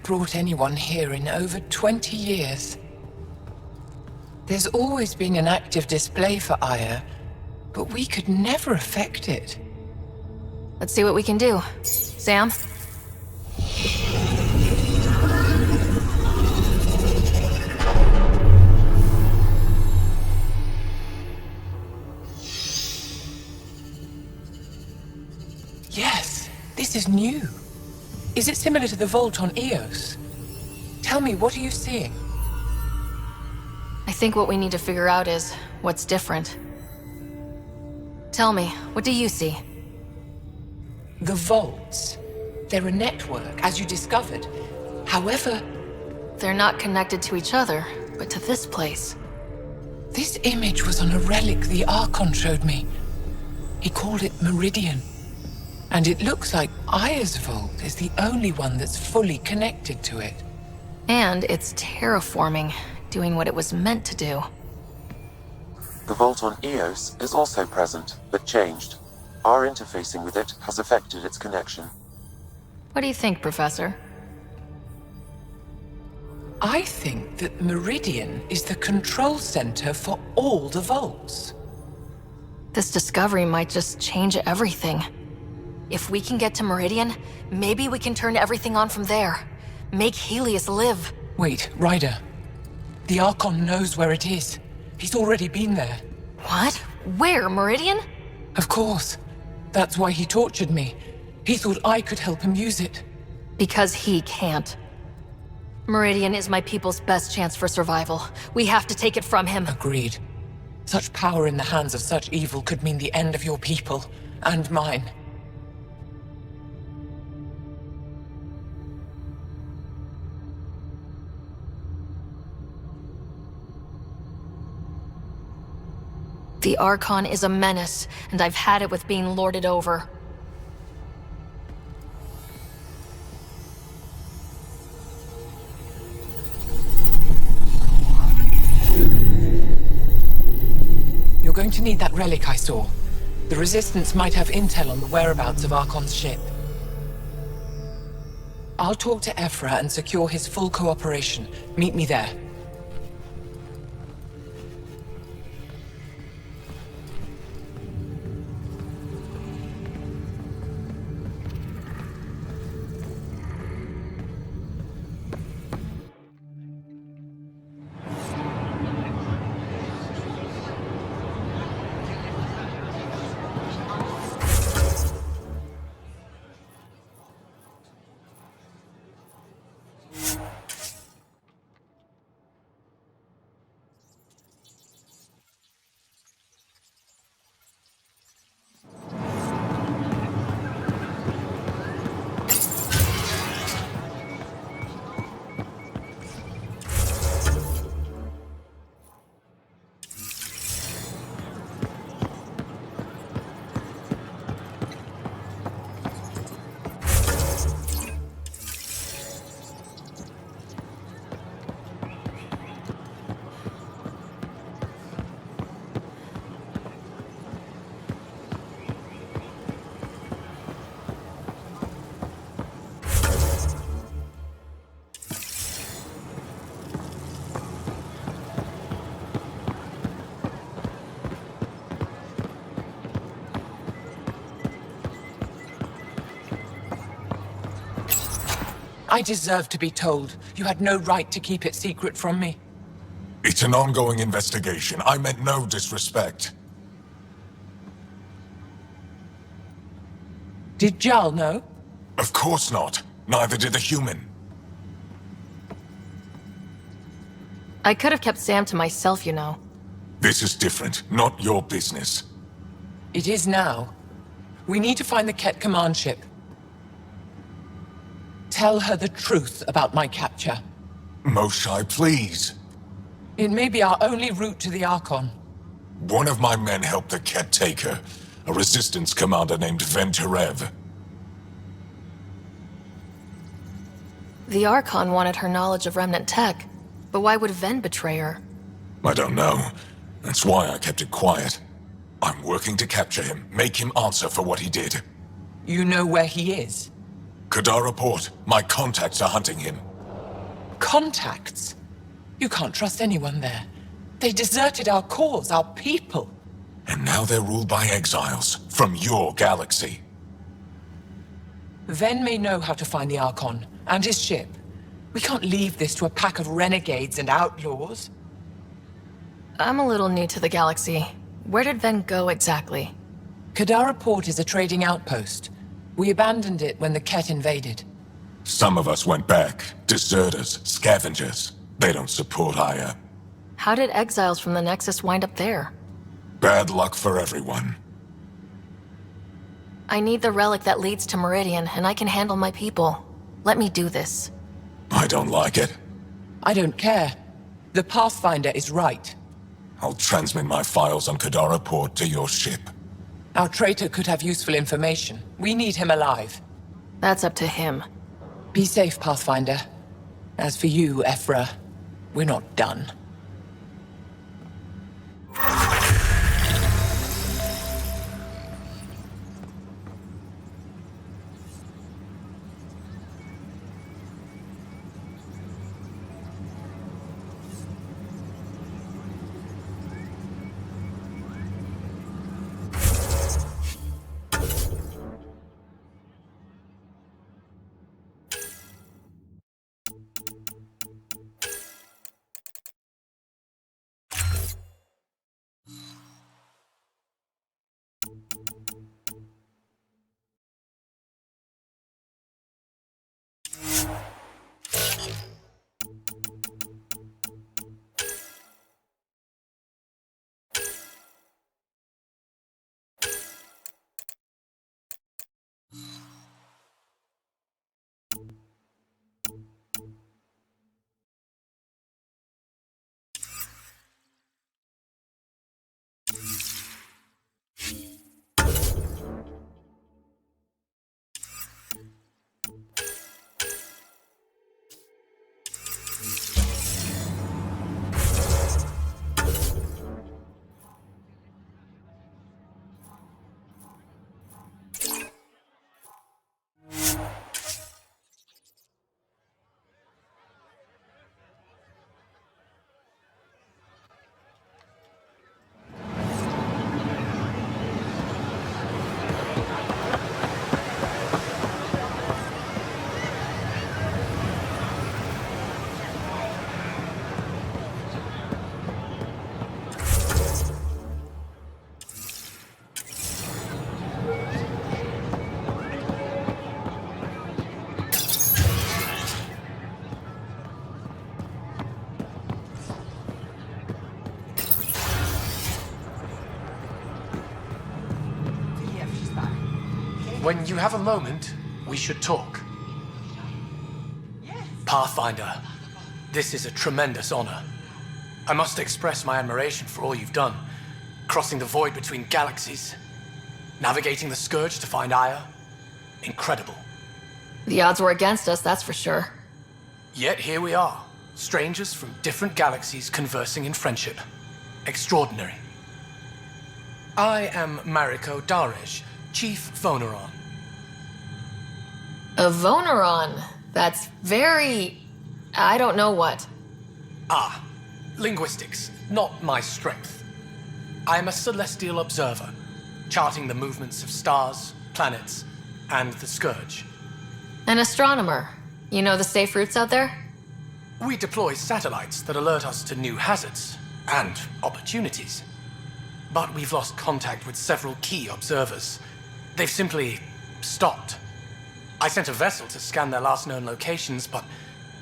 brought anyone here in over 20 years. There's always been an active display for ire, but we could never affect it. Let's see what we can do. Sam? Yes, this is new. Is it similar to the vault on Eos? Tell me, what are you seeing? I think what we need to figure out is what's different. Tell me, what do you see? The vaults. They're a network, as you discovered. However, they're not connected to each other, but to this place. This image was on a relic the Archon showed me. He called it Meridian. And it looks like Aya's vault is the only one that's fully connected to it. And it's terraforming, doing what it was meant to do. The vault on Eos is also present, but changed. Our interfacing with it has affected its connection. What do you think, Professor? I think that Meridian is the control center for all the vaults. This discovery might just change everything. If we can get to Meridian, maybe we can turn everything on from there. Make Helios live. Wait, Ryder. The Archon knows where it is. He's already been there. What? Where, Meridian? Of course. That's why he tortured me. He thought I could help him use it. Because he can't. Meridian is my people's best chance for survival. We have to take it from him. Agreed. Such power in the hands of such evil could mean the end of your people, and mine. The Archon is a menace, and I've had it with being lorded over. You're going to need that relic I saw. The Resistance might have intel on the whereabouts of Archon's ship. I'll talk to Ephra and secure his full cooperation. Meet me there. I deserve to be told. You had no right to keep it secret from me. It's an ongoing investigation. I meant no disrespect. Did Jarl know? Of course not. Neither did the human. I could have kept Sam to myself, you know. This is different. Not your business. It is now. We need to find the Ket command ship. Tell her the truth about my capture. Moshai, please. It may be our only route to the Archon. One of my men helped the Ket take her. A resistance commander named Venturev. The Archon wanted her knowledge of Remnant tech, but why would Ven betray her? I don't know. That's why I kept it quiet. I'm working to capture him, make him answer for what he did. You know where he is? Kadar report. My contacts are hunting him. Contacts? You can't trust anyone there. They deserted our cause, our people. And now they're ruled by exiles from your galaxy. Ven may know how to find the Archon, and his ship. We can't leave this to a pack of renegades and outlaws. I'm a little new to the galaxy. Where did Ven go exactly? Kadara Port is a trading outpost. We abandoned it when the Ket invaded. Some of us went back. Deserters, scavengers. They don't support Aya. How did exiles from the Nexus wind up there? Bad luck for everyone. I need the relic that leads to Meridian, and I can handle my people. Let me do this. I don't like it. I don't care. The Pathfinder is right. I'll transmit my files on Kadara Port to your ship. Our traitor could have useful information. We need him alive. That's up to him. Be safe, Pathfinder. As for you, Ephra, we're not done. When you have a moment, we should talk. Pathfinder, this is a tremendous honor. I must express my admiration for all you've done. Crossing the void between galaxies, navigating the Scourge to find Aya. Incredible. The odds were against us, that's for sure. Yet here we are, strangers from different galaxies conversing in friendship. Extraordinary. I am Mariko Darej, Chief Voneron. A Voneron? That's very... I don't know what. Ah, linguistics, not my strength. I am a celestial observer, charting the movements of stars, planets, and the Scourge. An astronomer. You know the safe routes out there? We deploy satellites that alert us to new hazards and opportunities. But we've lost contact with several key observers. They've simply stopped. I sent a vessel to scan their last known locations, but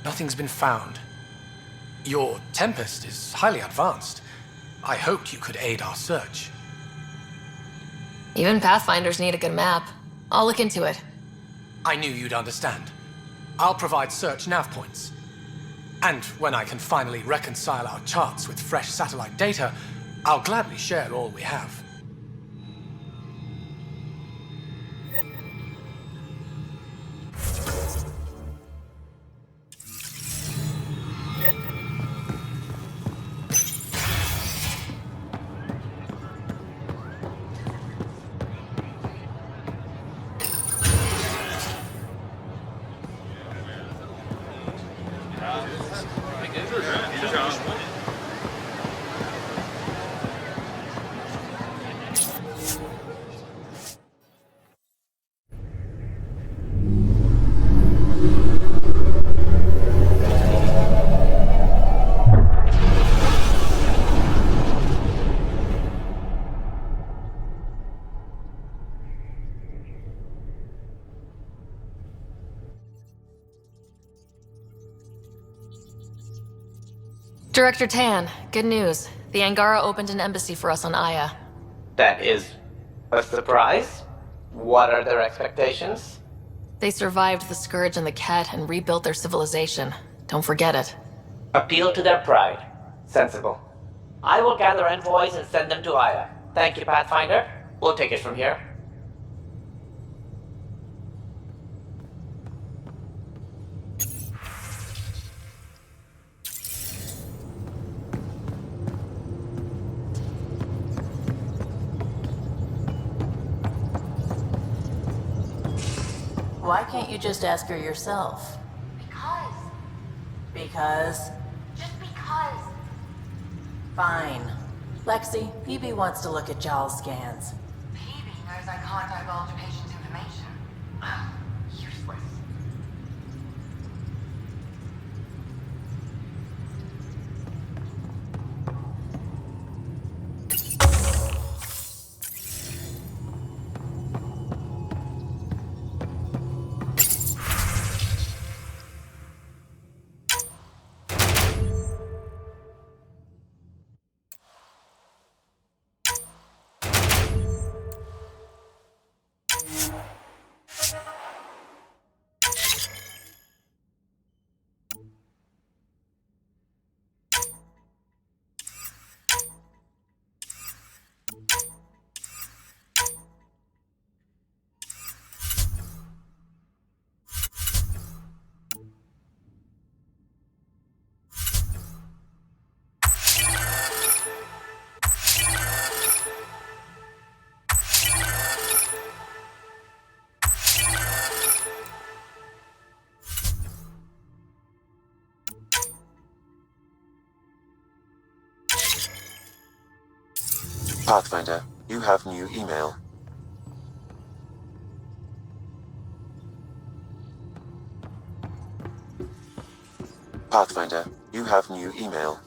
nothing's been found. Your Tempest is highly advanced. I hoped you could aid our search. Even Pathfinders need a good map. I'll look into it. I knew you'd understand. I'll provide search nav points. And when I can finally reconcile our charts with fresh satellite data, I'll gladly share all we have. Director Tan, good news. The Angara opened an embassy for us on Aya. That is a surprise? What are their expectations? They survived the Scourge and the Ket and rebuilt their civilization. Don't forget it. Appeal to their pride. Sensible. I will gather envoys and send them to Aya. Thank you, Pathfinder. We'll take it from here. Why can't you just ask her yourself? Because. Because? Just because. Fine. Lexi, PB wants to look at Jaal's scans. PB knows I can't divulge patient's information. Useless. Pathfinder, you have new email. Pathfinder, you have new email.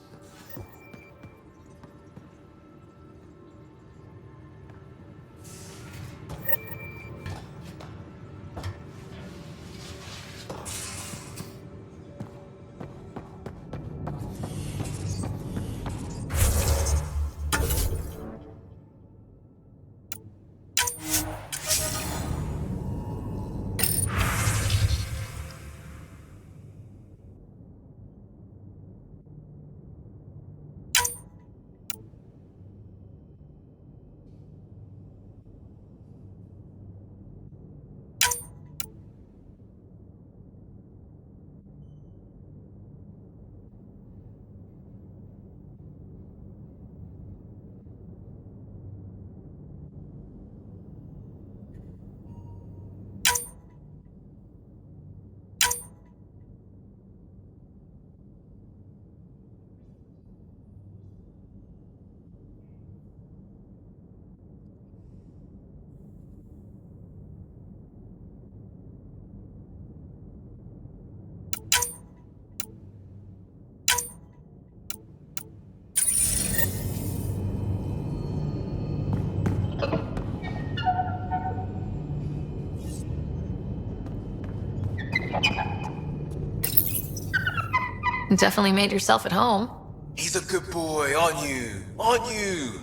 Definitely made yourself at home. He's a good boy, aren't you? Aren't you?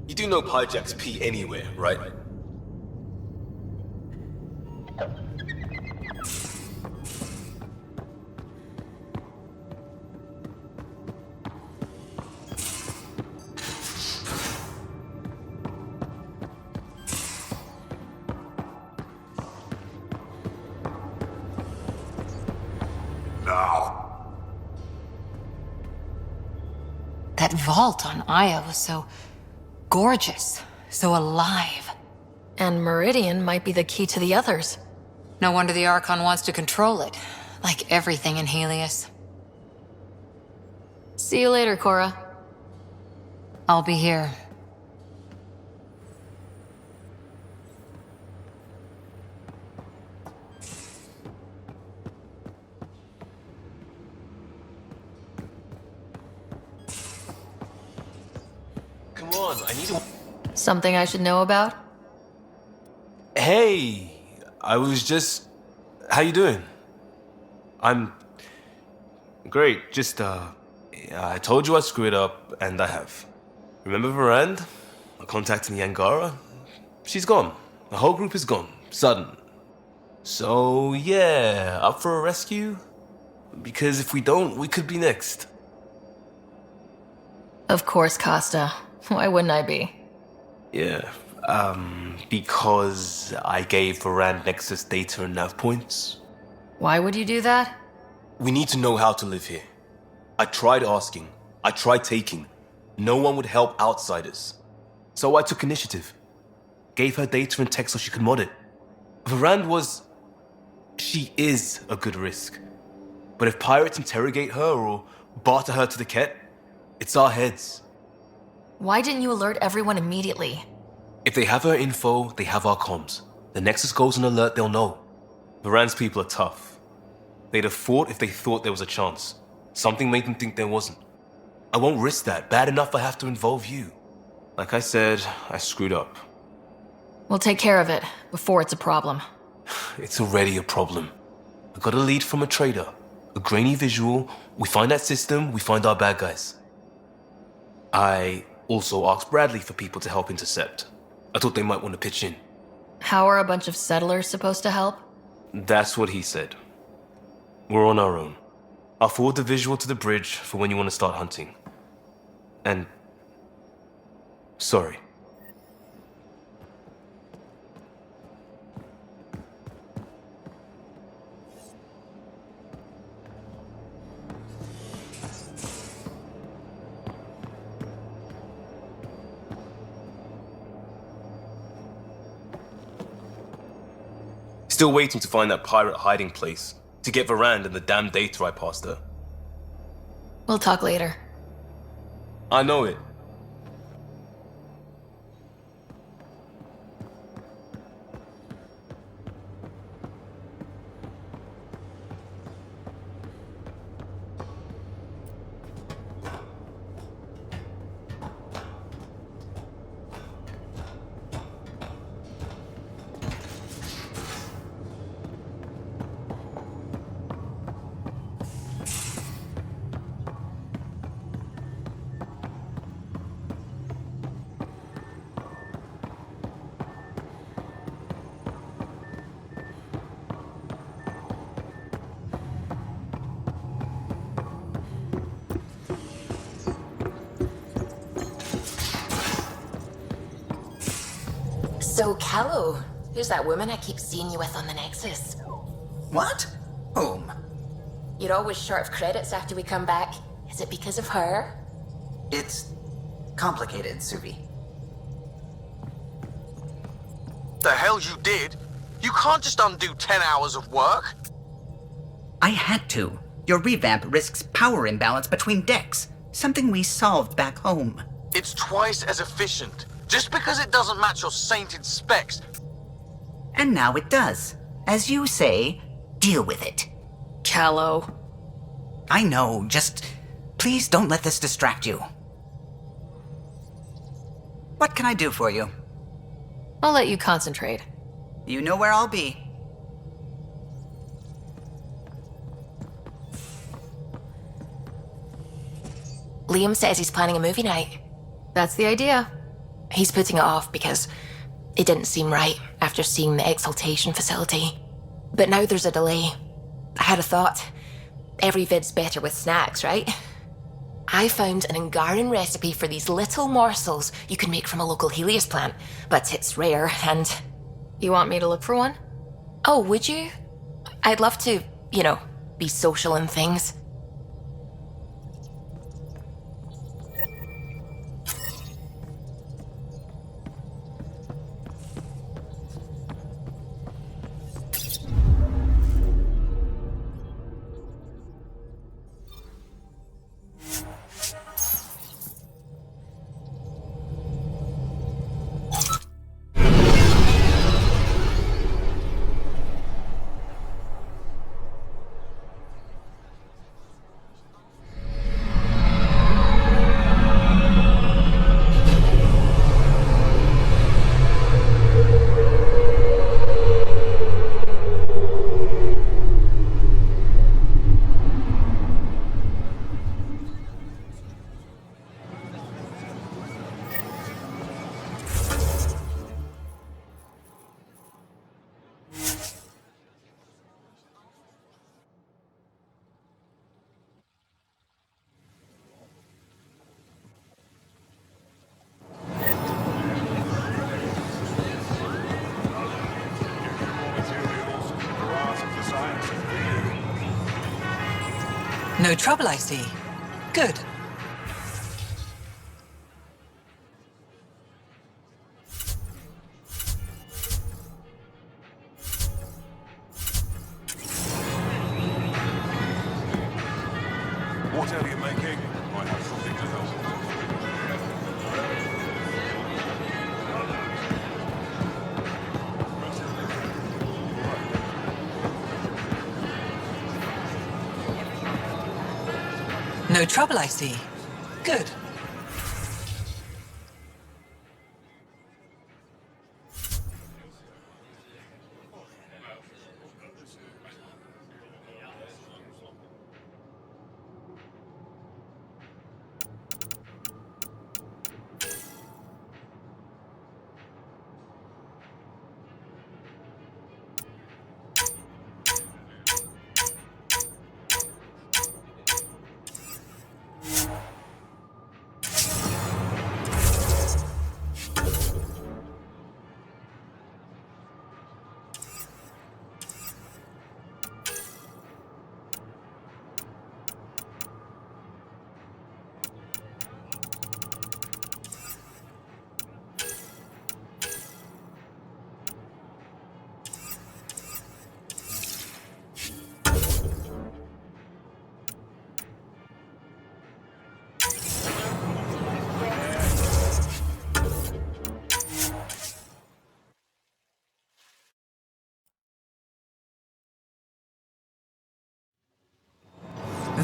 You do know Pyjack's pee anywhere, right? That vault on Aya was so gorgeous, so alive. And Meridian might be the key to the others. No wonder the Archon wants to control it, like everything in Helios. See you later, Cora. I'll be here. Come on, I need to... Something I should know about? Hey, I was just... How you doing? I'm... Great, just, Yeah, I told you I screwed up, and I have. Remember Varand? I contacted the Angara? She's gone. The whole group is gone. Sudden. So, yeah, up for a rescue? Because if we don't, we could be next. Of course, Costa. Why wouldn't I be? Yeah, because I gave Varand Nexus data and nav points. Why would you do that? We need to know how to live here. I tried asking. I tried taking. No one would help outsiders. So I took initiative. Gave her data and tech so she could mod it. Varand was... She is a good risk. But if pirates interrogate her or barter her to the Ket, it's our heads. Why didn't you alert everyone immediately? If they have her info, they have our comms. The Nexus goes on alert, they'll know. Varand's people are tough. They'd have fought if they thought there was a chance. Something made them think there wasn't. I won't risk that. Bad enough I have to involve you. Like I said, I screwed up. We'll take care of it before it's a problem. It's already a problem. I got a lead from a trader. A grainy visual. We find that system, we find our bad guys. I also asked Bradley for people to help intercept. I thought they might want to pitch in. How are a bunch of settlers supposed to help? That's what he said. We're on our own. I'll forward the visual to the bridge for when you want to start hunting. And... sorry. Still waiting to find that pirate hiding place. To get Varand and the damn data I passed her. We'll talk later. I know it. So, Callow, who's that woman I keep seeing you with on the Nexus? What? Whom? You're always short of credits after we come back. Is it because of her? It's complicated, Suvi. The hell you did? You can't just undo 10 hours of work. I had to. Your revamp risks power imbalance between decks, something we solved back home. It's twice as efficient. Just because it doesn't match your sainted specs. And now it does. As you say, deal with it. Callow. I know, just please don't let this distract you. What can I do for you? I'll let you concentrate. You know where I'll be. Liam says he's planning a movie night. That's the idea. He's putting it off because it didn't seem right after seeing the exaltation facility. But now there's a delay. I had a thought. Every vid's better with snacks, right? I found an Angaran recipe for these little morsels you can make from a local Helios plant, but it's rare and... You want me to look for one? Oh, would you? I'd love to, be social and things. No trouble, I see. Good. Whatever you're making, I have something to help. No trouble, I see. Good.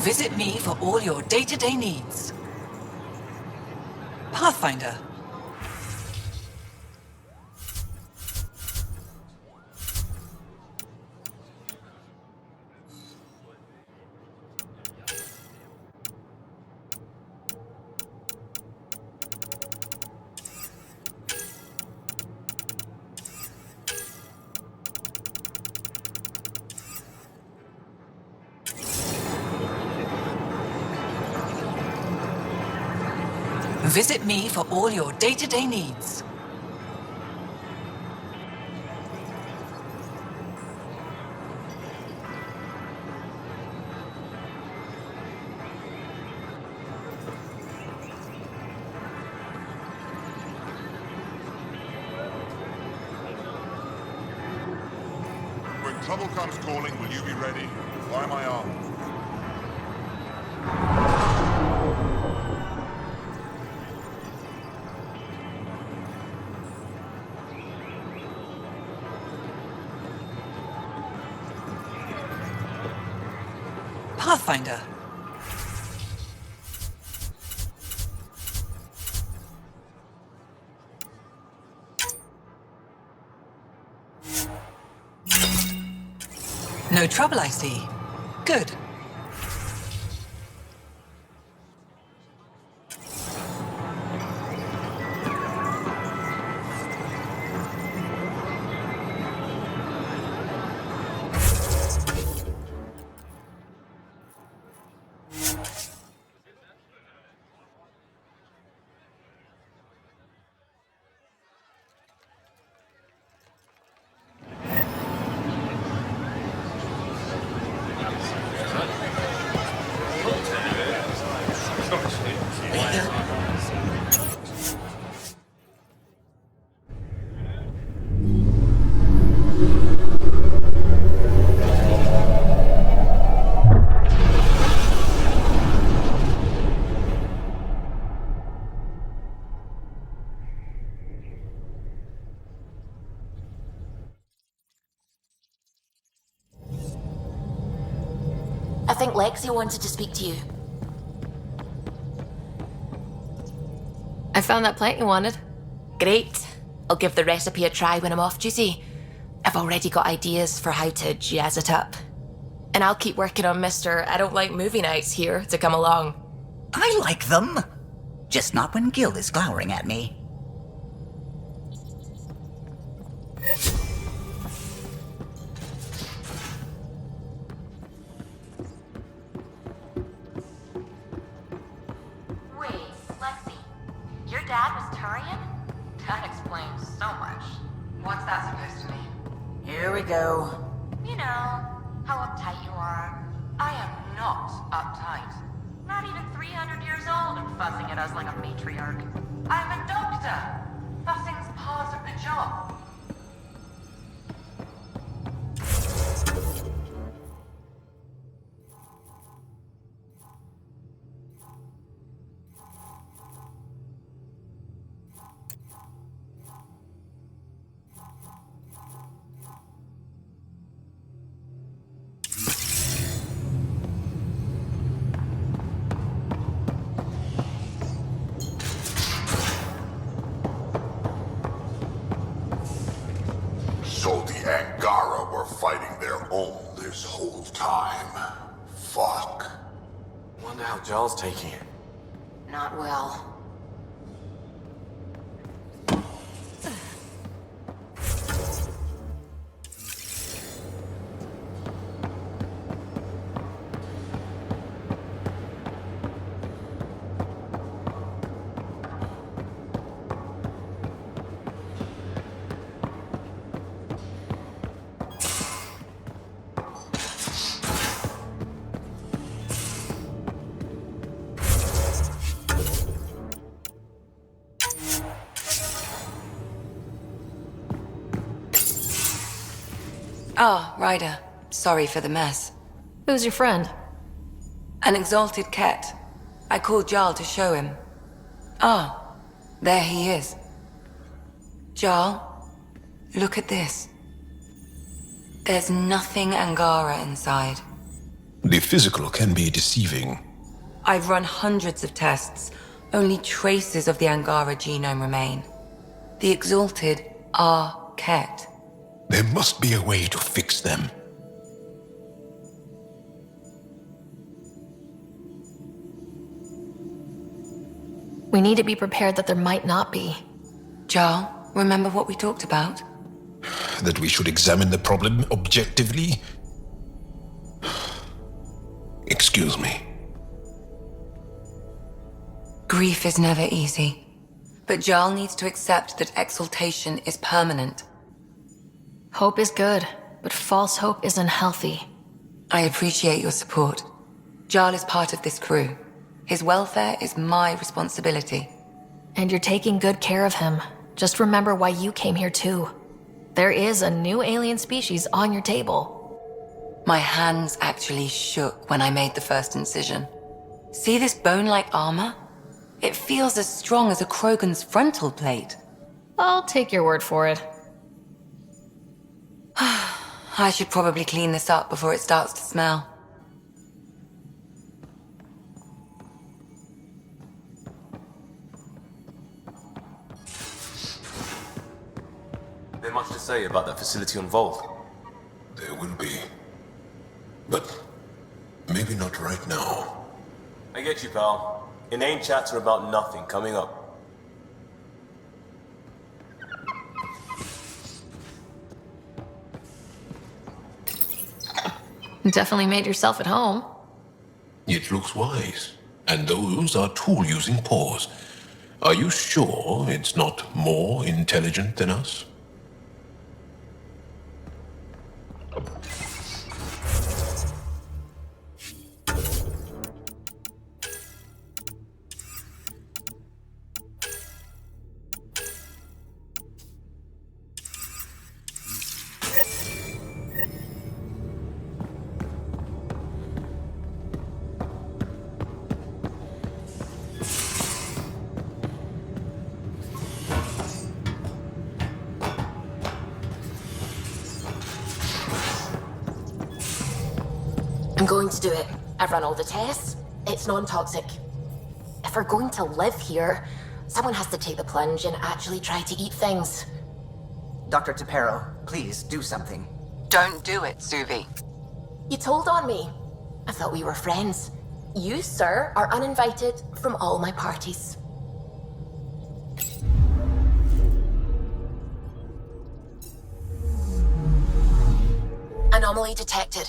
Visit me for all your day-to-day needs. Pathfinder. Visit me for all your day-to-day needs. When trouble comes calling, will you be ready? By my arm. Pathfinder. No trouble, I see. Good. I think Lexi wanted to speak to you. I found that plant you wanted. Great. I'll give the recipe a try when I'm off duty. I've already got ideas for how to jazz it up. And I'll keep working on Mr. I don't like movie nights here to come along. I like them. Just not when Gil is glowering at me. Wait, Lexi. Your dad was Turian? That explains so much. What's that supposed to mean? Here we go. You know, how uptight you are. I am not uptight. Not even 300 years old and fussing at us like a matriarch. I'm a doctor. Fussing's part of the job. So the Angara were fighting their own this whole time. Fuck. Wonder how Jarl's taking it. Not well. Ah, Ryder. Sorry for the mess. Who's your friend? An exalted cat. I called Jarl to show him. Ah, there he is. Jarl, look at this. There's nothing Angara inside. The physical can be deceiving. I've run hundreds of tests. Only traces of the Angara genome remain. The exalted are Ket. There must be a way to fix them. We need to be prepared that there might not be. Jarl, remember what we talked about? That we should examine the problem objectively? Excuse me. Grief is never easy. But Jarl needs to accept that exaltation is permanent. Hope is good, but false hope is unhealthy. I appreciate your support. Jarl is part of this crew. His welfare is my responsibility. And you're taking good care of him. Just remember why you came here too. There is a new alien species on your table. My hands actually shook when I made the first incision. See this bone-like armor? It feels as strong as a Krogan's frontal plate. I'll take your word for it. I should probably clean this up before it starts to smell. There's much to say about that facility on Vault. There will be. But maybe not right now. I get you, pal. Inane chats are about nothing coming up. You definitely made yourself at home. It looks wise. And those are tool-using paws. Are you sure it's not more intelligent than us? I'm going to do it. I've run all the tests. It's non-toxic. If we're going to live here, someone has to take the plunge and actually try to eat things. Dr. Tapero, please do something. Don't do it, Suvi. You told on me. I thought we were friends. You, sir, are uninvited from all my parties. Anomaly detected.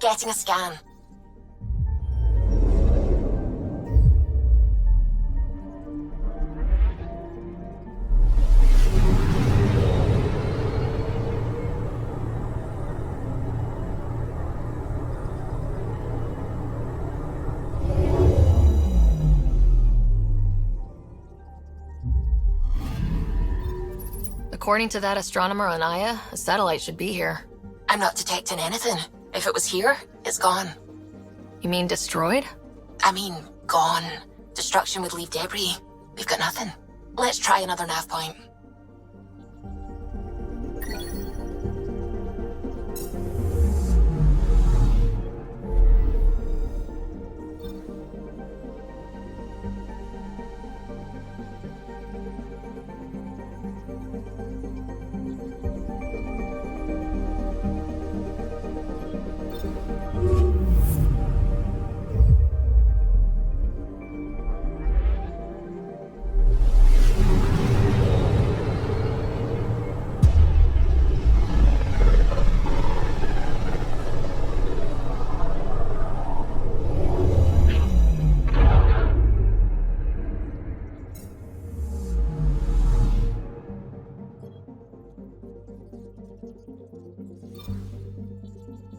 getting a scan. According to that astronomer on Aya, a satellite should be here. I'm not detecting anything. If it was here, it's gone. You mean destroyed? I mean, gone. Destruction would leave debris. We've got nothing. Let's try another nav point.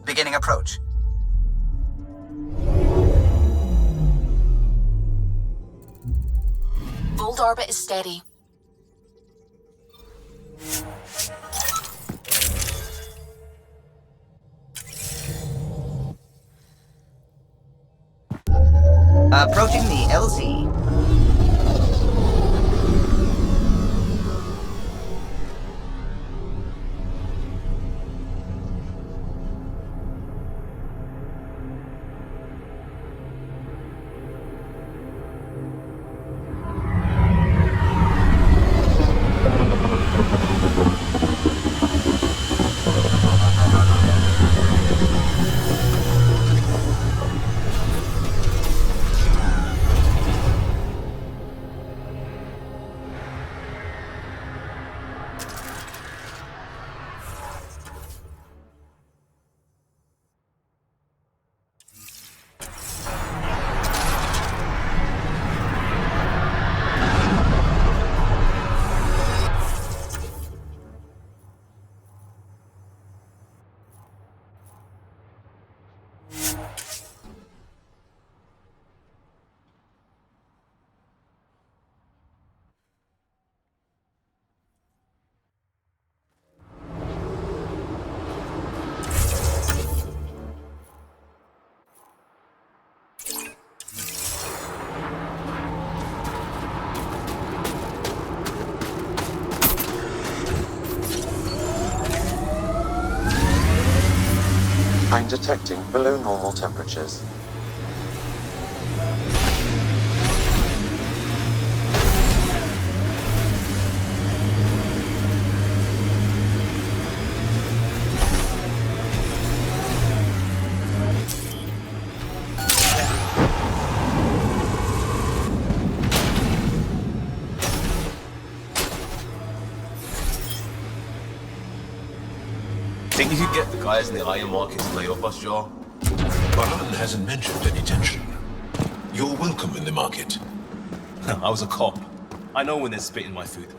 Beginning approach. Old orbit is steady. Approaching the LZ. I'm detecting below normal temperatures. Think you could get the guys in the iron market to lay off us, Joel? Baran hasn't mentioned any tension. You're welcome in the market. I was a cop. I know when they're spitting my food.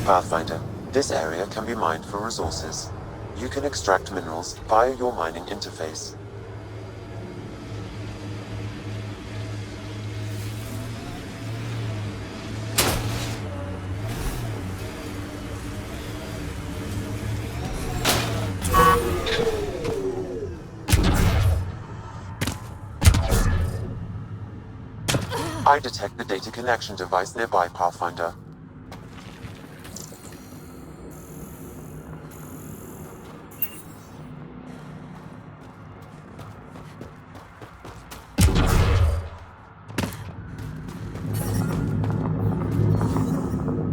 Pathfinder, this area can be mined for resources. You can extract minerals via your mining interface. I detect the data connection device nearby, Pathfinder.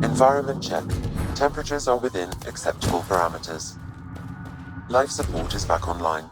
Environment check. Temperatures are within acceptable parameters. Life support is back online.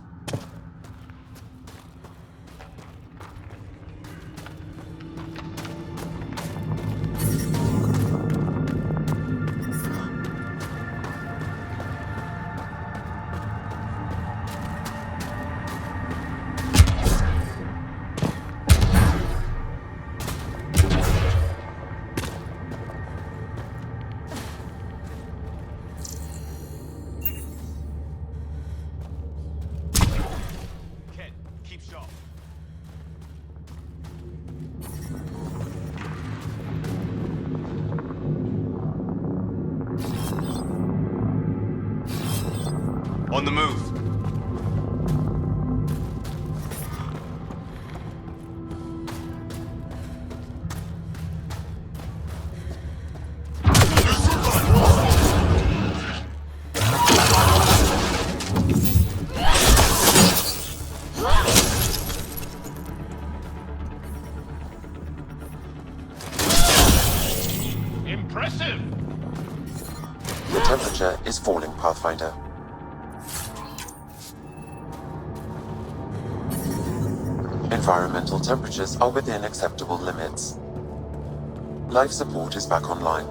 On the move. Impressive! The temperature is falling, Pathfinder. Environmental temperatures are within acceptable limits. Life support is back online.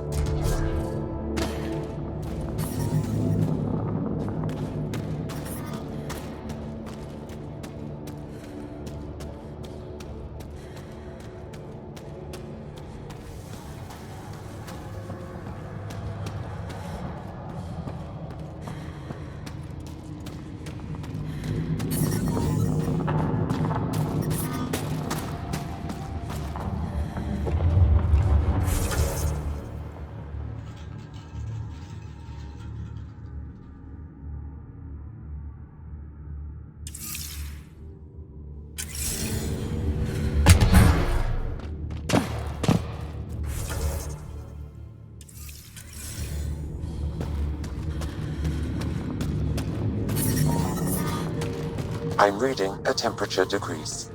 I'm reading a temperature decrease.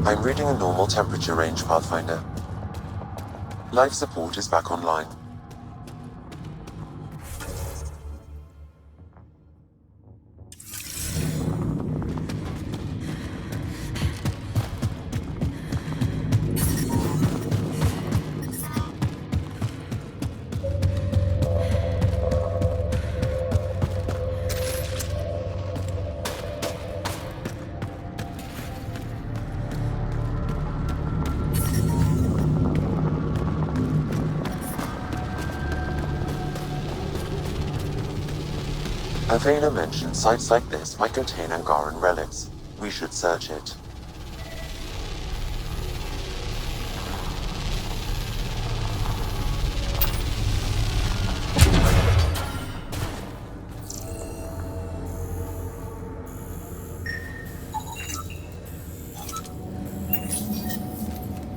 I'm reading a normal temperature range, Pathfinder. Life support is back online. Avena mentioned sites like this might contain Angaran relics. We should search it.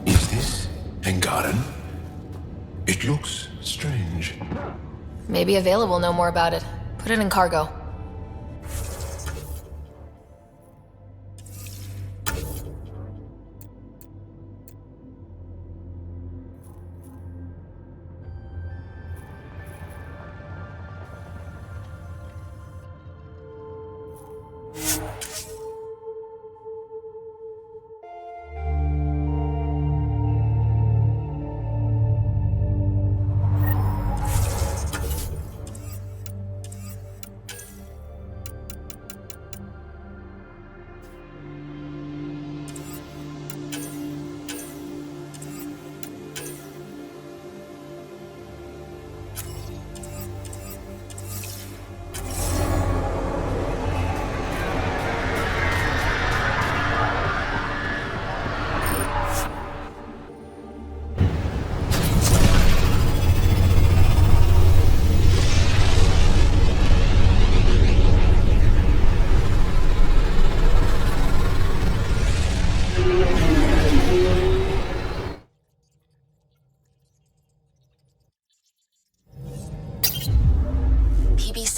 Is this Angaran? It looks strange. Maybe Availa will know more about it. Put it in cargo.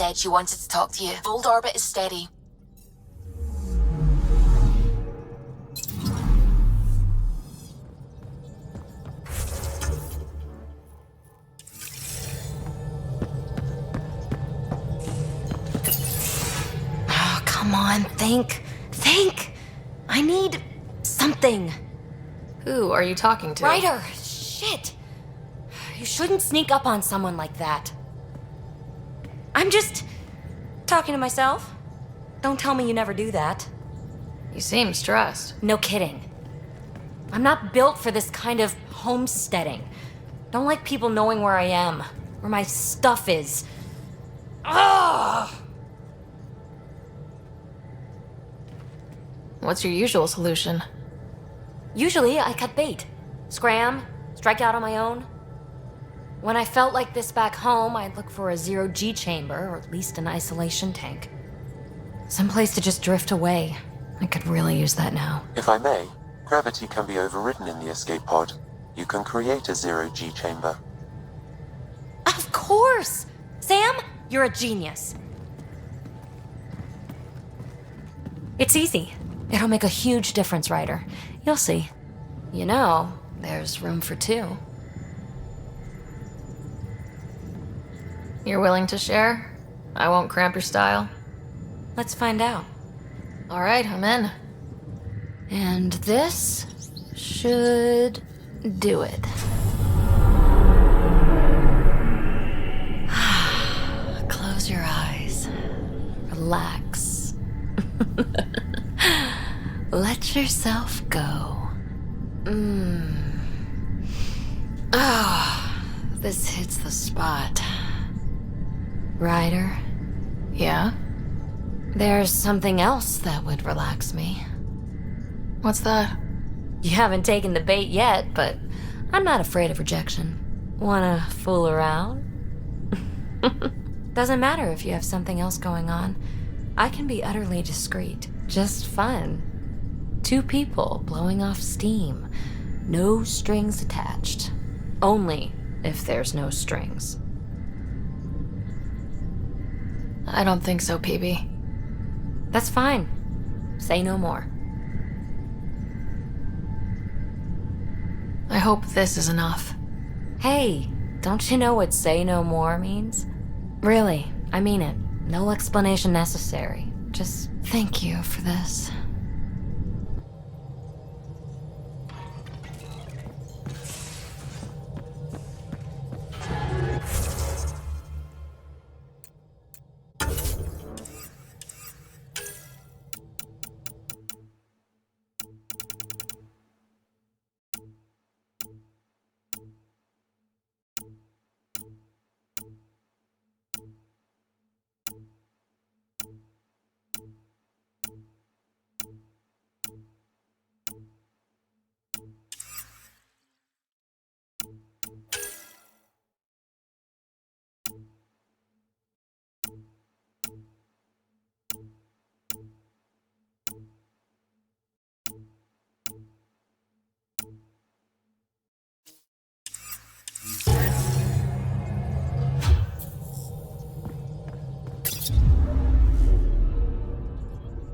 said she wanted to talk to you. Fold orbit is steady. Oh, come on, think. Think! I need something. Who are you talking to? Ryder! Shit! You shouldn't sneak up on someone like that. I'm just talking to myself. Don't tell me you never do that. You seem stressed. No kidding. I'm not built for this kind of homesteading. Don't like people knowing where I am, where my stuff is. Ugh! What's your usual solution? Usually, I cut bait. Scram, strike out on my own. When I felt like this back home, I'd look for a zero-G chamber, or at least an isolation tank. Someplace to just drift away. I could really use that now. If I may, gravity can be overridden in the escape pod. You can create a zero-G chamber. Of course! Sam, you're a genius. It's easy. It'll make a huge difference, Ryder. You'll see. You know, there's room for two. You're willing to share? I won't cramp your style. Let's find out. All right, I'm in. And this should do it. Close your eyes. Relax. Let yourself go. This hits the spot. Ryder? Yeah? There's something else that would relax me. What's that? You haven't taken the bait yet, but I'm not afraid of rejection. Wanna fool around? Doesn't matter if you have something else going on. I can be utterly discreet. Just fun. Two people blowing off steam. No strings attached. Only if there's no strings. I don't think so, PB. That's fine. Say no more. I hope this is enough. Hey, don't you know what say no more means? Really, I mean it. No explanation necessary. Just thank you for this.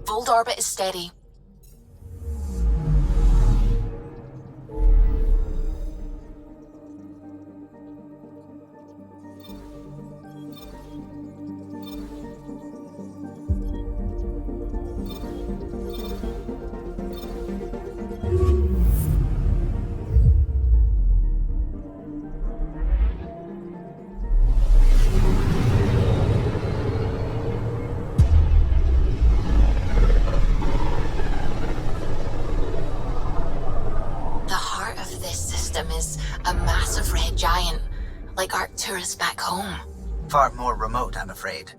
Fold orbit is steady. Is a massive red giant, like Arcturus back home. Far more remote, I'm afraid.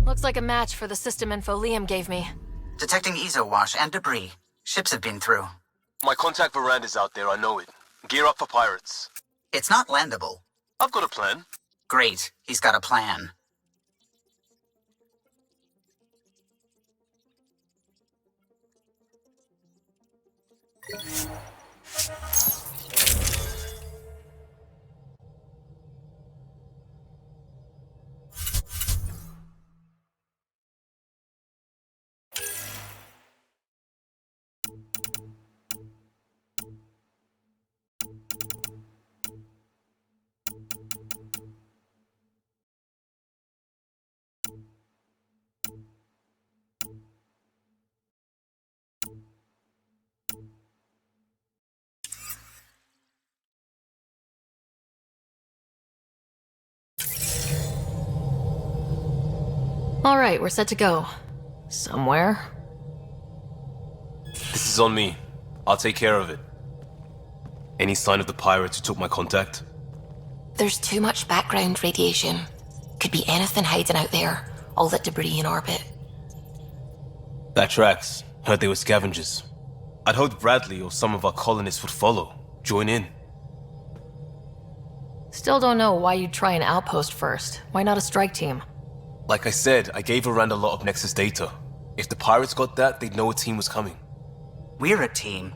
Looks like a match for the system info Liam gave me. Detecting ezo wash and debris. Ships have been through. My contact Veranda's out there, I know it. Gear up for pirates. It's not landable. I've got a plan. Great, he's got a plan. All right, we're set to go. Somewhere. This is on me. I'll take care of it. Any sign of the pirates who took my contact? There's too much background radiation. Could be anything hiding out there. All that debris in orbit. That tracks. Heard they were scavengers. I'd hoped Bradley or some of our colonists would follow. Join in. Still don't know why you'd try an outpost first. Why not a strike team? Like I said, I gave Veranda a lot of Nexus data. If the pirates got that, they'd know a team was coming. We're a team.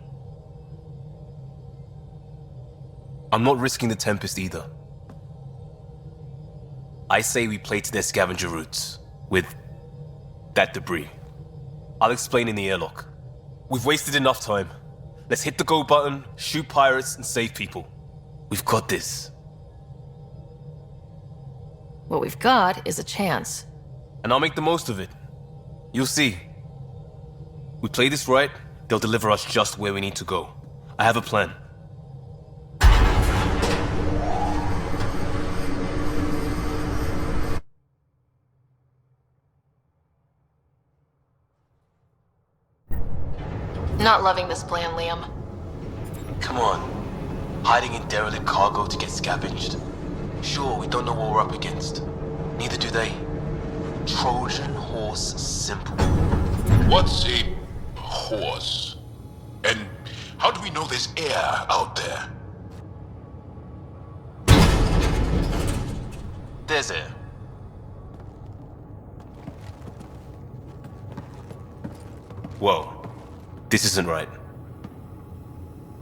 I'm not risking the Tempest either. I say we play to their scavenger routes. With that debris. I'll explain in the airlock. We've wasted enough time. Let's hit the go button, shoot pirates, and save people. We've got this. What we've got is a chance. And I'll make the most of it. You'll see. We play this right, they'll deliver us just where we need to go. I have a plan. Not loving this plan, Liam. Come on. Hiding in derelict cargo to get scavenged. Sure, we don't know what we're up against. Neither do they. Trojan horse simple. What's a horse? And how do we know there's air out there? There's air. Whoa. This isn't right.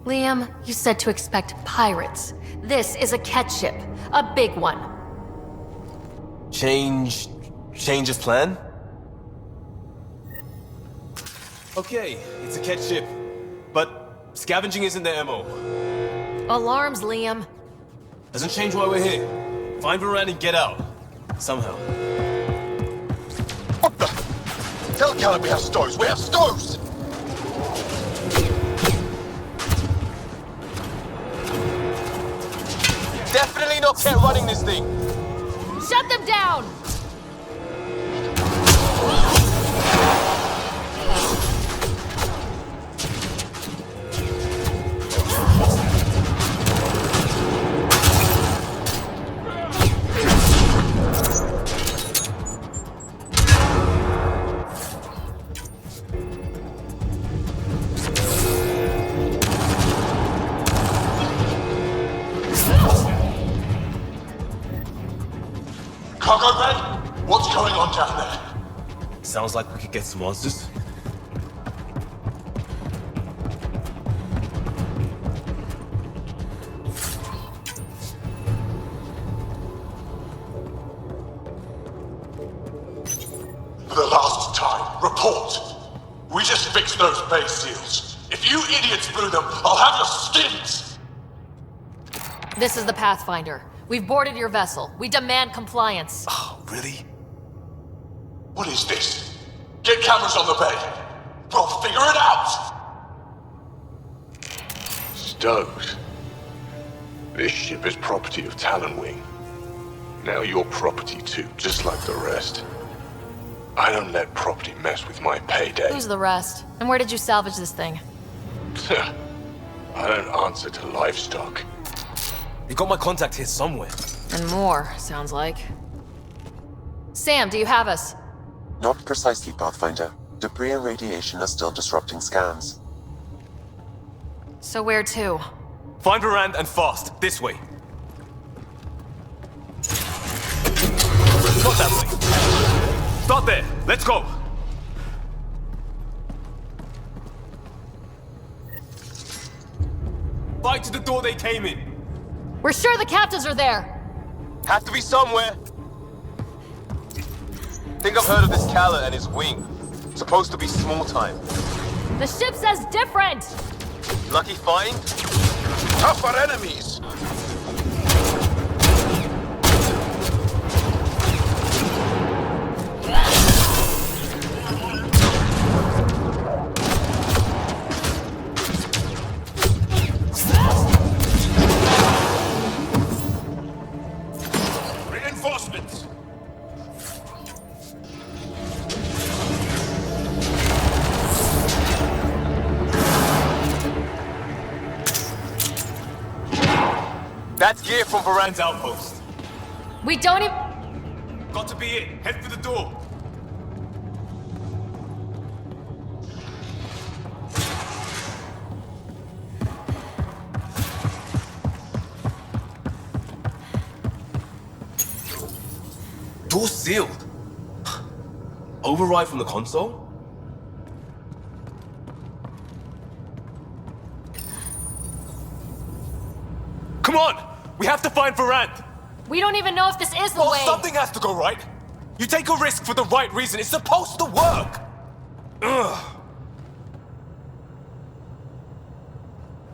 Liam, you said to expect pirates. This is a catch ship. A big one. Change of plan? Okay, it's a catch ship. But scavenging isn't their MO. Alarms, Liam. Doesn't change why we're here. Find Varane and get out. Somehow. What the? Tell Callum we have stows. We have stows! Definitely not Cat running this thing. Shut them down! Cargo bay? What's going on down there? Sounds like we could get some monsters. For the last time, report. We just fixed those bay seals. If you idiots blew them, I'll have your skins! This is the Pathfinder. We've boarded your vessel. We demand compliance. Oh, really? What is this? Get cameras on the bay. We'll figure it out! Stokes. This ship is property of Talonwing. Now you're property too, just like the rest. I don't let property mess with my payday. Who's the rest? And where did you salvage this thing? I don't answer to livestock. You got my contact here somewhere. And more, sounds like. Sam, do you have us? Not precisely, Pathfinder. Debris and radiation are still disrupting scans. So where to? Find Rand and fast. This way. Not that way. Start there. Let's go. Fight to the door they came in. We're sure the captives are there. Have to be somewhere. Think I've heard of this Kala and his wing. Supposed to be small time. The ship says different! Lucky find? Tougher enemies! Reinforcements! That's gear from Varan's outpost. We don't even... Got to be it. Head for the door. Door sealed. Override from the console? Come on! We have to find Varan! We don't even know if this is the Well, way. something has to go right. You take a risk for the right reason. It's supposed to work. Ugh.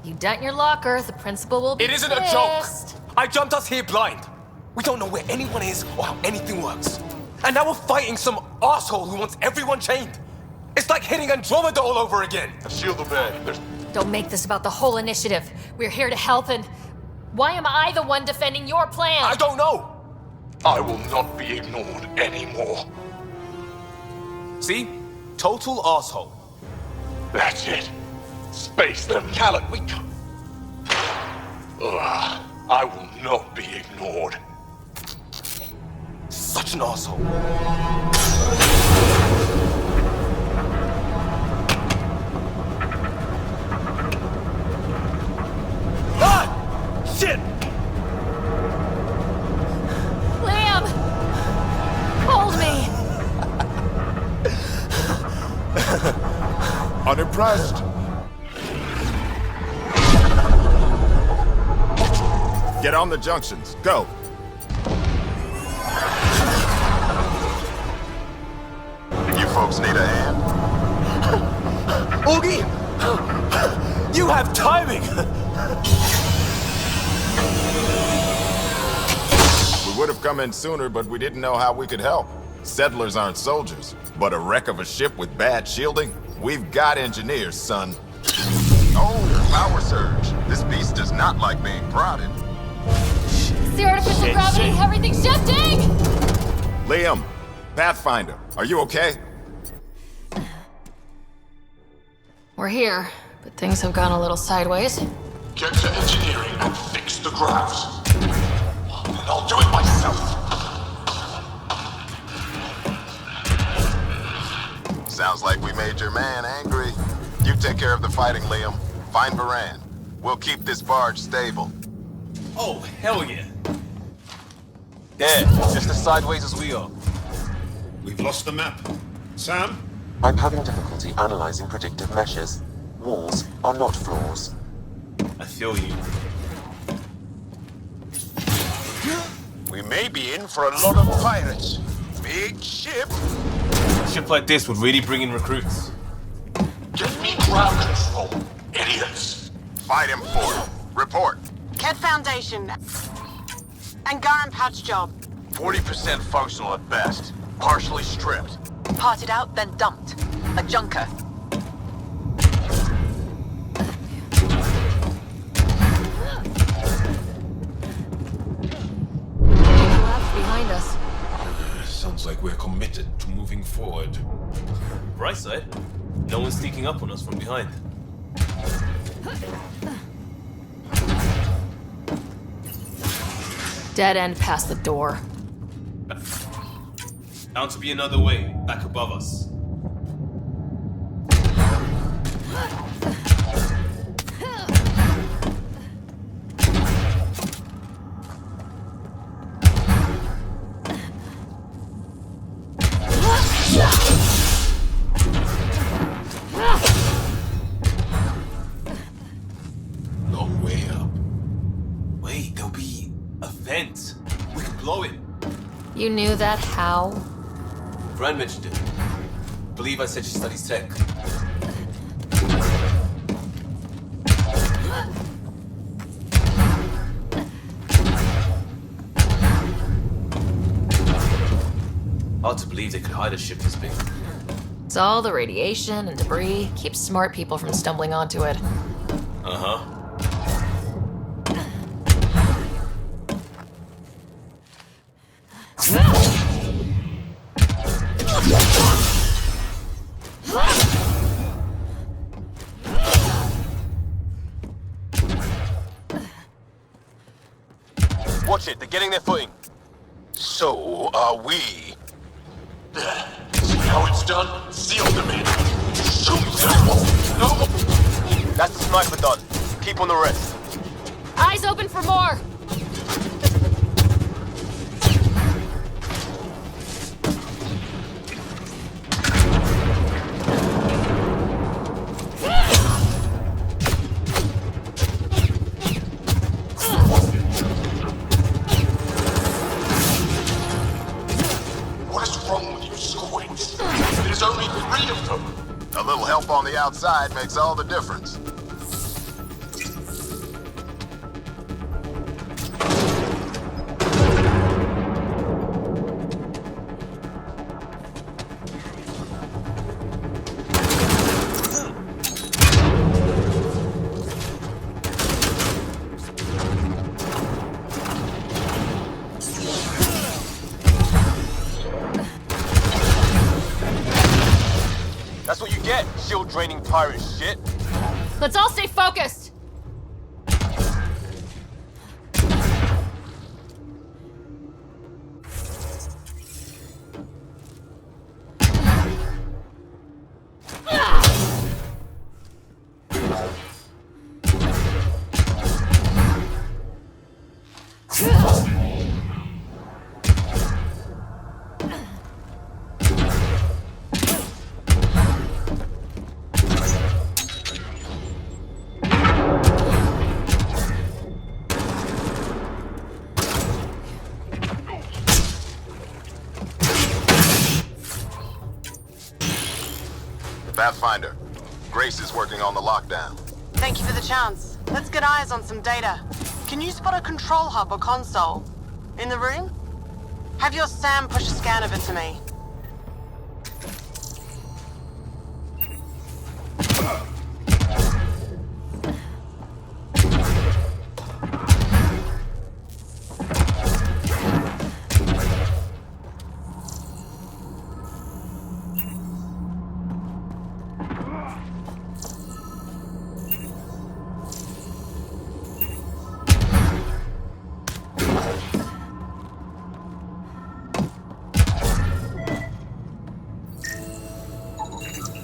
You dent your locker, the principal will be It isn't pissed. a joke. I jumped us here blind. We don't know where anyone is or how anything works. And now we're fighting some asshole who wants everyone chained. It's like hitting Andromeda all over again. Shield the bed. There's... Don't make this about the whole initiative. We're here to help, and why am I the one defending your plan? I don't know. I will not be ignored anymore. See? Total asshole. That's it. Space them. Callan, we can't... Ugh, I will not be ignored. Such an asshole. Ah! Shit! Liam! Hold me! Unimpressed. Get on the junctions. Go. You folks need a hand? Augie! You have timing! We would have come in sooner, but we didn't know how we could help. Settlers aren't soldiers, but a wreck of a ship with bad shielding? We've got engineers, son. Oh, power surge. This beast does not like being prodded. The artificial gravity, everything's shifting! Liam, Pathfinder, are you okay? We're here, but things have gone a little sideways. Get to engineering and fix the graphs. And I'll do it myself. Sounds like we made your man angry. You take care of the fighting, Liam. Find Varan. We'll keep this barge stable. Oh, hell yeah. Yeah, just as sideways as we are. We've lost the map. Sam? I'm having difficulty analyzing predictive meshes. Walls are not floors. I feel you. We may be in for a lot of pirates. Big ship. A ship like this would really bring in recruits. Get me ground control, idiots. Fight him for it. Report. Ket Foundation. Angaran patch job. 40% functional at best. Partially stripped. Parted out, then dumped. A junker. Behind us. Sounds like we're committed to moving forward. Bright side, no one's sneaking up on us from behind. Dead end past the door. Bound to be another way, back above us. Long way up. Wait, there'll be a vent. We can blow it. You knew that how? Fran mentioned it. Believe I said she studies tech. Hard to believe they could hide a ship this big. It's all the radiation and debris keeps smart people from stumbling onto it. Uh-huh. Watch it, they're getting their footing. So are we. See how it's done? Seal them in. Shoot them! No! That's the sniper done. Keep on the rest. Eyes open for more! What is wrong with you squids? There's only 3 of them. A little help on the outside makes all the difference. That's what you get, shield draining pirate shit. Let's all stay focused! Pathfinder, Grace is working on the lockdown. Thank you for the chance. Let's get eyes on some data. Can you spot a control hub or console? In the room? Have your Sam push a scan of it to me.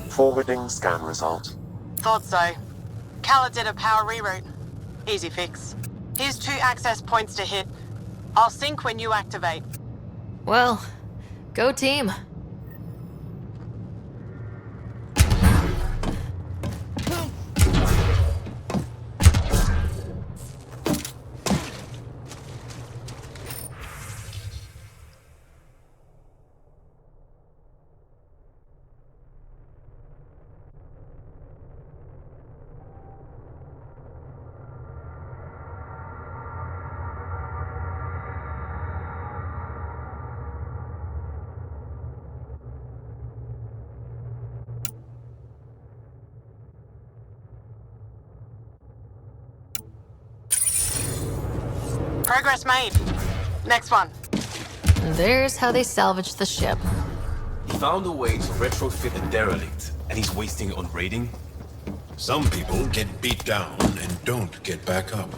Forwarding scan result. Thought so. Kala did a power reroute. Easy fix. Here's 2 access points to hit. I'll sync when you activate. Well, go team. Progress made. Next one. There's how they salvaged the ship. He found a way to retrofit a derelict, and he's wasting it on raiding? Some people get beat down and don't get back up.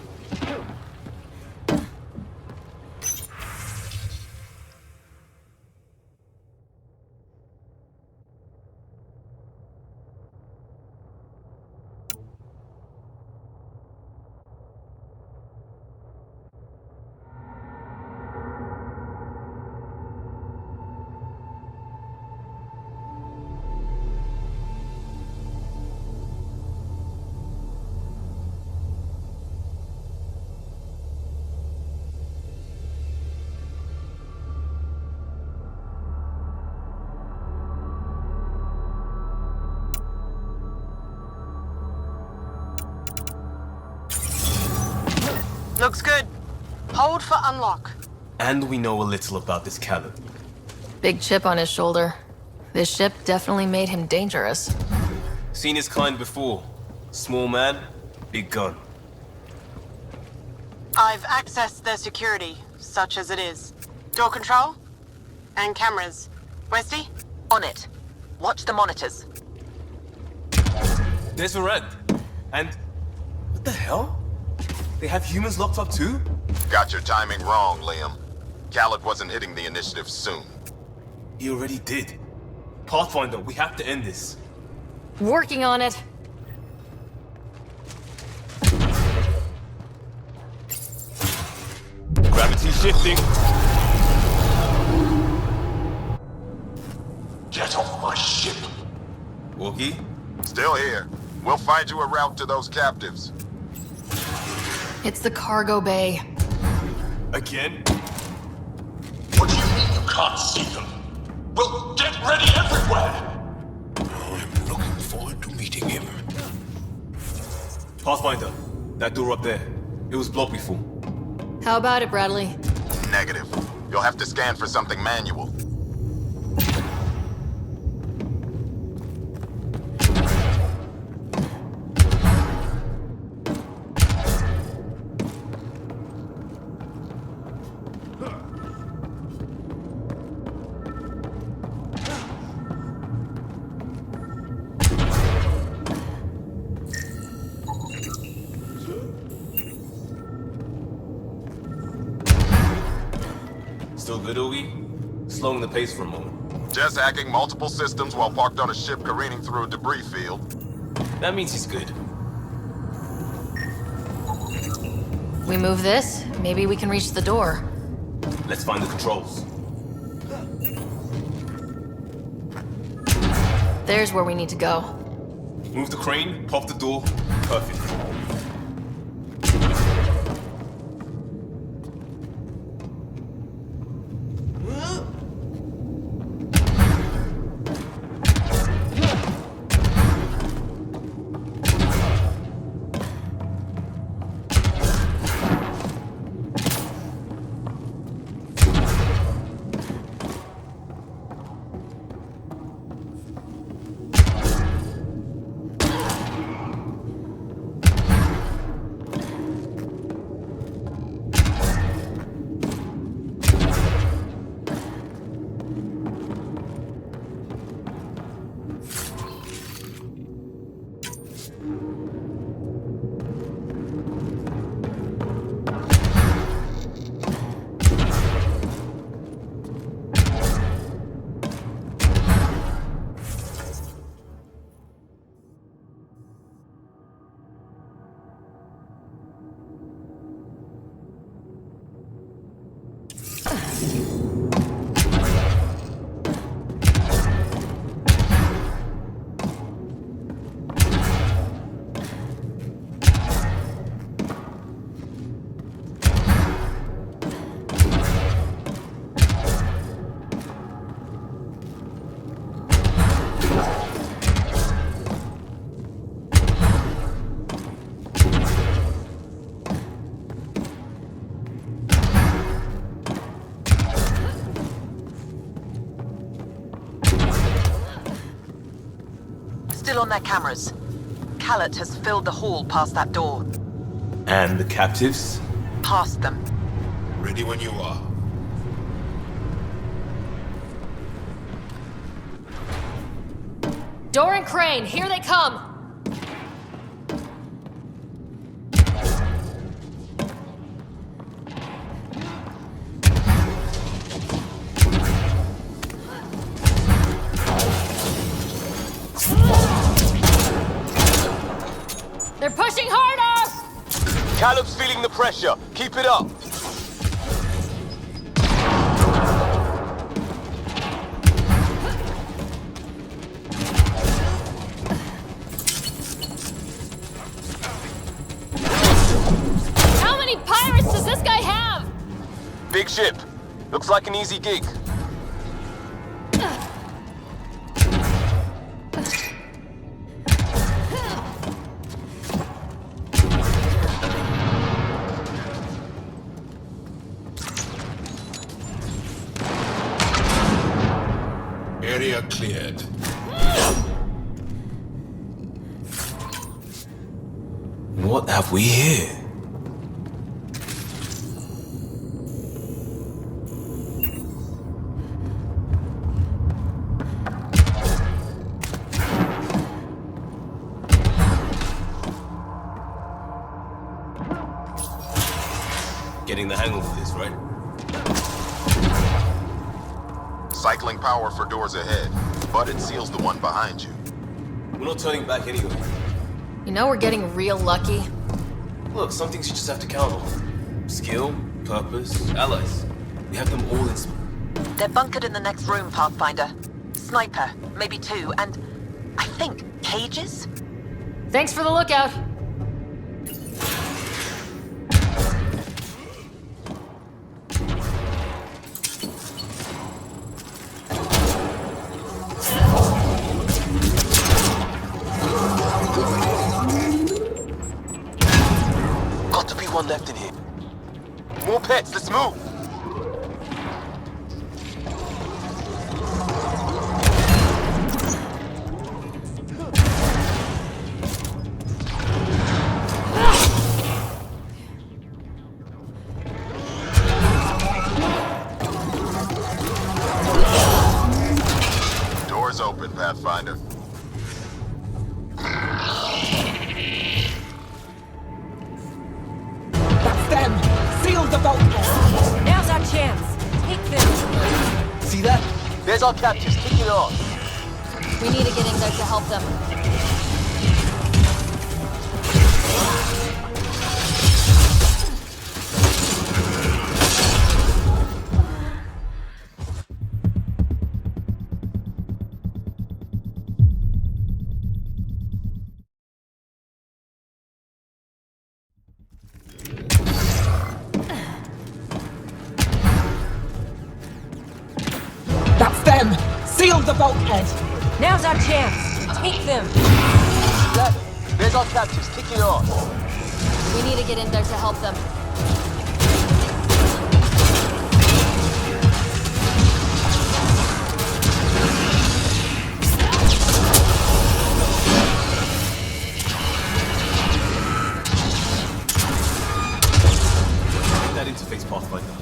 Looks good. Hold for unlock. And we know a little about this Caleb. Big chip on his shoulder. This ship definitely made him dangerous. Seen his kind before. Small man, big gun. I've accessed their security, such as it is. Door control? And cameras. Westy? On it. Watch the monitors. There's Varend. And... what the hell? They have humans locked up too? Got your timing wrong, Liam. Khaled wasn't hitting the initiative soon. He already did. Pathfinder, we have to end this. Working on it. Gravity shifting. Get off my ship. Wookie? Still here. We'll find you a route to those captives. It's the cargo bay. Again? What do you mean you can't see them? Well, get ready everywhere! I'm looking forward to meeting him. Pathfinder, that door up there. It was blocked before. How about it, Bradley? Negative. You'll have to scan for something manual. Still good, Oogie? Slowing the pace for a moment. Just hacking multiple systems while parked on a ship careening through a debris field. That means he's good. We move this, maybe we can reach the door. Let's find the controls. There's where we need to go. Move the crane, pop the door. Perfect. Still on their cameras. Khaled has filled the hall past that door. And the captives? Past them. Ready when you are. Door and crane, here they come! They're pushing harder! Caleb's feeling the pressure. Keep it up. How many pirates does this guy have? Big ship. Looks like an easy gig. Area cleared. What have we here? Getting the hang of this, right? Cycling power for doors ahead, but it seals the one behind you. We're not turning back anyway. You know we're getting real lucky. Look, some things you just have to count on. Skill, purpose, allies. We have them all in... They're bunkered in the next room, Pathfinder. Sniper, maybe two, and I think cages? Thanks for the lookout. Got to be one left in here. More pets, let's move! Doors open, Pathfinder. That's them! Seal the bulkhead! Now's our chance. Take them. See that? There's our captors, kick it off. We need to get in there to help them. That's them! Seal the bulkhead! Now's our chance. Take them. See that? There's our captors, kick it off. We need to get in there to help them. That interface, Pathfinder.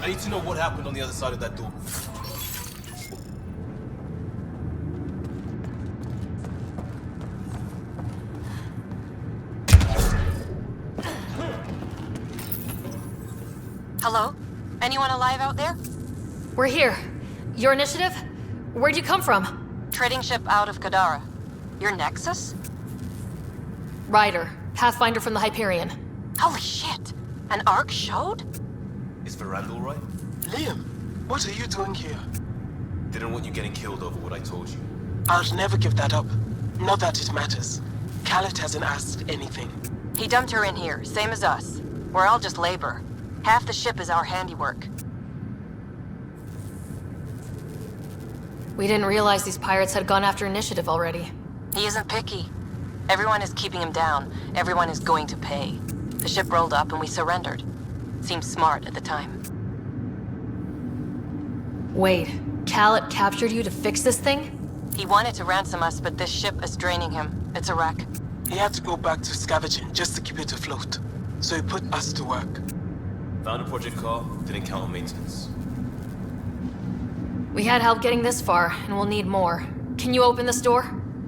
I need to know what happened on the other side of that door. Hello? Anyone alive out there? We're here. Your initiative? Where'd you come from? Trading ship out of Kadara. Your Nexus? Ryder, Pathfinder from the Hyperion. Holy shit! An arc showed? Is Veranda all right? Liam, what are you doing here? Didn't want you getting killed over what I told you. I'll never give that up. Not that it matters. Khaled hasn't asked anything. He dumped her in here, same as us. We're all just labor. Half the ship is our handiwork. We didn't realize these pirates had gone after initiative already. He isn't picky. Everyone is keeping him down. Everyone is going to pay. The ship rolled up and we surrendered. Seemed smart at the time. Wait, Khaled captured you to fix this thing? He wanted to ransom us, but this ship is draining him. It's a wreck. He had to go back to scavenging just to keep it afloat. So he put us to work. Found a project car, didn't count on maintenance. We had help getting this far, and we'll need more. Can you open this door?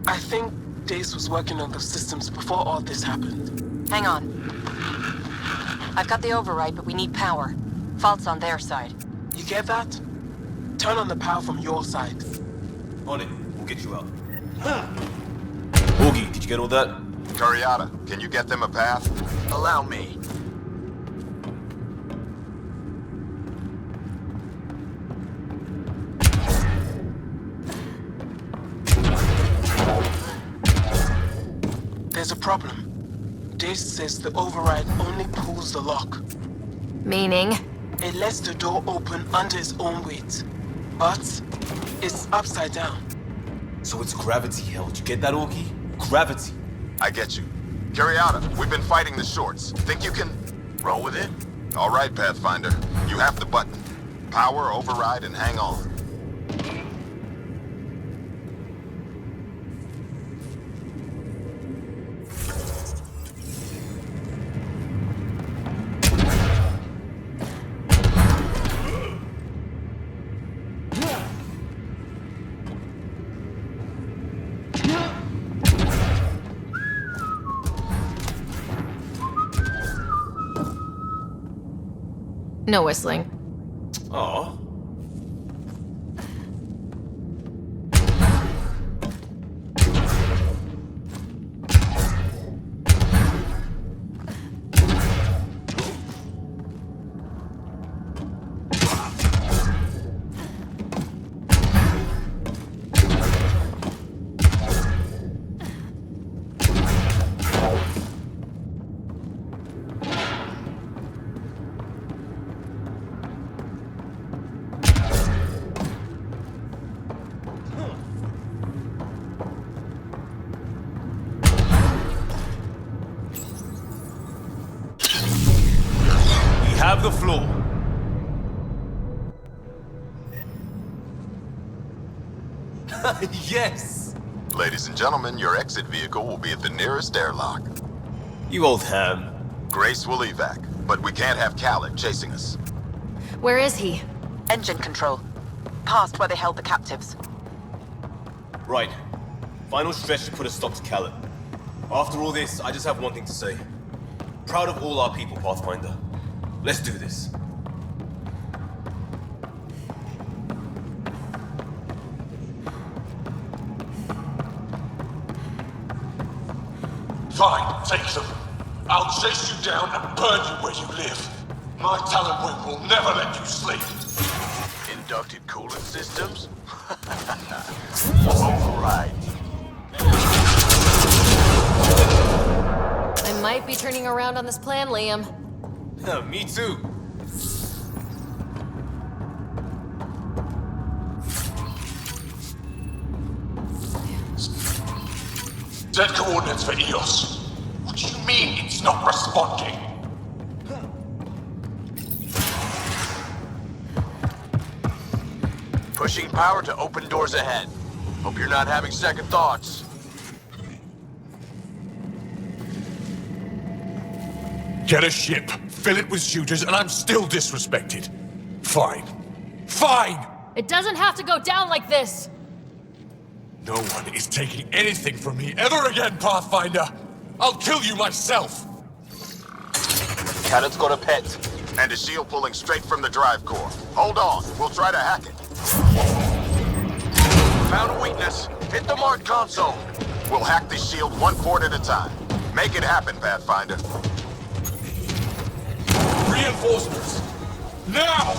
I think Dace was working on those systems before all this happened. Hang on. I've got the override, but we need power. Fault's on their side. You get that? Turn on the power from your side. On it, we'll get you out. Boogie, did you get all that? Curiata, can you get them a path? Allow me. There's a problem. Dace says the override only pulls the lock. Meaning? It lets the door open under its own weight. But it's upside down. So it's gravity held. You get that, Orky? Gravity. I get you. Curiata, we've been fighting the shorts. Think you can roll with it? All right, Pathfinder. You have the button. Power, override, and hang on. No whistling. Aw. Have the floor. Yes! Ladies and gentlemen, your exit vehicle will be at the nearest airlock. You old ham. Grace will evac, but we can't have Khaled chasing us. Where is he? Engine control. Past where they held the captives. Right. Final stretch to put a stop to Khaled. After all this, I just have one thing to say. Proud of all our people, Pathfinder. Let's do this. Fine, take them. I'll chase you down and burn you where you live. My talent wing will never let you sleep. Inducted cooling systems? Alright. I might be turning around on this plan, Liam. Me too. Dead coordinates for EOS. What do you mean it's not responding? Pushing power to open doors ahead. Hope you're not having second thoughts. Get a ship, fill it with shooters, and I'm still disrespected. Fine. Fine! It doesn't have to go down like this! No one is taking anything from me ever again, Pathfinder! I'll kill you myself! Khaled's got a pet. And a shield pulling straight from the drive core. Hold on, we'll try to hack it. Found a weakness. Hit the mark console. We'll hack the shield one port at a time. Make it happen, Pathfinder. Reinforcements! Now!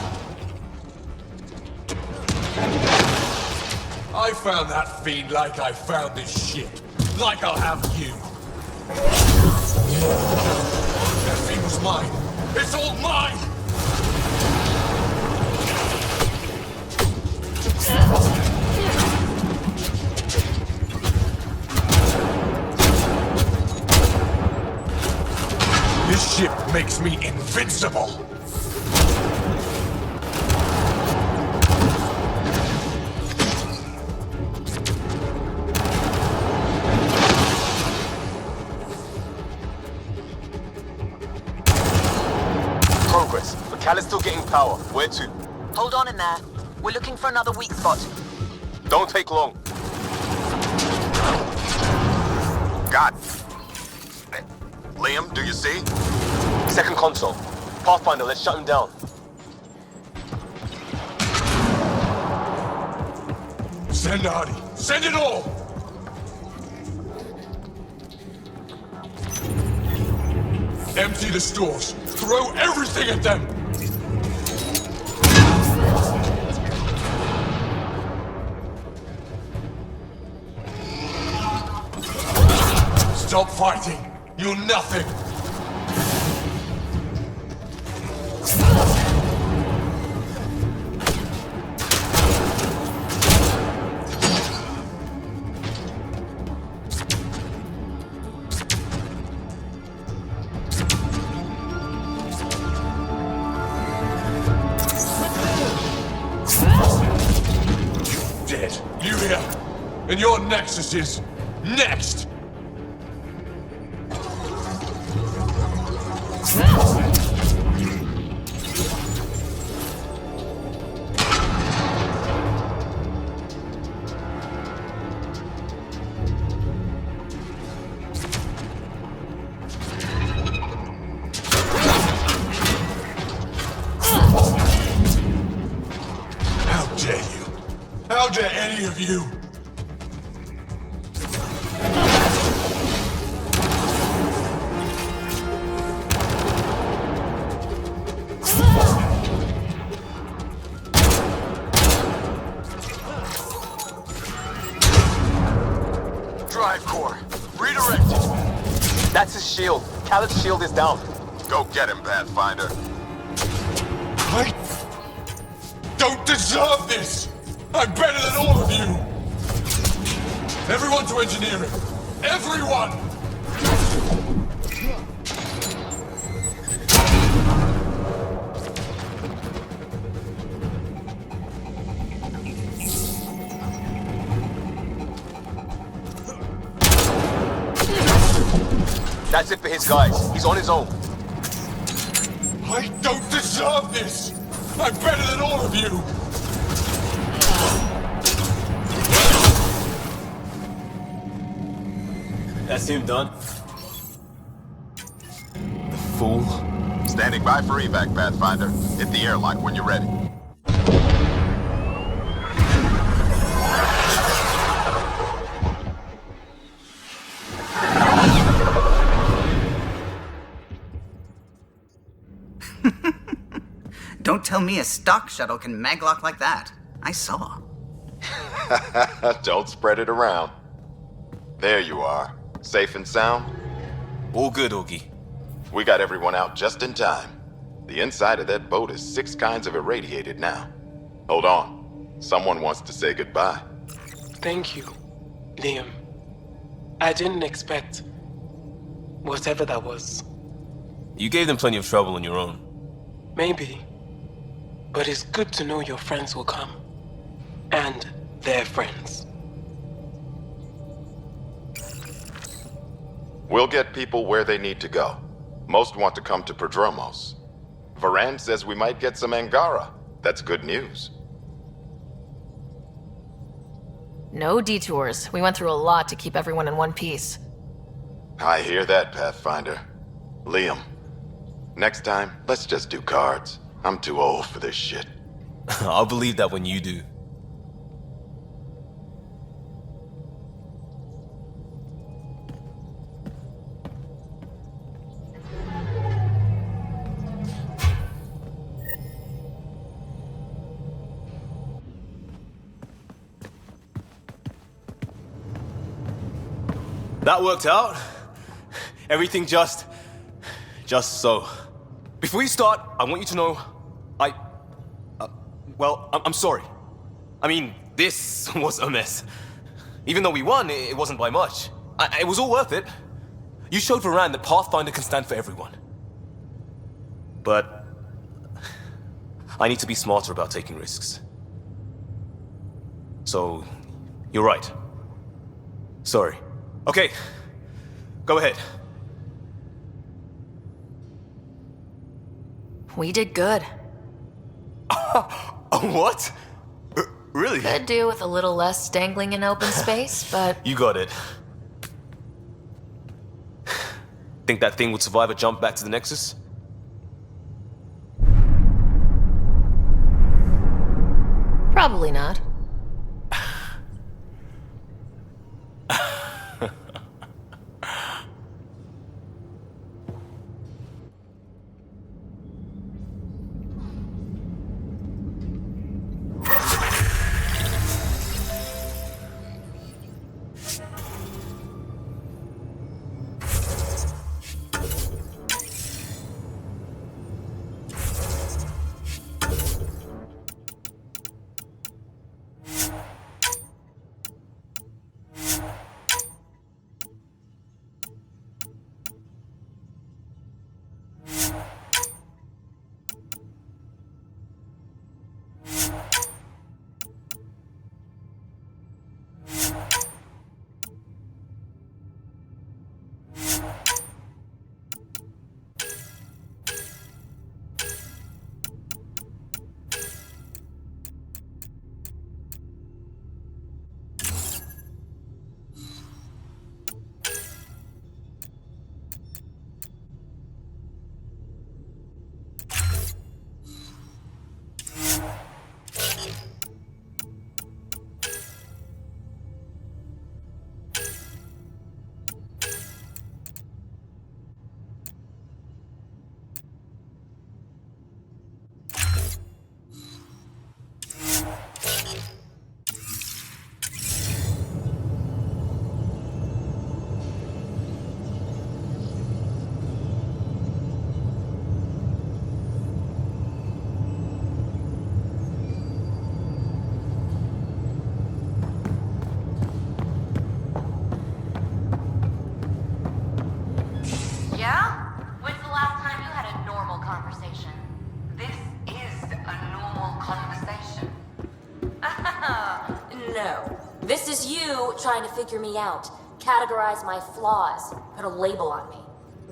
I found that fiend like I found this ship. Like I'll have you. That fiend was mine. It's all mine! This ship makes me invincible! Progress, but Khaled's still getting power. Where to? Hold on in there. We're looking for another weak spot. Don't take long. Got it. Liam, do you see? Second console. Pathfinder, let's shut him down. Send Artie. Send it all! Empty the stores. Throw everything at them! Stop fighting! You're nothing! Dead. You here. And your nexus is next! any of you! Drive core. Redirected. That's his shield. Khaled's shield is down. Go get him, Pathfinder. I don't deserve this! I'm better than all of you! Everyone to engineering! Everyone! That's it for his guys. He's on his own. I don't deserve this! I'm better than all of you! That's him done. The fool. Standing by for evac, Pathfinder. Hit the airlock when you're ready. Don't tell me a stock shuttle can maglock like that. I saw. Don't spread it around. There you are. Safe and sound? All good, Augie. We got everyone out just in time. The inside of that boat is 6 kinds of irradiated now. Hold on. Someone wants to say goodbye. Thank you, Liam. I didn't expect whatever that was. You gave them plenty of trouble on your own. Maybe. But it's good to know your friends will come. And their friends. We'll get people where they need to go. Most want to come to Prodromos. Varan says we might get some Angara. That's good news. No detours. We went through a lot to keep everyone in one piece. I hear that, Pathfinder. Liam, next time, let's just do cards. I'm too old for this shit. I'll believe that when you do. That worked out. Everything just so. Before you start, I want you to know, I'm sorry. I mean, this was a mess. Even though we won, it wasn't by much. It was all worth it. You showed Varan that Pathfinder can stand for everyone. But I need to be smarter about taking risks. So, you're right. Sorry. Okay, go ahead. We did good. What? Really? Could do with a little less dangling in open space, but... You got it. Think that thing would survive a jump back to the Nexus? Probably not. This is you trying to figure me out, categorize my flaws, put a label on me.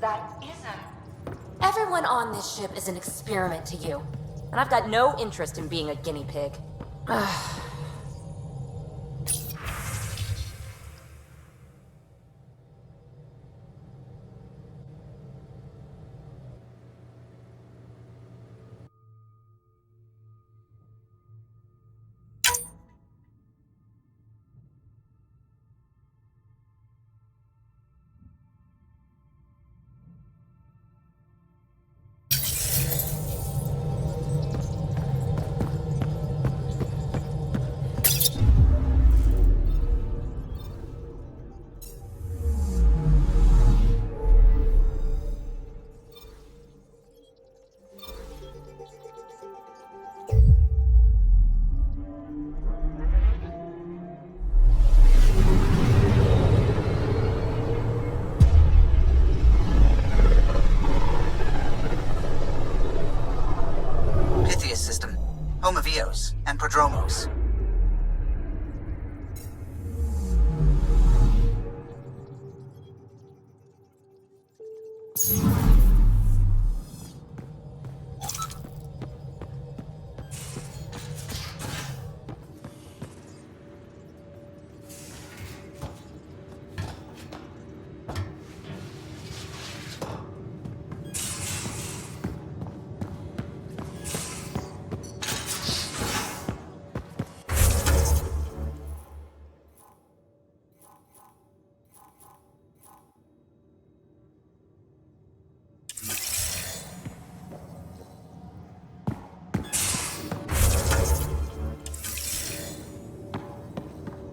That isn't. Everyone on this ship is an experiment to you, and I've got no interest in being a guinea pig. System, home of Eos and Prodromos.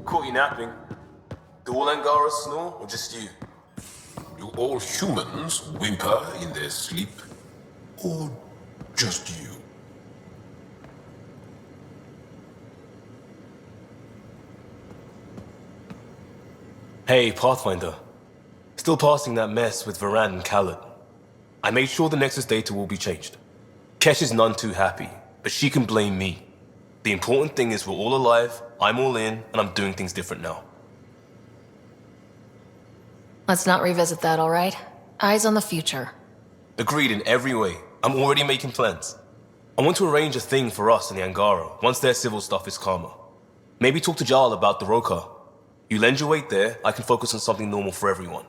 Caught you napping. Do all Angara snore, or just you? Do all humans whimper in their sleep? Or just you? Hey, Pathfinder. Still passing that mess with Varan and Khaled. I made sure the Nexus data will be changed. Kesh is none too happy, but she can blame me. The important thing is we're all alive, I'm all in, and I'm doing things different now. Let's not revisit that, all right? Eyes on the future. Agreed in every way. I'm already making plans. I want to arrange a thing for us and the Angara once their civil stuff is calmer. Maybe talk to Jarl about the Rokar. You lend your weight there, I can focus on something normal for everyone.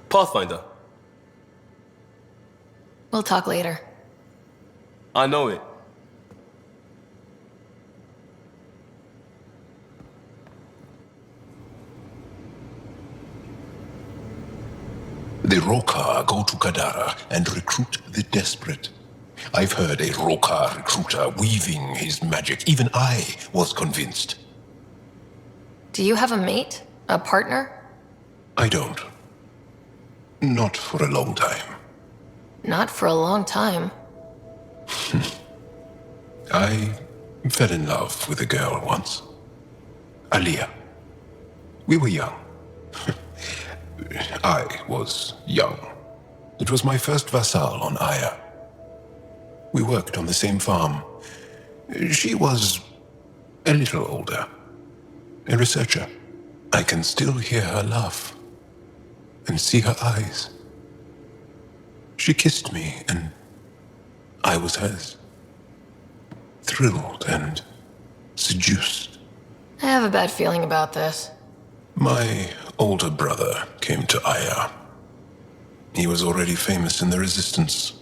Pathfinder. We'll talk later. I know it. The Rokar go to Kadara and recruit the desperate. I've heard a Rokar recruiter weaving his magic. Even I was convinced. Do you have a mate? A partner? I don't. Not for a long time. Not for a long time. I fell in love with a girl once. Aliyah. We were young. I was young. It was my first vassal on Aya. We worked on the same farm. She was a little older. A researcher. I can still hear her laugh and see her eyes. She kissed me and I was hers. Thrilled and seduced. I have a bad feeling about this. My older brother came to Aya. He was already famous in the Resistance.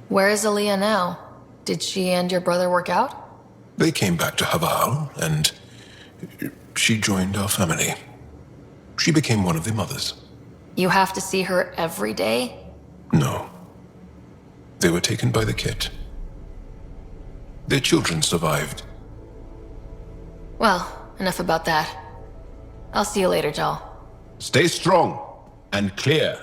Where is Aaliyah now? Did she and your brother work out? They came back to Haval, and she joined our family. She became one of the mothers. You have to see her every day? No. They were taken by the Kett. Their children survived. Well, enough about that. I'll see you later, Jal. Stay strong and clear.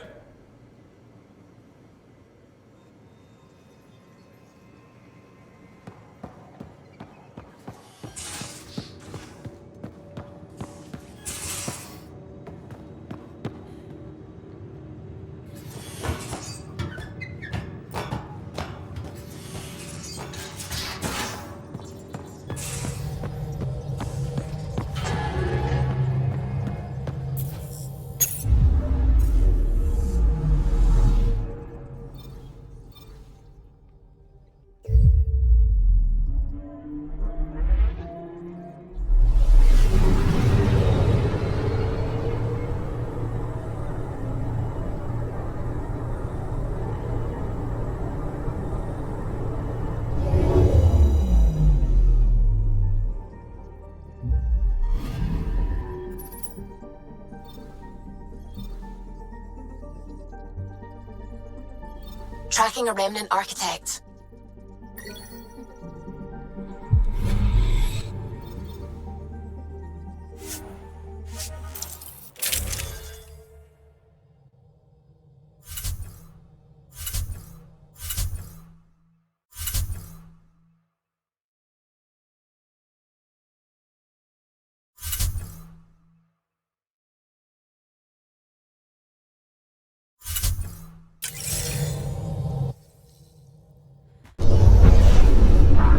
Tracking a remnant architect.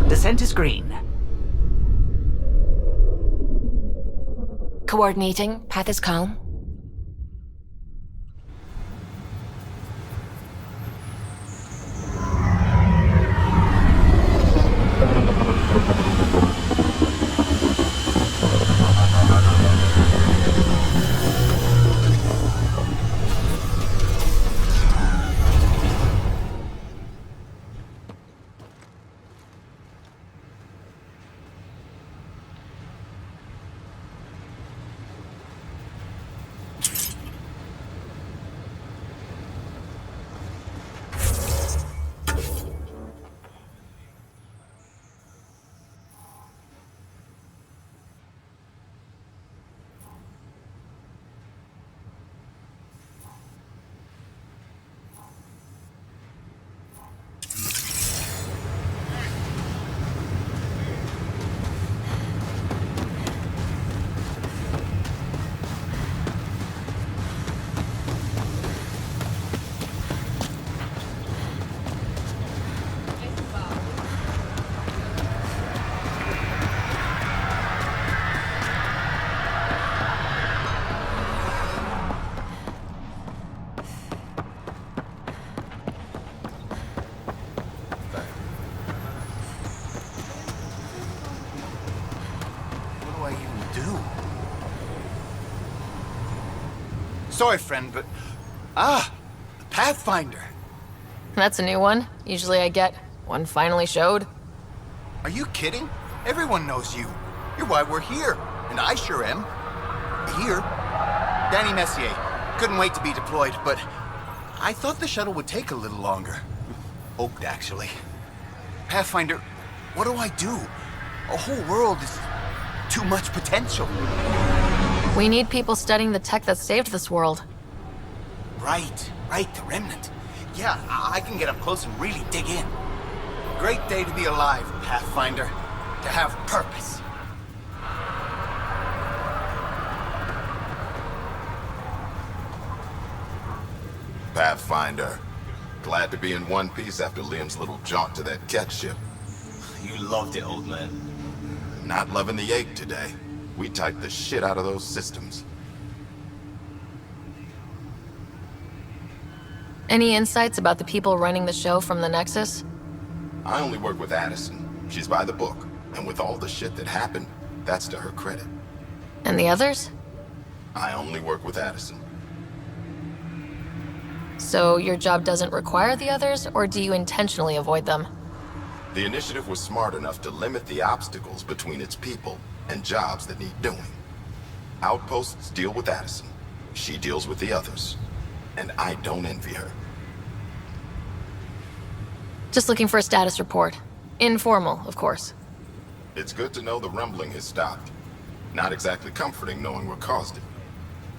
Descent is green. Coordinating. Path is calm. Sorry, friend, but... Ah! The Pathfinder! That's a new one. Usually I get one finally showed. Are you kidding? Everyone knows you. You're why we're here. And I sure am. Here. Danny Messier. Couldn't wait to be deployed, but... I thought the shuttle would take a little longer. Hoped, actually. Pathfinder, what do I do? A whole world is... too much potential. We need people studying the tech that saved this world. Right, the Remnant. Yeah, I can get up close and really dig in. Great day to be alive, Pathfinder. To have purpose. Pathfinder. Glad to be in one piece after Liam's little jaunt to that cat ship. You loved it, old man. Not loving the ache today. We typed the shit out of those systems. Any insights about the people running the show from the Nexus? I only work with Addison. She's by the book. And with all the shit that happened, that's to her credit. And the others? I only work with Addison. So your job doesn't require the others, or do you intentionally avoid them? The initiative was smart enough to limit the obstacles between its people and jobs that need doing. Outposts deal with Addison. She deals with the others. And I don't envy her. Just looking for a status report. Informal, of course. It's good to know the rumbling has stopped. Not exactly comforting knowing what caused it.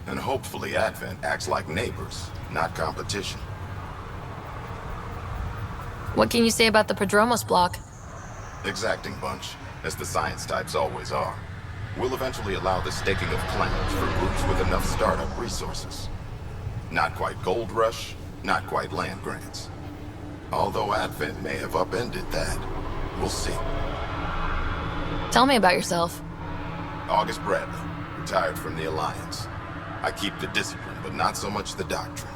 And hopefully Advent acts like neighbors, not competition. What can you say about the Prodromos block? Exacting bunch, as the science types always are. We'll eventually allow the staking of planets for groups with enough startup resources. Not quite gold rush, not quite land grants. Although Advent may have upended that. We'll see. Tell me about yourself. August Bradley, retired from the Alliance. I keep the discipline, but not so much the doctrine.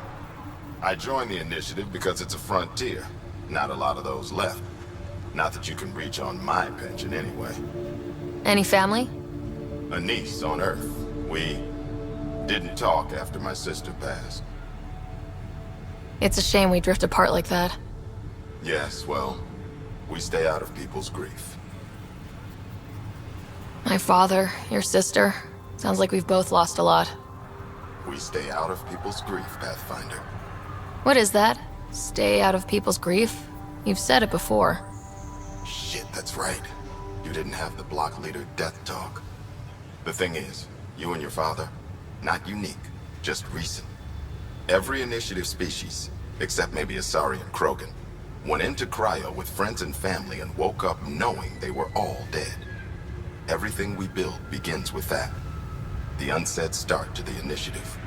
I joined the initiative because it's a frontier. Not a lot of those left. Not that you can reach on my pension anyway. Any family? A niece on Earth. We didn't talk after my sister passed. It's a shame we drift apart like that. Yes, well, we stay out of people's grief. My father, your sister. Sounds like we've both lost a lot. We stay out of people's grief, Pathfinder. What is that? Stay out of people's grief? You've said it before. Shit, that's right. You didn't have the block leader death talk. The thing is, you and your father, not unique, just recent. Every initiative species, except maybe Asari and Krogan, went into cryo with friends and family and woke up knowing they were all dead. Everything we build begins with that. The unsaid start to the initiative.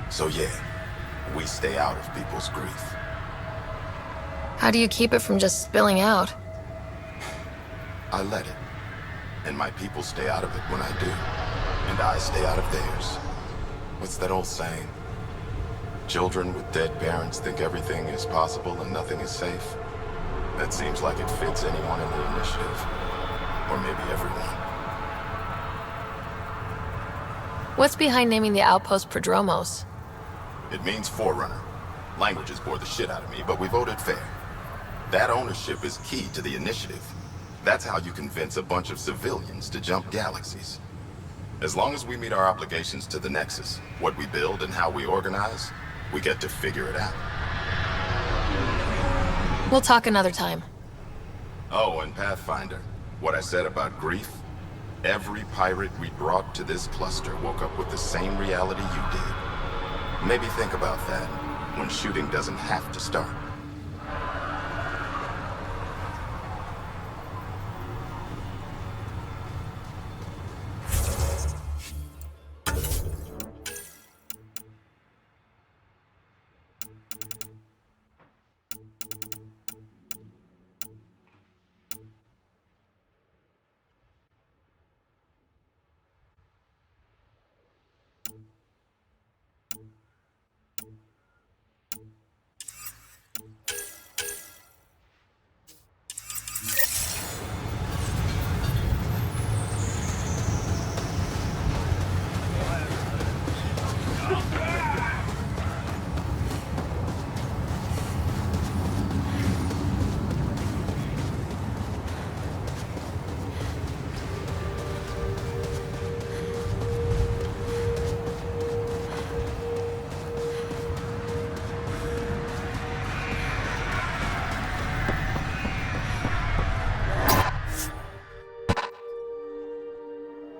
So yeah, we stay out of people's grief. How do you keep it from just spilling out? I let it. And my people stay out of it when I do. And I stay out of theirs. What's that old saying? Children with dead parents think everything is possible and nothing is safe. That seems like it fits anyone in the initiative. Or maybe everyone. What's behind naming the outpost Prodromos? It means Forerunner. Languages bore the shit out of me, but we voted fair. That ownership is key to the initiative. That's how you convince a bunch of civilians to jump galaxies. As long as we meet our obligations to the Nexus, what we build and how we organize, we get to figure it out. We'll talk another time. Oh, and Pathfinder, what I said about grief? Every pirate we brought to this cluster woke up with the same reality you did. Maybe think about that when shooting doesn't have to start.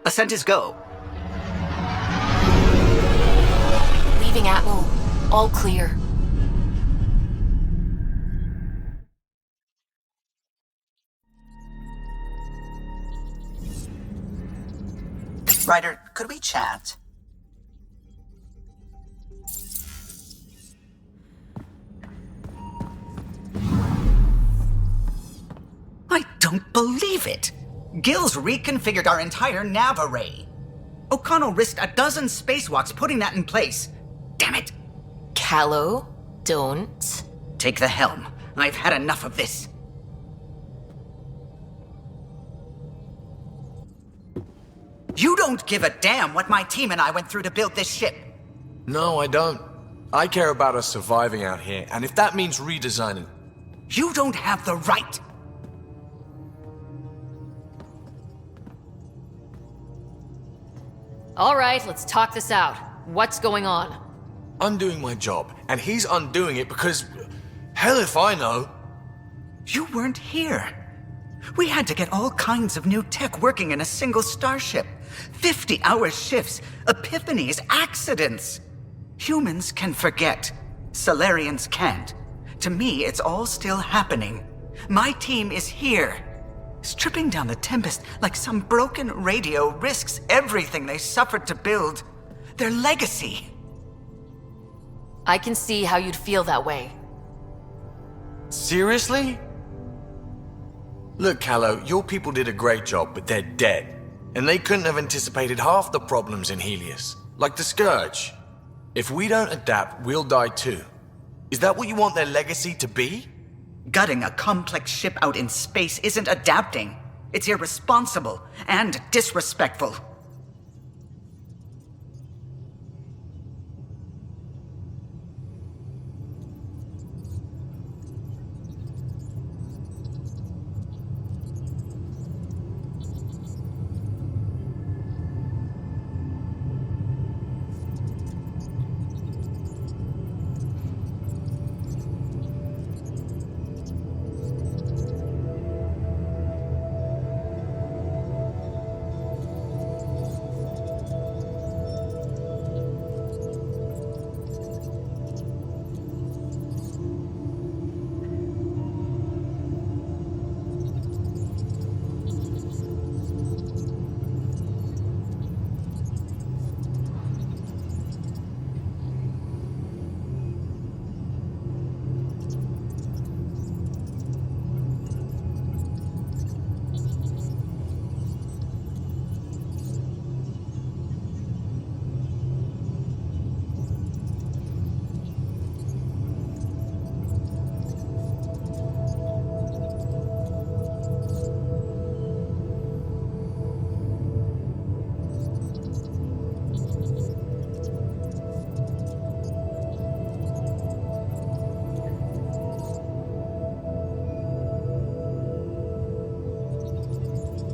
Ascent is go. Leaving Atmo. All clear. Ryder, could we chat? I don't believe it! Gil's reconfigured our entire nav array. O'Connell risked a dozen spacewalks putting that in place. Damn it! Callow, don't. Take the helm. I've had enough of this. You don't give a damn what my team and I went through to build this ship. No, I don't. I care about us surviving out here, and if that means redesigning... You don't have the right. All right, let's talk this out. What's going on? I'm doing my job, and he's undoing it because... Hell if I know. You weren't here. We had to get all kinds of new tech working in a single starship. 50-hour shifts, epiphanies, accidents. Humans can forget. Solarians can't. To me, it's all still happening. My team is here. Stripping down the Tempest like some broken radio risks everything they suffered to build. Their legacy. I can see how you'd feel that way. Seriously? Look, Callow, your people did a great job, but they're dead. And they couldn't have anticipated half the problems in Helios. Like the Scourge. If we don't adapt, we'll die too. Is that what you want their legacy to be? Gutting a complex ship out in space isn't adapting. It's irresponsible and disrespectful.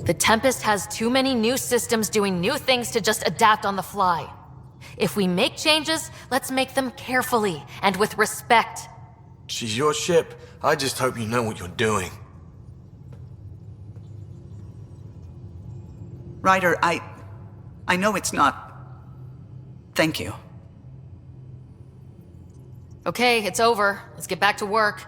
The Tempest has too many new systems doing new things to just adapt on the fly. If we make changes, let's make them carefully and with respect. She's your ship. I just hope you know what you're doing. Ryder, I know it's not... Thank you. Okay, it's over. Let's get back to work.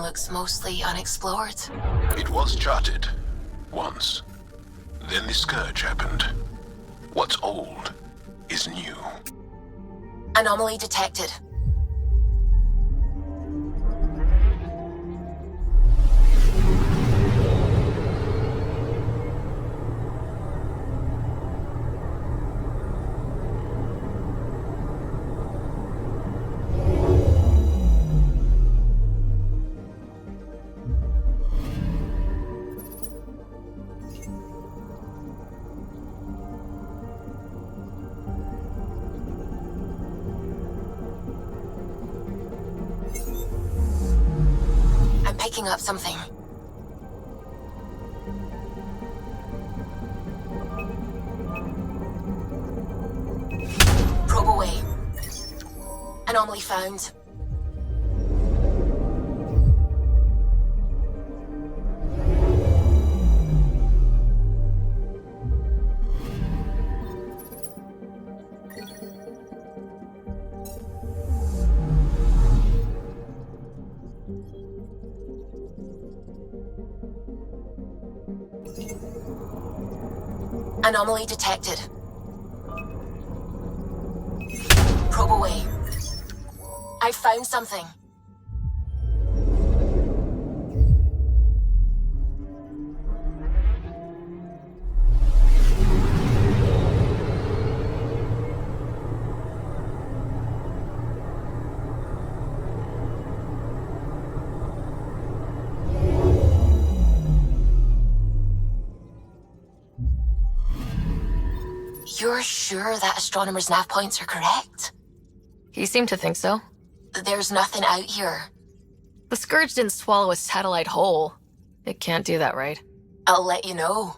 Looks mostly unexplored. It was charted. Once. Then the Scourge happened. What's old is new. Anomaly detected. Picking up something. Probe away. Anomaly found. Anomaly detected. Probe away. I found something. You're sure that astronomer's nav points are correct? He seemed to think so. There's nothing out here. The Scourge didn't swallow a satellite whole. It can't do that, right? I'll let you know.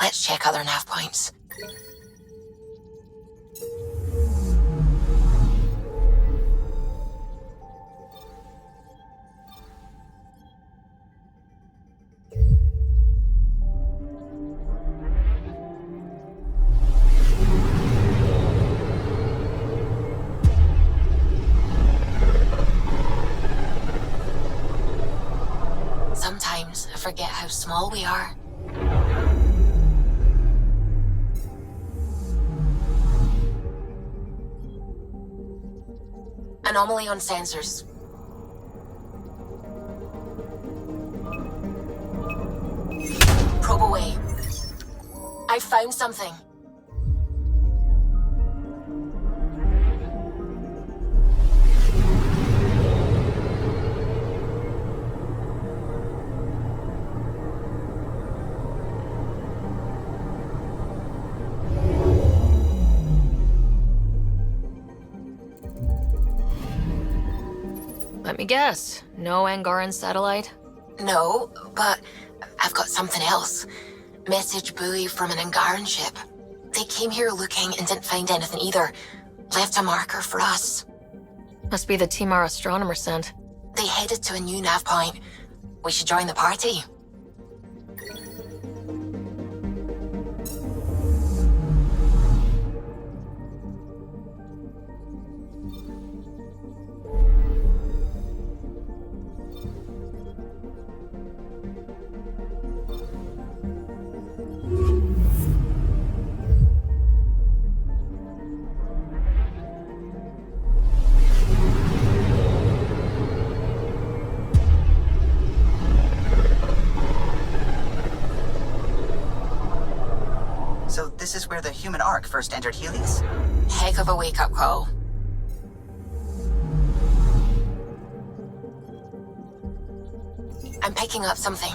Let's check other nav points. Sometimes I forget how small we are. Anomaly on sensors. Probe away. I found something. Let me guess. No Angaran satellite? No, but I've got something else. Message buoy from an Angaran ship. They came here looking and didn't find anything either. Left a marker for us. Must be the team our astronomer sent. They headed to a new nav point. We should join the party. where the human ark first entered Helios? Heck of a wake-up call. I'm picking up something.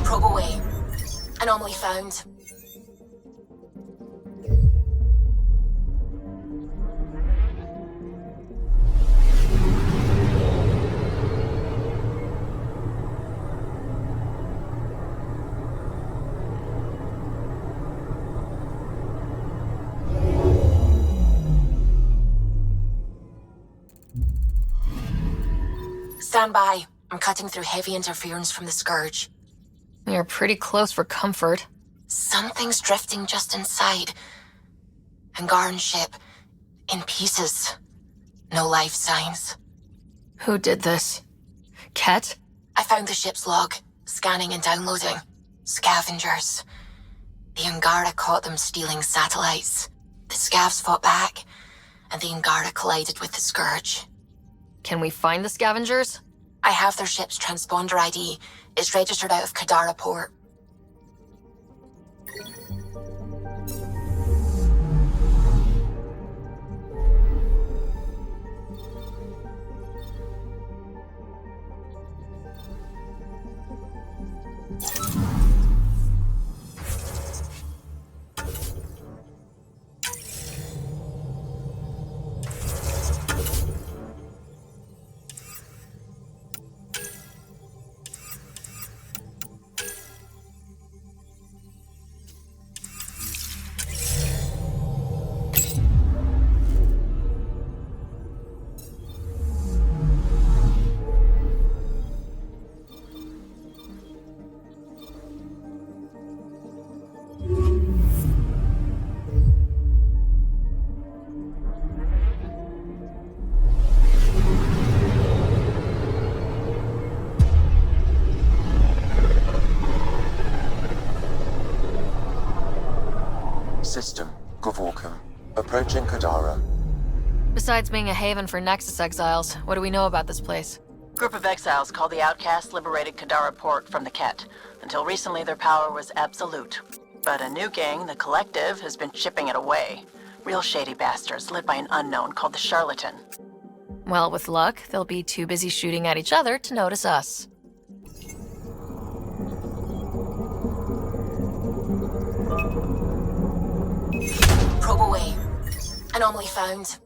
Probe away. Anomaly found. Stand by. I'm cutting through heavy interference from the Scourge. You're pretty close for comfort. Something's drifting just inside. Angaran ship. In pieces. No life signs. Who did this? Ket? I found the ship's log. Scanning and downloading. Scavengers. The Angara caught them stealing satellites. The Scavs fought back, and the Angara collided with the Scourge. Can we find the scavengers? I have their ship's transponder ID. It's registered out of Kadara port. System, Gavorkum. Approaching Kadara. Besides being a haven for Nexus exiles, what do we know about this place? Group of exiles called the Outcasts liberated Kadara port from the Ket. Until recently, their power was absolute. But a new gang, the Collective, has been chipping it away. Real shady bastards led by an unknown called the Charlatan. Well, with luck, they'll be too busy shooting at each other to notice us. Probe away. Anomaly found.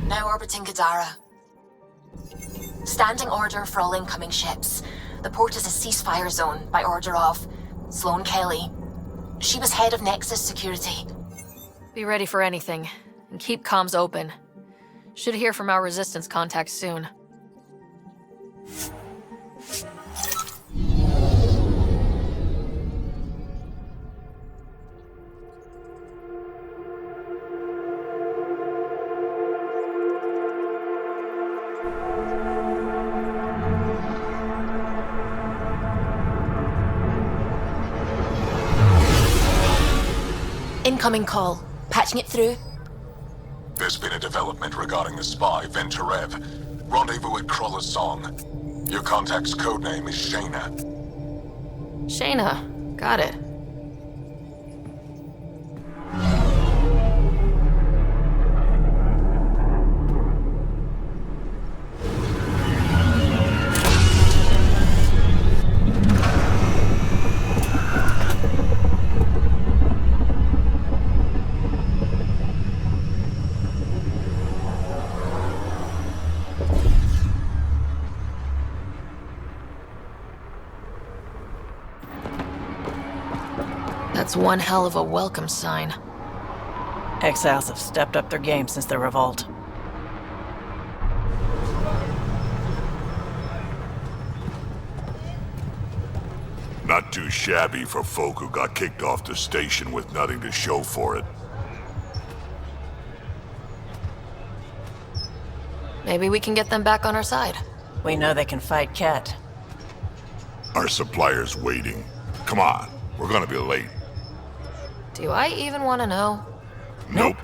Now orbiting Kadara. Standing order for all incoming ships. The port is a ceasefire zone by order of Sloane Kelly. She was head of Nexus security. Be ready for anything, and keep comms open. Should hear from our resistance contacts soon. Incoming call. Patching it through. There's been a development regarding the spy, Venturev. Rendezvous at Kroller's Song. Your contact's codename is Shayna. Shayna. Got it. That's one hell of a welcome sign. Exiles have stepped up their game since the revolt. Not too shabby for folk who got kicked off the station with nothing to show for it. Maybe we can get them back on our side. We know they can fight Ket. Our supplier's waiting. Come on, we're gonna be late. Do I even want to know? Nope.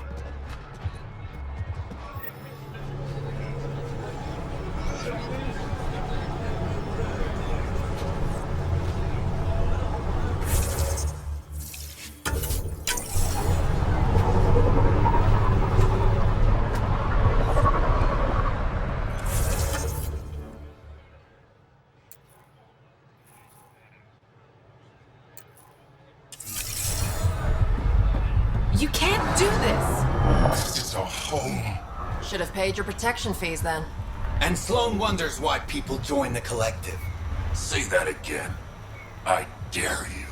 You can't do this! This is our home. Should have paid your protection fees then. And Sloan wonders why people join the collective. Say that again. I dare you.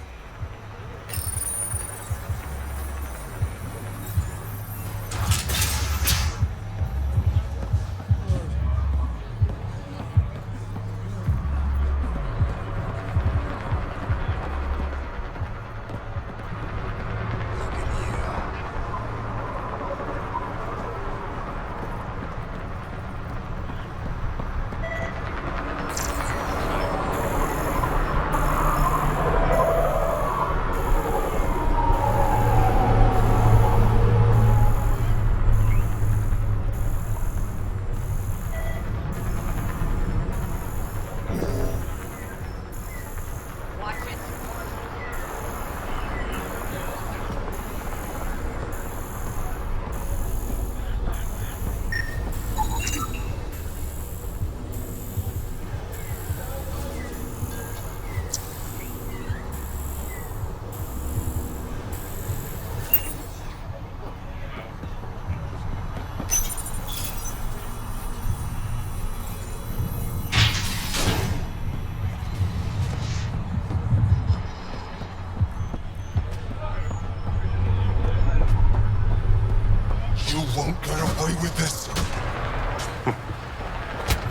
You won't get away with this.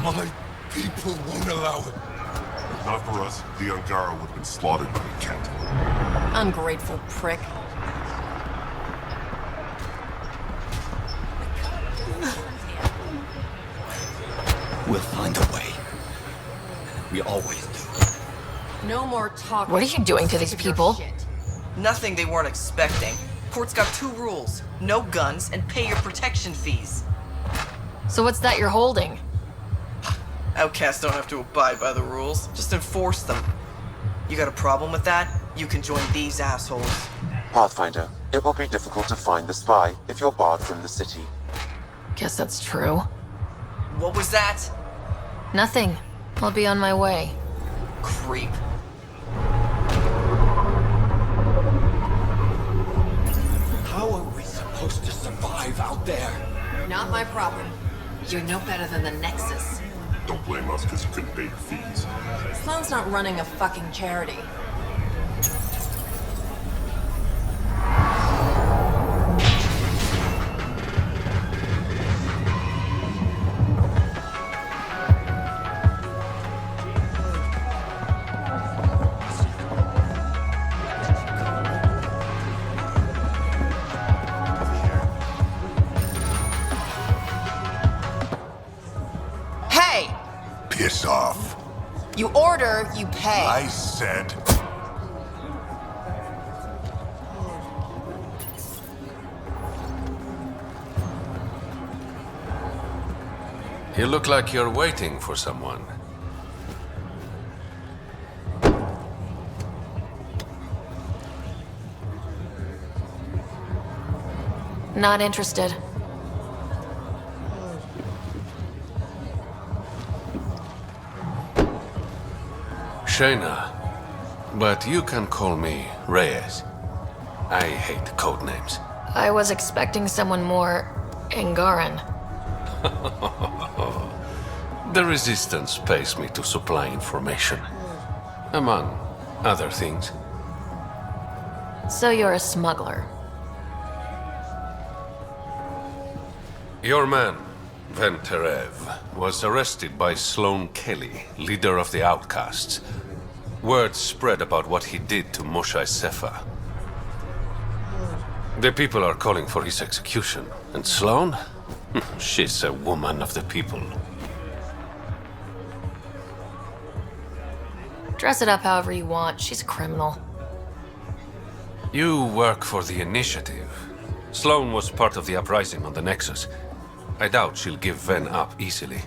My people won't allow it. If not for us, the Angara would have been slaughtered by the Ket. Ungrateful prick. We'll find a way. We always do. No more talk. What are you doing to these people? Nothing they weren't expecting. Port's got 2 rules. No guns and pay your protection fees. So what's that you're holding? Outcasts don't have to abide by the rules. Just enforce them. You got a problem with that? You can join these assholes. Pathfinder, it will be difficult to find the spy if you're barred from the city. Guess that's true. What was that? Nothing. I'll be on my way. Creep. How are we supposed to survive out there? Not my problem. You're no better than the Nexus. Don't blame us because you couldn't pay your fees. Sloan's not running a fucking charity. Hey! Piss off. You order, you pay. I said... You look like you're waiting for someone. Not interested. Shayna, but you can call me Reyes. I hate code names. I was expecting someone more Angaran. The Resistance pays me to supply information, among other things. So you're a smuggler. Your man, Ven Terev, was arrested by Sloane Kelly, leader of the Outcasts. Word spread about what he did to Moshe Sefa. The people are calling for his execution. And Sloane? She's a woman of the people. Dress it up however you want. She's a criminal. You work for the Initiative. Sloane was part of the uprising on the Nexus. I doubt she'll give Ven up easily.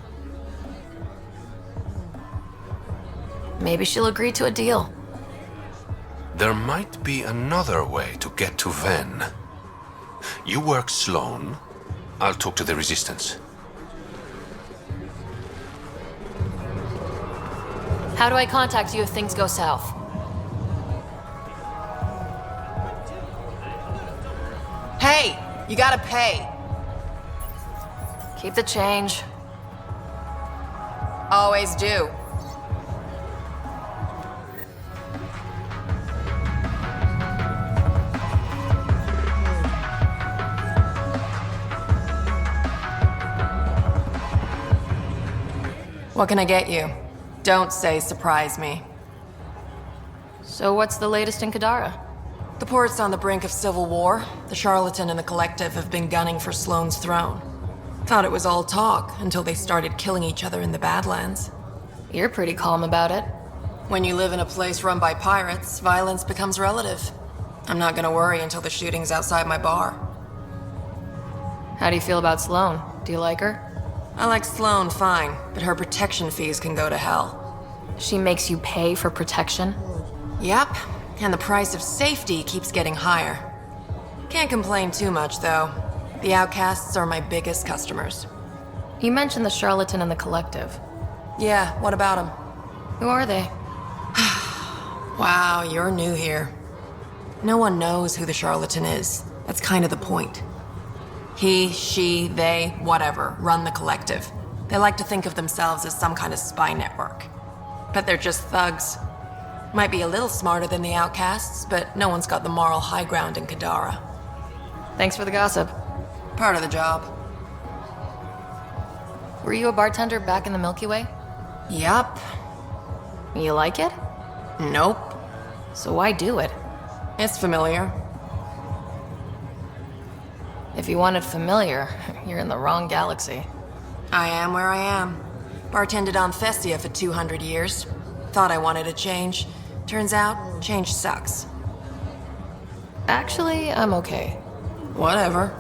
Maybe she'll agree to a deal. There might be another way to get to Ven. You work Sloane. I'll talk to the Resistance. How do I contact you if things go south? Hey, you gotta pay. Keep the change. Always do. What can I get you? Don't say surprise me. So what's the latest in Kadara? The port's on the brink of civil war. The Charlatan and the Collective have been gunning for Sloane's throne. Thought it was all talk until they started killing each other in the Badlands. You're pretty calm about it. When you live in a place run by pirates, violence becomes relative. I'm not gonna worry until the shooting's outside my bar. How do you feel about Sloane? Do you like her? I like Sloane fine, but her protection fees can go to hell. She makes you pay for protection? Yep, and the price of safety keeps getting higher. Can't complain too much, though. The Outcasts are my biggest customers. You mentioned the Charlatan and the Collective. Yeah, what about them? Who are they? Wow, you're new here. No one knows who the Charlatan is. That's kind of the point. He, she, they, whatever, run the Collective. They like to think of themselves as some kind of spy network. But they're just thugs. Might be a little smarter than the Outcasts, but no one's got the moral high ground in Kadara. Thanks for the gossip. Part of the job. Were you a bartender back in the Milky Way? Yup. You like it? Nope. So why do it? It's familiar. If you wanted familiar, you're in the wrong galaxy. I am where I am. Bartended on Thessia for 200 years. Thought I wanted a change. Turns out, change sucks. Actually, I'm okay. Whatever.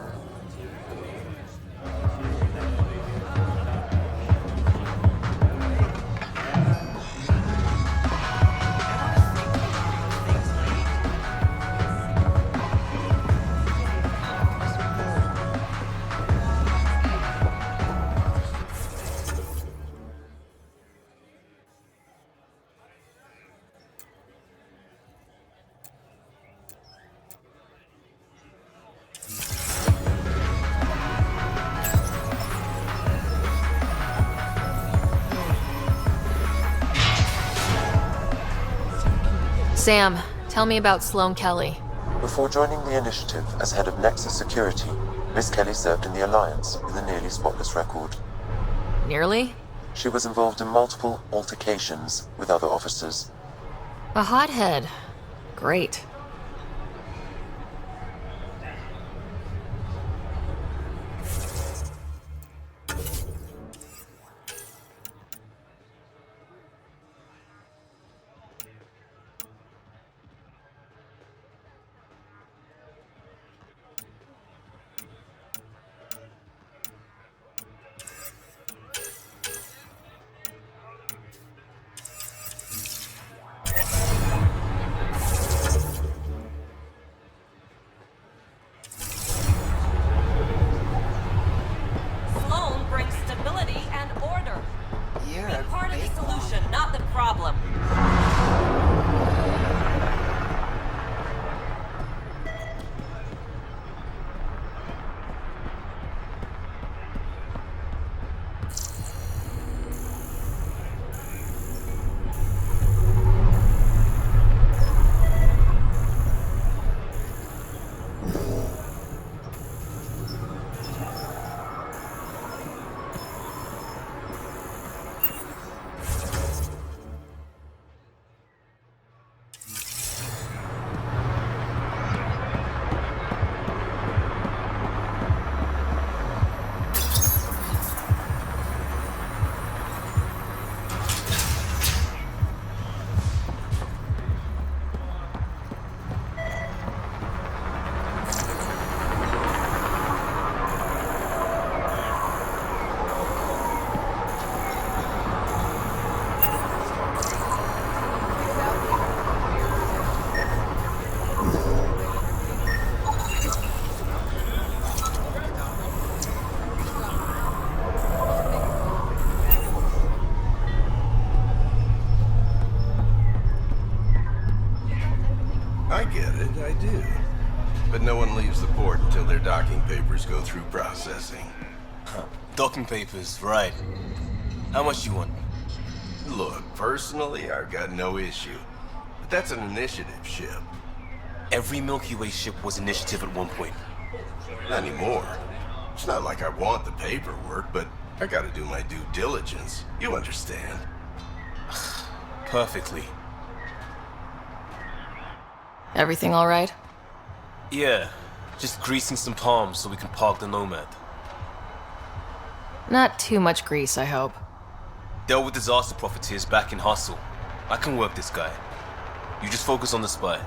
Sam, tell me about Sloane Kelly. Before joining the Initiative as head of Nexus Security, Miss Kelly served in the Alliance with a nearly spotless record. Nearly? She was involved in multiple altercations with other officers. A hothead. Great. but no one leaves the port until their docking papers go through processing. Docking papers, right. How much do you want? Look, personally, I've got no issue. But that's an initiative ship. Every Milky Way ship was initiative at one point. Not anymore. It's not like I want the paperwork, but I gotta do my due diligence. You understand. Perfectly. Everything all right? Yeah, just greasing some palms so we can park the Nomad. Not too much grease, I hope. Dealt with disaster profiteers back in Hustle. I can work this guy. You just focus on the spy.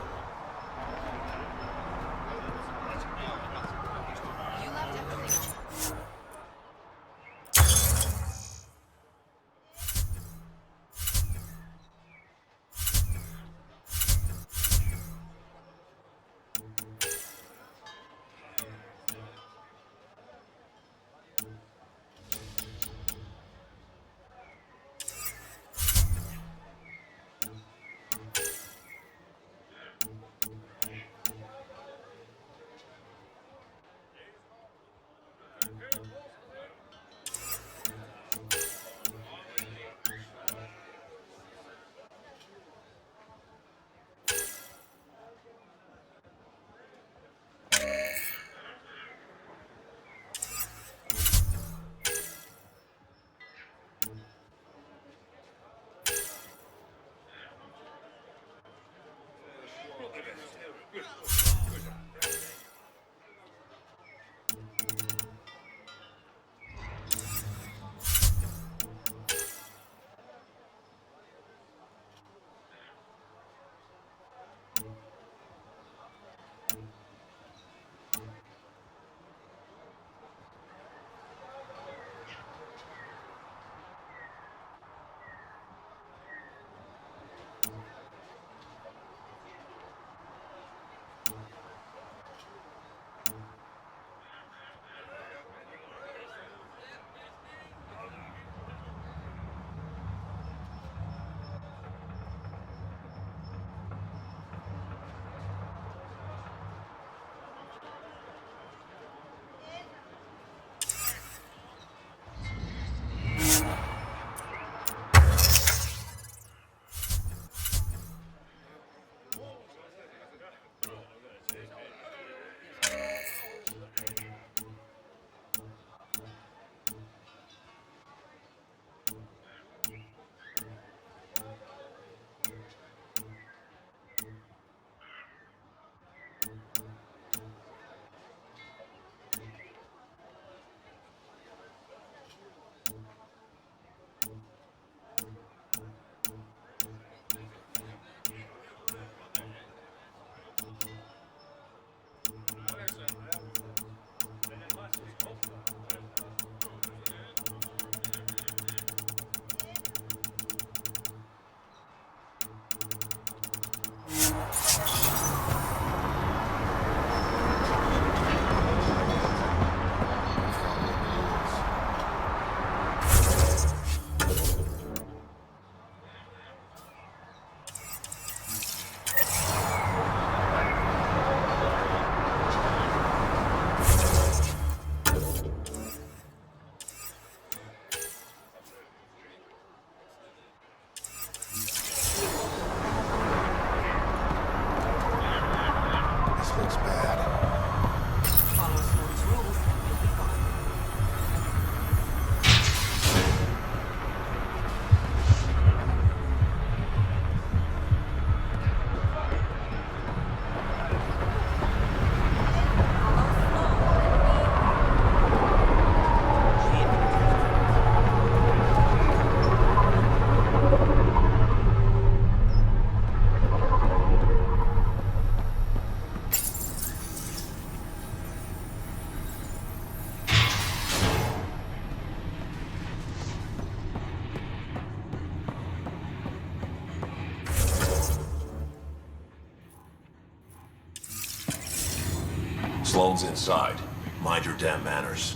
Sloane's inside. Mind your damn manners.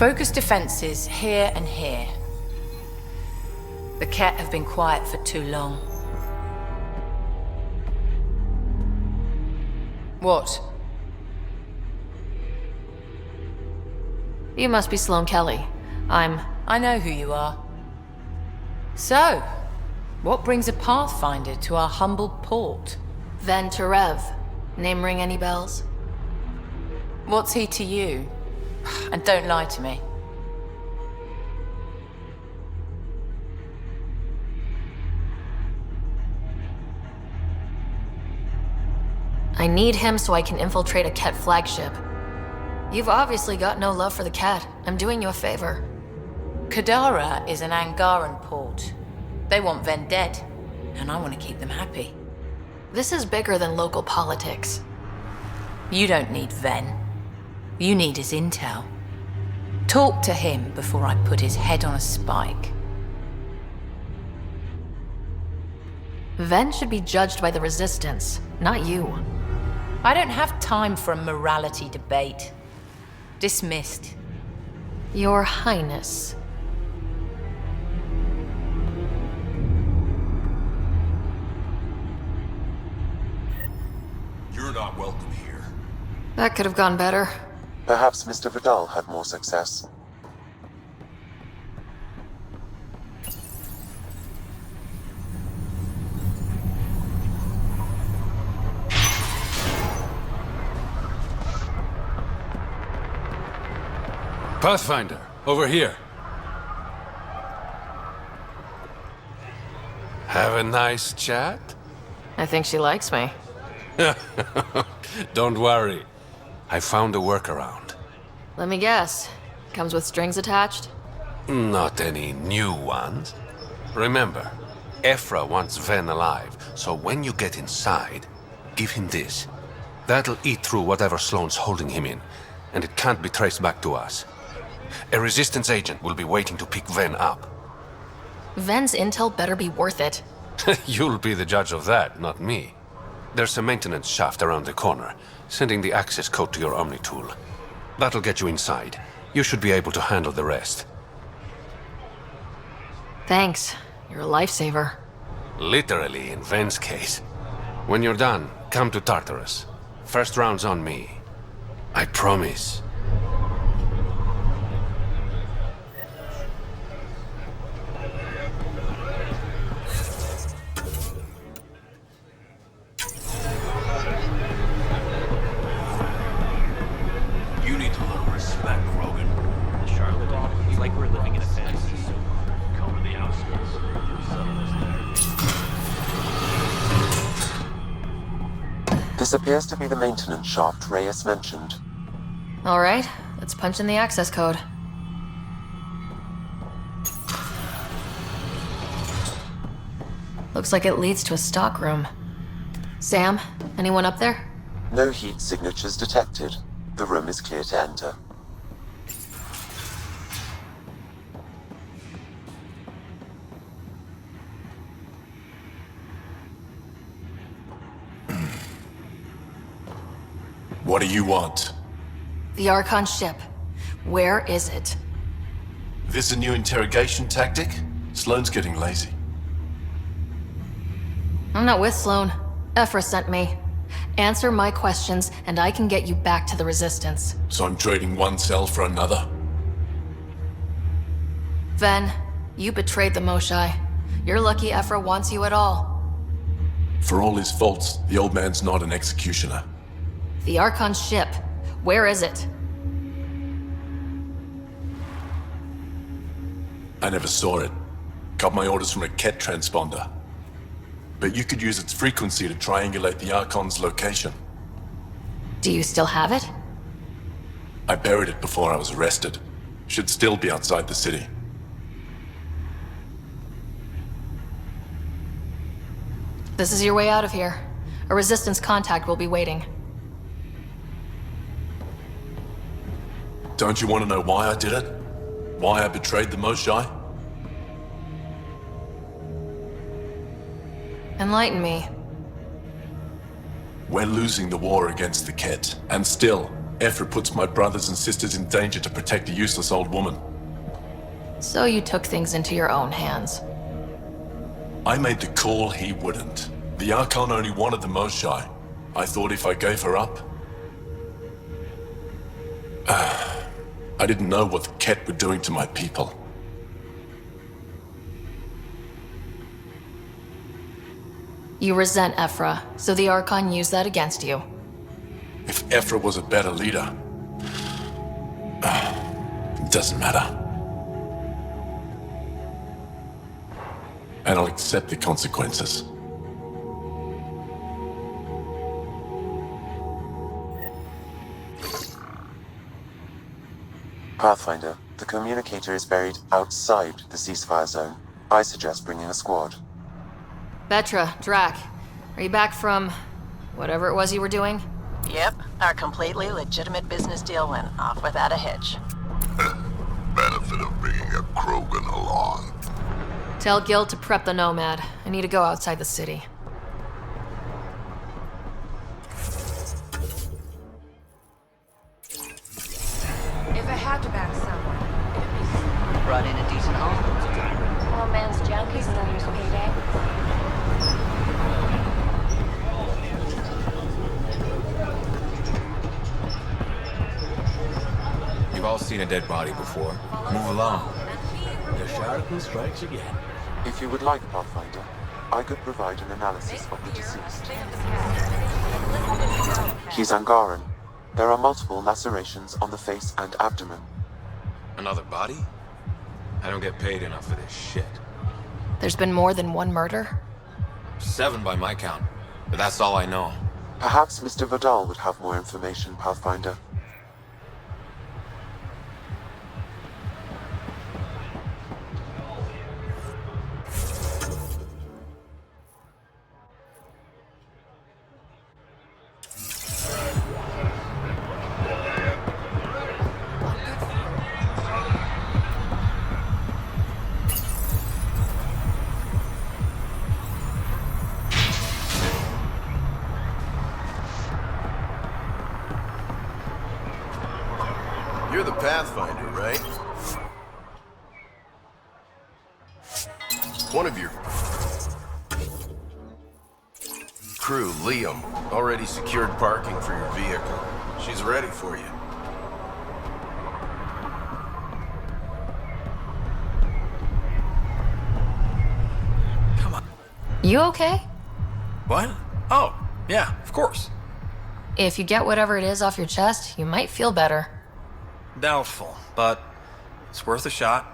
Focus defenses here and here. The Ket have been quiet for too long. What? You must be Sloane Kelly. I know who you are. So, what brings a Pathfinder to our humble port? Ven Terev. Name ring any bells? What's he to you? And don't lie to me. I need him so I can infiltrate a Ket flagship. You've obviously got no love for the Ket. I'm doing you a favor. Kadara is an Angaran port. They want Ven dead, and I want to keep them happy. This is bigger than local politics. You don't need Ven. You need his intel. Talk to him before I put his head on a spike. Ven should be judged by the Resistance, not you. I don't have time for a morality debate. Dismissed. Your Highness. You're not welcome here. That could have gone better. Perhaps Mr. Vidal had more success. Pathfinder, over here. Have a nice chat? I think she likes me. Don't worry. I found a workaround. Let me guess. Comes with strings attached? Not any new ones. Remember, Ephra wants Ven alive, so when you get inside, give him this. That'll eat through whatever Sloane's holding him in, and it can't be traced back to us. A Resistance agent will be waiting to pick Ven up. Ven's intel better be worth it. You'll be the judge of that, not me. There's a maintenance shaft around the corner, sending the access code to your Omni tool. That'll get you inside. You should be able to handle the rest. Thanks. You're a lifesaver. Literally, in Ven's case. When you're done, come to Tartarus. First round's on me. I promise. You need to learn respect, Rogan. Charlotte, it's like we're living in a fantasy. Cover the outskirts. This appears to be the maintenance shaft Reyes mentioned. Alright, let's punch in the access code. Looks like it leads to a stockroom. Sam, anyone up there? No heat signatures detected. The room is clear to enter. What do you want? The Archon ship. Where is it? This a new interrogation tactic? Sloane's getting lazy. I'm not with Sloane. Ephra sent me. Answer my questions, and I can get you back to the Resistance. So I'm trading one cell for another? Ven, you betrayed the Moshai. You're lucky Ephra wants you at all. For all his faults, the old man's not an executioner. The Archon ship. Where is it? I never saw it. Got my orders from a Ket transponder. But you could use its frequency to triangulate the Archon's location. Do you still have it? I buried it before I was arrested. Should still be outside the city. This is your way out of here. A Resistance contact will be waiting. Don't you want to know why I did it? Why I betrayed the Moshai? Enlighten me. We're losing the war against the Ket, and still, Ephra puts my brothers and sisters in danger to protect a useless old woman. So you took things into your own hands. I made the call, he wouldn't. The Archon only wanted the Moshae. I thought if I gave her up... I didn't know what the Ket were doing to my people. You resent Ephra, so the Archon used that against you. If Ephra was a better leader... it doesn't matter. And I'll accept the consequences. Pathfinder, the communicator is buried outside the ceasefire zone. I suggest bringing a squad. Vetra, Drac, are you back from whatever it was you were doing? Yep, our completely legitimate business deal went off without a hitch. Benefit of bringing a Krogan along. Tell Gil to prep the Nomad. I need to go outside the city. If I had to back someone, Brought in a decent haul. One man's junk is another's payday. You've all seen a dead body before. Move along. The Sharkle strikes again. If you would like, Pathfinder, I could provide an analysis of the deceased. He's Angaran. There are multiple lacerations on the face and abdomen. Another body? I don't get paid enough for this shit. There's been more than one murder? 7 by my count, but that's all I know. Perhaps Mr. Vidal would have more information, Pathfinder. You're the Pathfinder, right? One of your crew, Liam, already secured parking for your vehicle. She's ready for you. Come on. You okay? What? Oh, yeah, of course. If you get whatever it is off your chest, you might feel better. Doubtful, but it's worth a shot.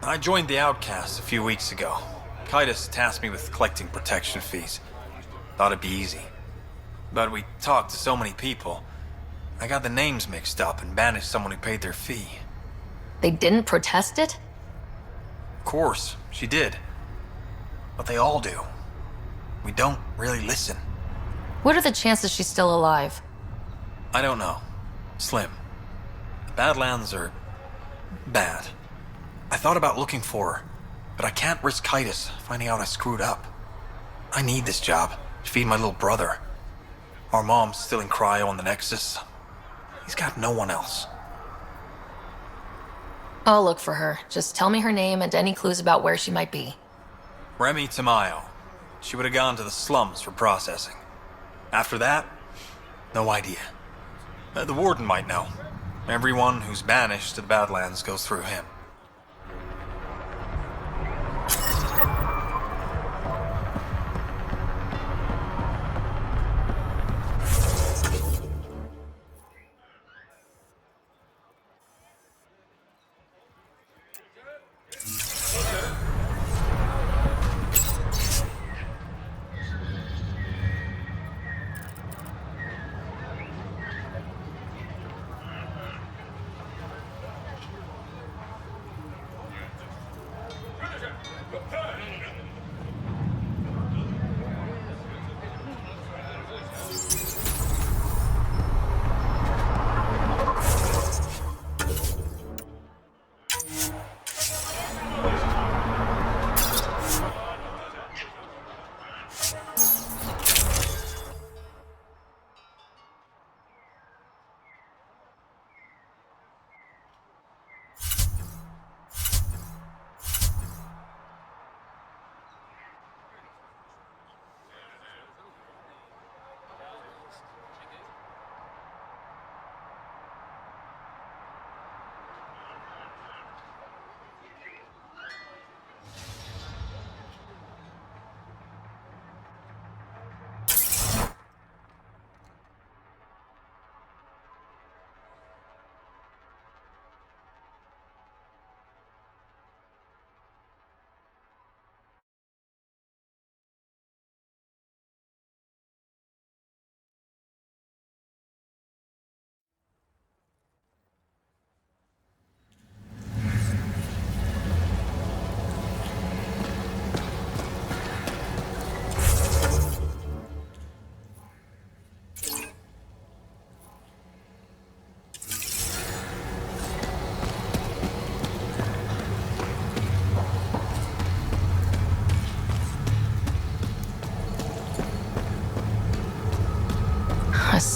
I joined the Outcasts a few weeks ago. Kaitis tasked me with collecting protection fees. Thought it'd be easy. But we talked to so many people. I got the names mixed up and banished someone who paid their fee. They didn't protest it? Of course, she did. But they all do. We don't really listen. What are the chances she's still alive? I don't know. Slim. The Badlands are bad. I thought about looking for her, but I can't risk Kaitis finding out I screwed up. I need this job to feed my little brother. Our mom's still in cryo on the Nexus. He's got no one else. I'll look for her. Just tell me her name and any clues about where she might be. Remy Tamayo. She would have gone to the slums for processing. After that, no idea. The warden might know. Everyone who's banished to the Badlands goes through him.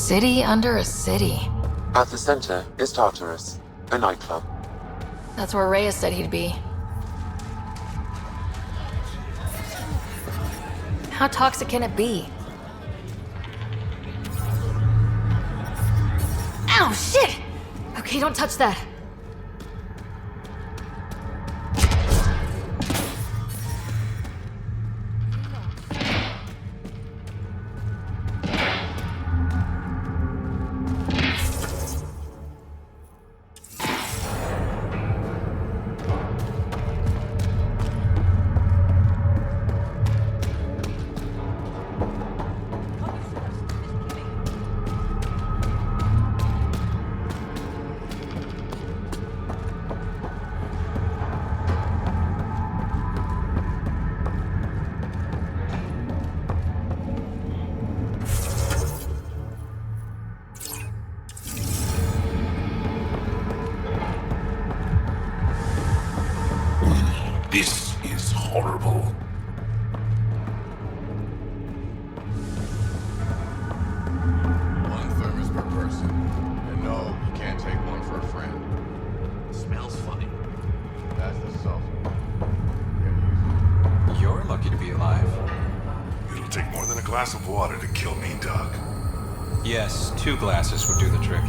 city under a city. At the center is Tartarus, a nightclub. That's where Reyes said he'd be. How toxic can it be? Ow, shit! Okay, don't touch that. This is horrible. One thermos per person. And no, you can't take one for a friend. Smells funny. That's the sulfur. You're lucky to be alive. It'll take more than a glass of water to kill me, Doc. Yes, 2 glasses would do the trick.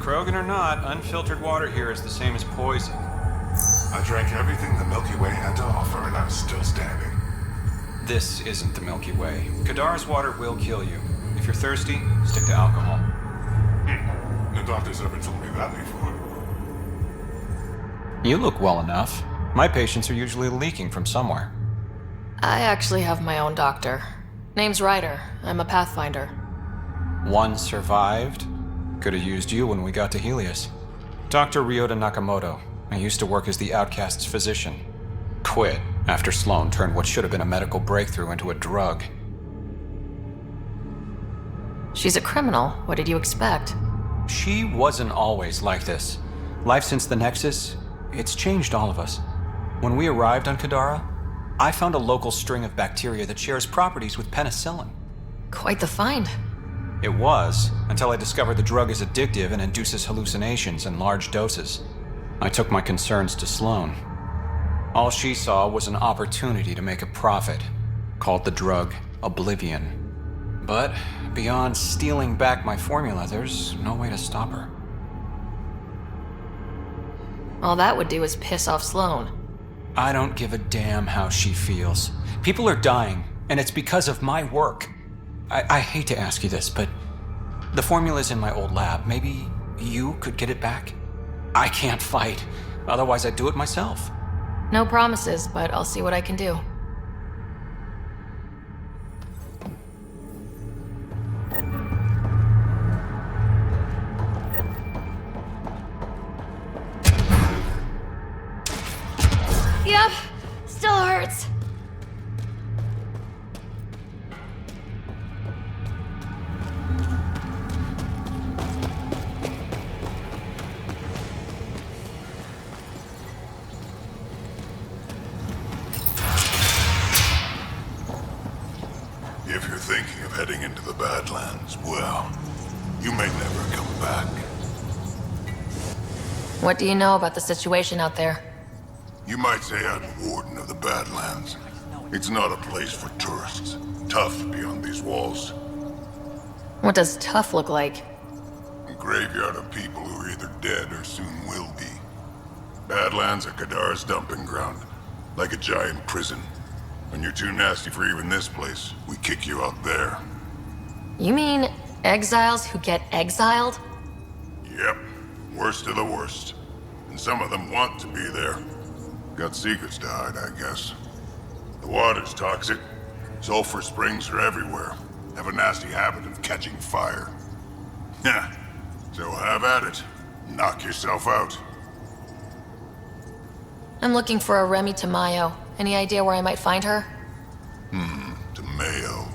Krogan or not, unfiltered water here is the same as poison. I drank everything the Milky Way had to offer, and I'm still standing. This isn't the Milky Way. Kadara's water will kill you. If you're thirsty, stick to alcohol. No doctor's ever told me that before. You look well enough. My patients are usually leaking from somewhere. I actually have my own doctor. Name's Ryder. I'm a Pathfinder. One survived. Could have used you when we got to Helios. Dr. Ryota Nakamoto. I used to work as the Outcast's physician. Quit after Sloan turned what should have been a medical breakthrough into a drug. She's a criminal. What did you expect? She wasn't always like this. Life since the Nexus, it's changed all of us. When we arrived on Kadara, I found a local string of bacteria that shares properties with penicillin. Quite the find. It was, until I discovered the drug is addictive and induces hallucinations in large doses. I took my concerns to Sloan. All she saw was an opportunity to make a profit, called the drug Oblivion. But beyond stealing back my formula, there's no way to stop her. All that would do is piss off Sloan. I don't give a damn how she feels. People are dying, and it's because of my work. I hate to ask you this, but the formula's in my old lab. Maybe you could get it back? I can't fight. Otherwise, I'd do it myself. No promises, but I'll see what I can do. Yep, still hurts. If you're thinking of heading into the Badlands, well, you may never come back. What do you know about the situation out there? You might say I'm warden of the Badlands. It's not a place for tourists. Tough beyond these walls. What does tough look like? A graveyard of people who are either dead or soon will be. Badlands are Kadara's dumping ground. Like a giant prison. When you're too nasty for even this place, we kick you out there. You mean exiles who get exiled? Yep. Worst of the worst. And some of them want to be there. Got secrets to hide, I guess. The water's toxic. Sulfur springs are everywhere. Have a nasty habit of catching fire. Yeah. So have at it. Knock yourself out. I'm looking for a Remy Tamayo. Any idea where I might find her? Tamayo.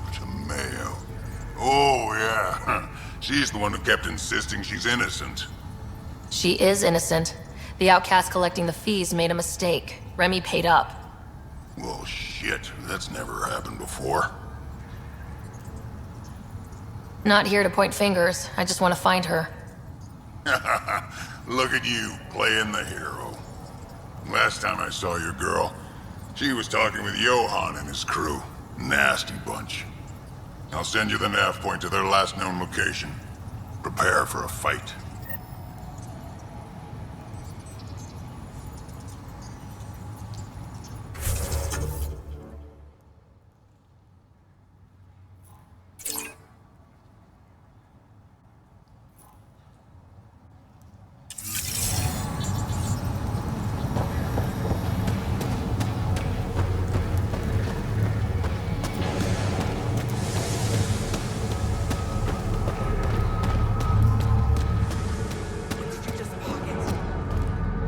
Oh, yeah. She's the one who kept insisting she's innocent. She is innocent. The outcast collecting the fees made a mistake. Remy paid up. Well, shit. That's never happened before. Not here to point fingers. I just want to find her. Look at you, playing the hero. Last time I saw your girl, she was talking with Johann and his crew. Nasty bunch. I'll send you the nav point to their last known location. Prepare for a fight.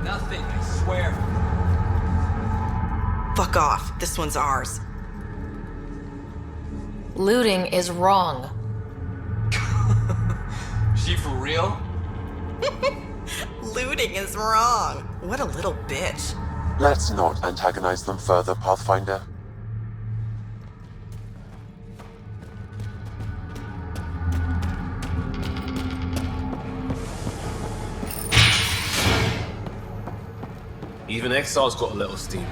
Nothing, I swear. Fuck off. This one's ours. Looting is wrong. She for real? Looting is wrong. What a little bitch. Let's not antagonize them further, Pathfinder. Even Exile's got a little steam.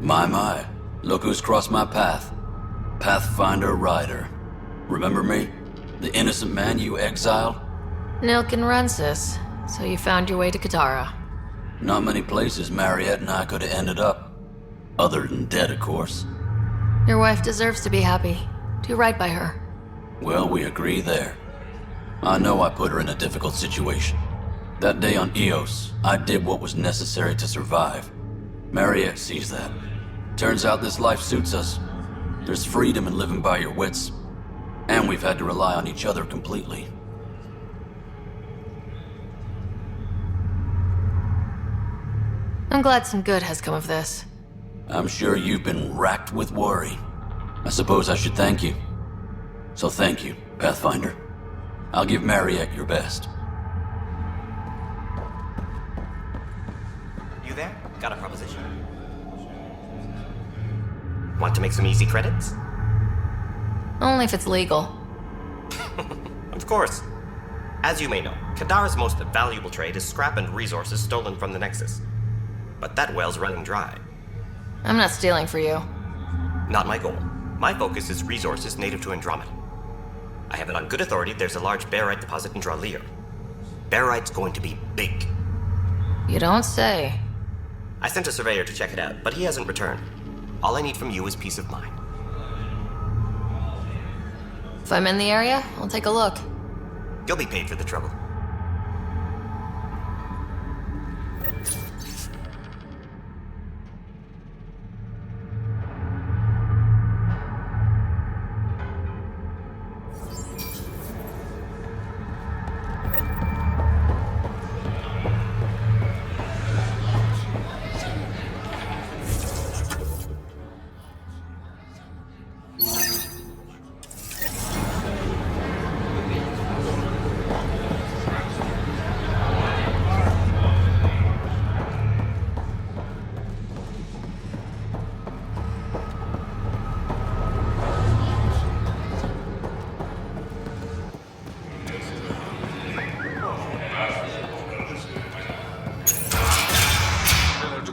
My, look who's crossed my path. Pathfinder Ryder. Remember me? The innocent man you exiled? Nilk and Rensis. So you found your way to Katara. Not many places Mariette and I could have ended up. Other than dead, of course. Your wife deserves to be happy. Do right by her. Well, we agree there. I know I put her in a difficult situation. That day on Eos, I did what was necessary to survive. Mariette sees that. Turns out this life suits us. There's freedom in living by your wits. And we've had to rely on each other completely. I'm glad some good has come of this. I'm sure you've been racked with worry. I suppose I should thank you. So thank you, Pathfinder. I'll give Mariette your best. You there? Got a proposition. Want to make some easy credits? Only if it's legal. Of course. As you may know, Kadara's most valuable trade is scrap and resources stolen from the Nexus. But that well's running dry. I'm not stealing for you. Not my goal. My focus is resources native to Andromeda. I have it on good authority there's a large barite deposit in Dralir. Barite's going to be big. You don't say. I sent a surveyor to check it out, but he hasn't returned. All I need from you is peace of mind. If I'm in the area, I'll take a look. You'll be paid for the trouble.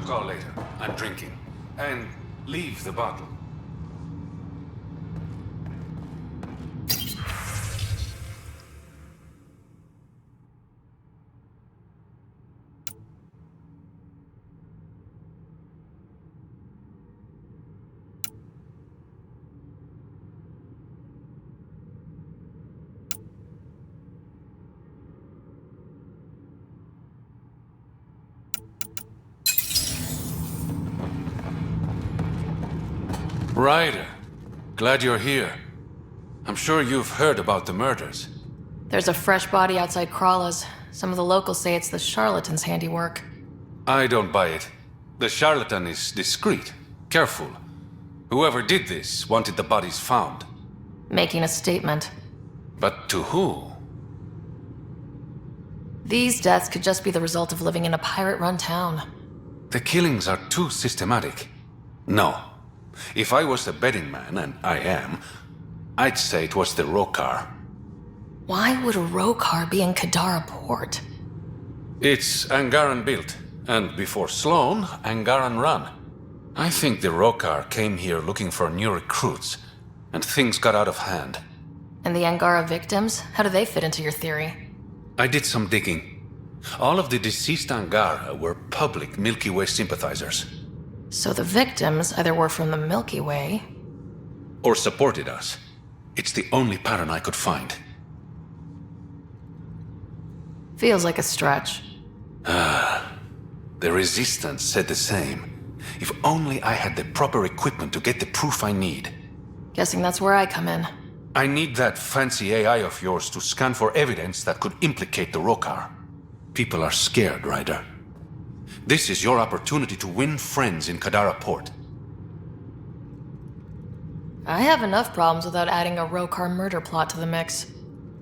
Call later. I'm drinking. And leave the bottle. Ryder, glad you're here. I'm sure you've heard about the murders. There's a fresh body outside Krala's. Some of the locals say it's the charlatan's handiwork. I don't buy it. The charlatan is discreet, careful. Whoever did this wanted the bodies found. Making a statement. But to who? These deaths could just be the result of living in a pirate-run town. The killings are too systematic. No, If I was a betting man, and I am, I'd say it was the Rokar. Why would a Rokar be in Kadara port? It's Angaran built, and before Sloan, Angaran run. I think the Rokar came here looking for new recruits, and things got out of hand. And the Angara victims? How do they fit into your theory? I did some digging. All of the deceased Angara were public Milky Way sympathizers. So the victims either were from the Milky Way... or supported us. It's the only pattern I could find. Feels like a stretch. The Resistance said the same. If only I had the proper equipment to get the proof I need. Guessing that's where I come in. I need that fancy AI of yours to scan for evidence that could implicate the Rokar. People are scared, Ryder. This is your opportunity to win friends in Kadara Port. I have enough problems without adding a Rokar murder plot to the mix.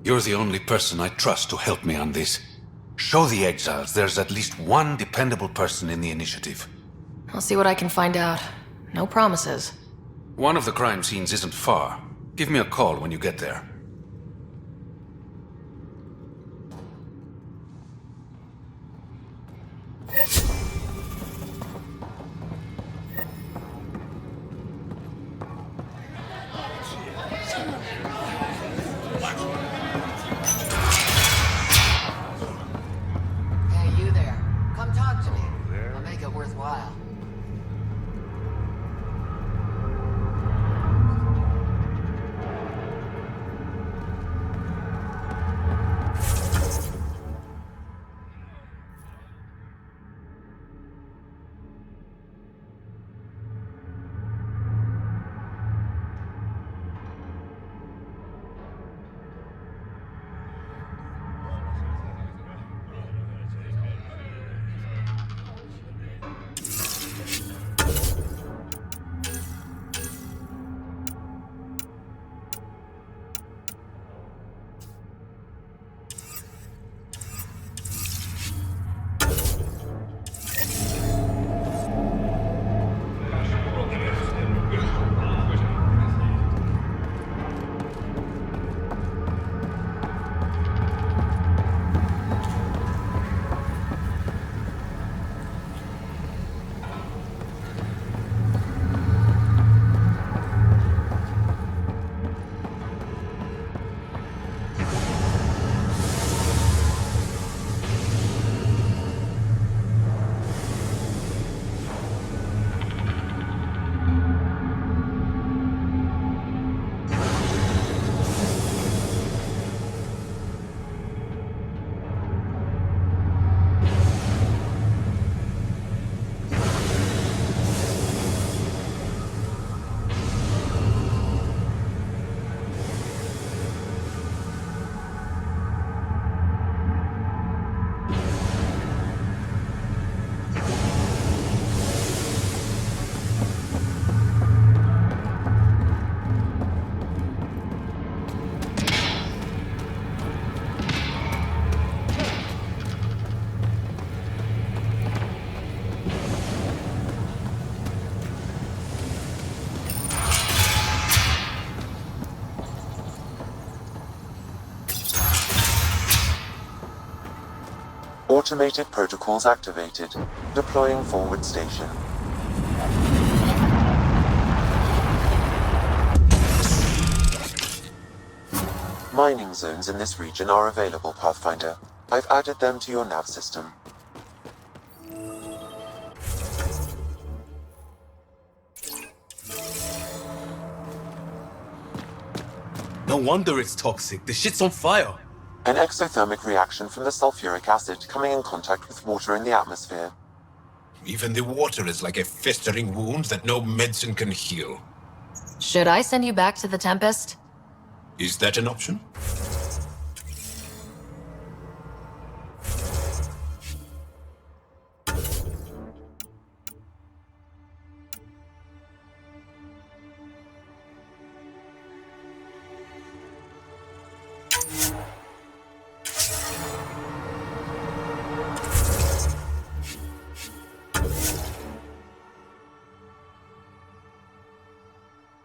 You're the only person I trust to help me on this. Show the exiles there's at least one dependable person in the initiative. I'll see what I can find out. No promises. One of the crime scenes isn't far. Give me a call when you get there. Hey, you there. Come talk to me. I'll make it worthwhile. Automated protocols activated. Deploying forward station. Mining zones in this region are available, Pathfinder. I've added them to your nav system. No wonder it's toxic. The shit's on fire. An exothermic reaction from the sulfuric acid coming in contact with water in the atmosphere. Even the water is like a festering wound that no medicine can heal. Should I send you back to the Tempest? Is that an option?